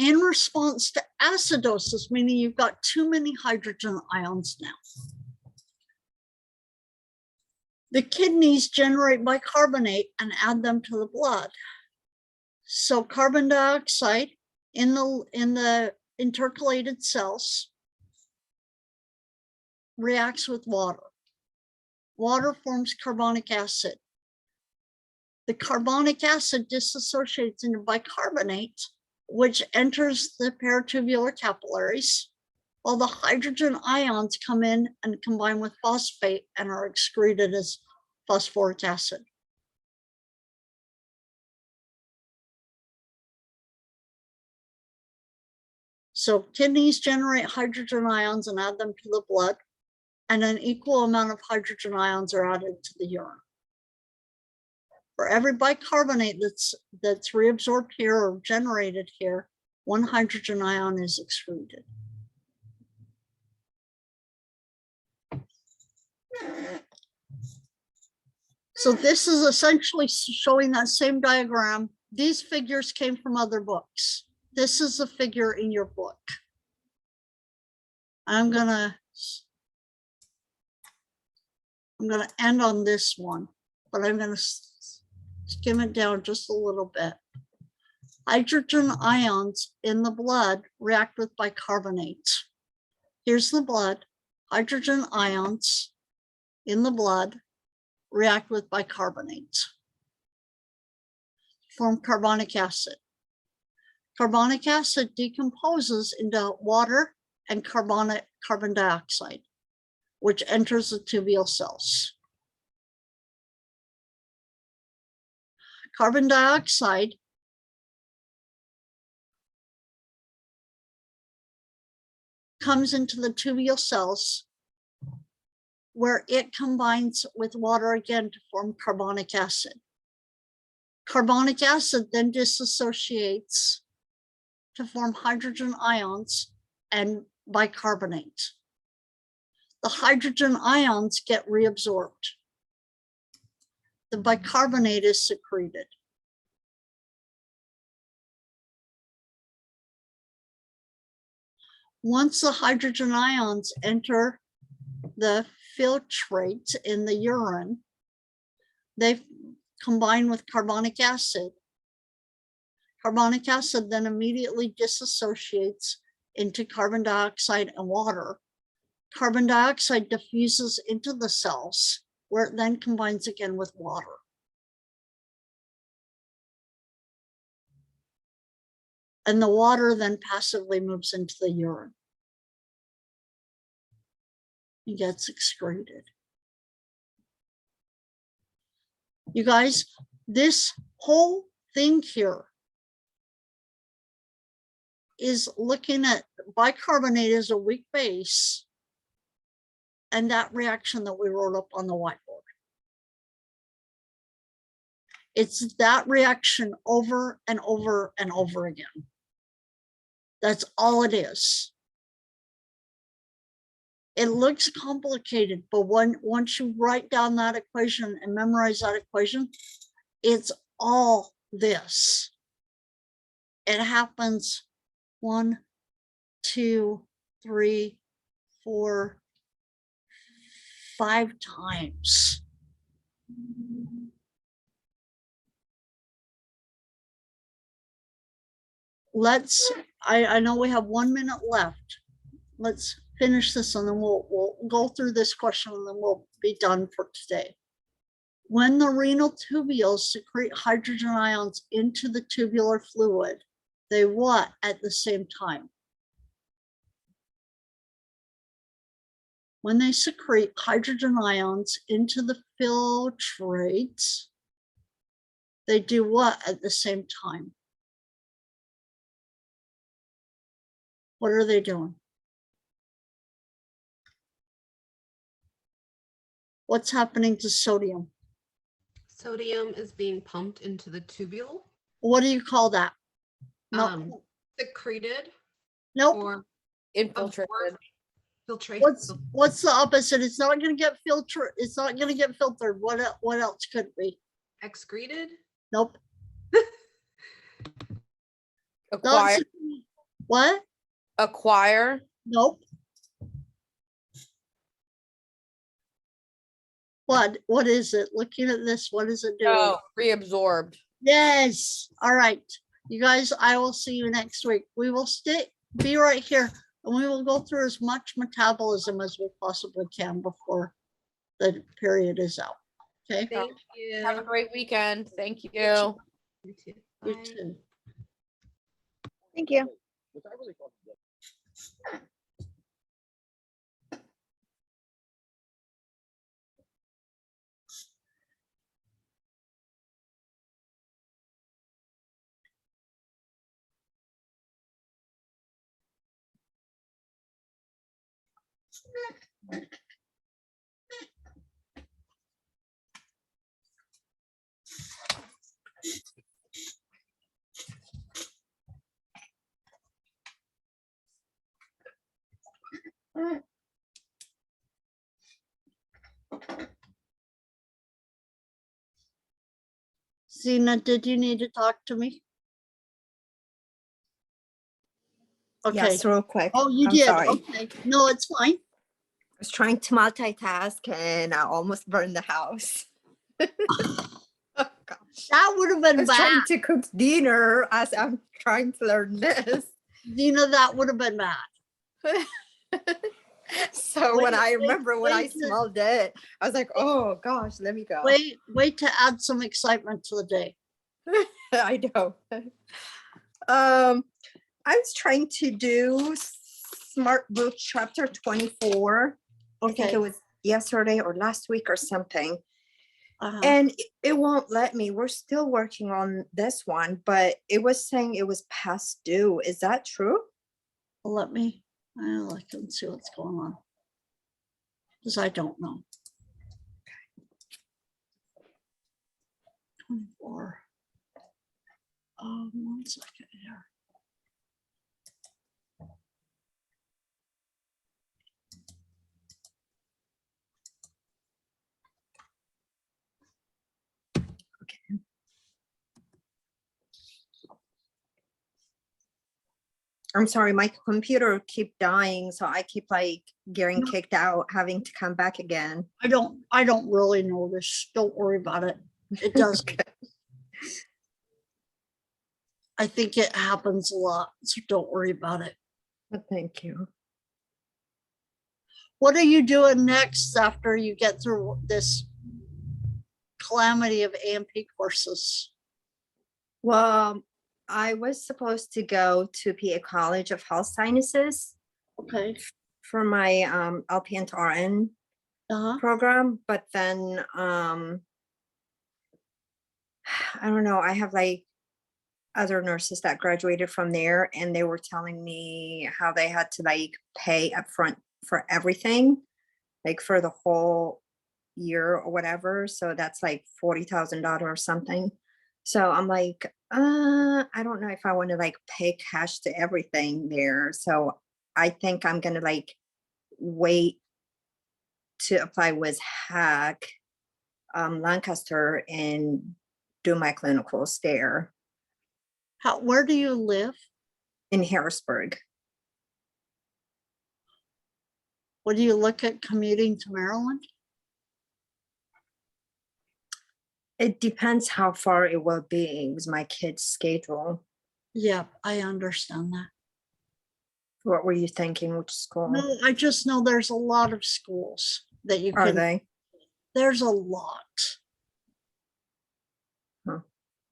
in response to acidosis, meaning you've got too many hydrogen ions now. The kidneys generate bicarbonate and add them to the blood. So carbon dioxide in the intercalated cells reacts with water. Water forms carbonic acid. The carbonic acid dissociates into bicarbonate, which enters the peritubular capillaries, while the hydrogen ions come in and combine with phosphate and are excreted as phosphoric acid. So kidneys generate hydrogen ions and add them to the blood, and an equal amount of hydrogen ions are added to the urine. For every bicarbonate that's reabsorbed here or generated here, 1 hydrogen ion is excreted. So this is essentially showing that same diagram. These figures came from other books. This is a figure in your book. I'm gonna end on this one, but I'm gonna skim it down just a little bit. Hydrogen ions in the blood react with bicarbonate. Here's the blood. Hydrogen ions in the blood react with bicarbonate, form carbonic acid. Carbonic acid decomposes into water and carbon dioxide, which enters the tubule cells. Carbon dioxide comes into the tubule cells where it combines with water again to form carbonic acid. Carbonic acid then dissociates to form hydrogen ions and bicarbonate. The hydrogen ions get reabsorbed. The bicarbonate is secreted. Once the hydrogen ions enter the filtrate in the urine, they combine with carbonic acid. Carbonic acid then immediately dissociates into carbon dioxide and water. Carbon dioxide diffuses into the cells where it then combines again with water. And the water then passively moves into the urine. It gets excreted. You guys, this whole thing here is looking at bicarbonate as a weak base and that reaction that we wrote up on the whiteboard. It's that reaction over and over and over again. That's all it is. It looks complicated, but once you write down that equation and memorize that equation, it's all this. It happens 1, 2, 3, 4, 5 times. I know we have 1 minute left. Let's finish this and then we'll go through this question and then we'll be done for today. When the renal tubules secrete hydrogen ions into the tubular fluid, they what at the same time? When they secrete hydrogen ions into the filtrates, they do what at the same time? What are they doing? What's happening to sodium? Sodium is being pumped into the tubule. What do you call that? No, Secreted nope. or Infiltrated. filtration. What's the opposite? It's not going to get filtered. It's not going to get filtered. What else could it be? Excreted. Nope. Acquired. What? Acquire. Nope. What is it? Looking at this, what is it doing? Oh, reabsorbed. Yes. All right. You guys, I will see you next week. We will be right here and we will go through as much metabolism as we possibly can before the period is out. Okay. Thank you. Have a great weekend. Thank you. You too. You Bye. too. Thank you. Zena, did you need to talk to me? Okay. Yes, real quick. Oh, you I'm did. sorry. Okay. No, it's fine. I was trying to multitask and I almost burned the house. Oh, gosh. That would have I been was bad. trying to cook dinner as I'm trying to learn this. Zena, that would have been bad. So when I Wait, remember when I wait to- smelled it, I was like, oh gosh, let me go. Wait to add some excitement to the day. I know. I was trying to do Smart Book chapter 24. I think Okay. it was yesterday or last week or something. Uh-huh. And it won't let me. We're still working on this one, but it was saying it was past due. Is that true? Let me, I can see what's going on. Because I don't know. 24. 1 second here. I'm sorry, my computer keep dying, so I keep like getting No. kicked out, having to come back again. I don't really notice. Don't worry about it. It does. I think it happens a lot, so don't worry about it. Thank you. What are you doing next after you get through this calamity of AMP courses? Well, I was supposed to go to PA College of Health Sciences Okay. for my LPN to RN Uh-huh. program, but then I don't know, I have like other nurses that graduated from there and they were telling me how they had to like pay upfront for everything, like for the whole year or whatever. So that's like $40,000 or something. So I'm like, I don't know if I want to like pay cash to everything there. So I think I'm gonna like wait to apply with Hack Lancaster and do my clinicals there Where do you live? in Harrisburg. Would you look at commuting to Maryland? It depends how far it will be with my kid's schedule. Yeah, I understand that. What were you thinking? Which school No, I just know there's a lot of schools that you are can. they? There's a lot. Huh.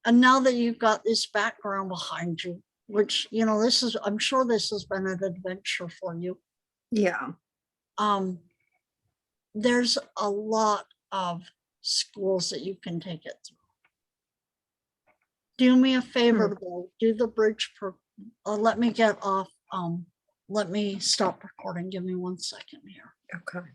And now that you've got this background behind you, which, you know, I'm sure this has been an adventure for you. Yeah. There's a lot of schools that you can take it through. Do me a favor, though, do the bridge let me get off, let me stop recording. Give me 1 second here. Okay.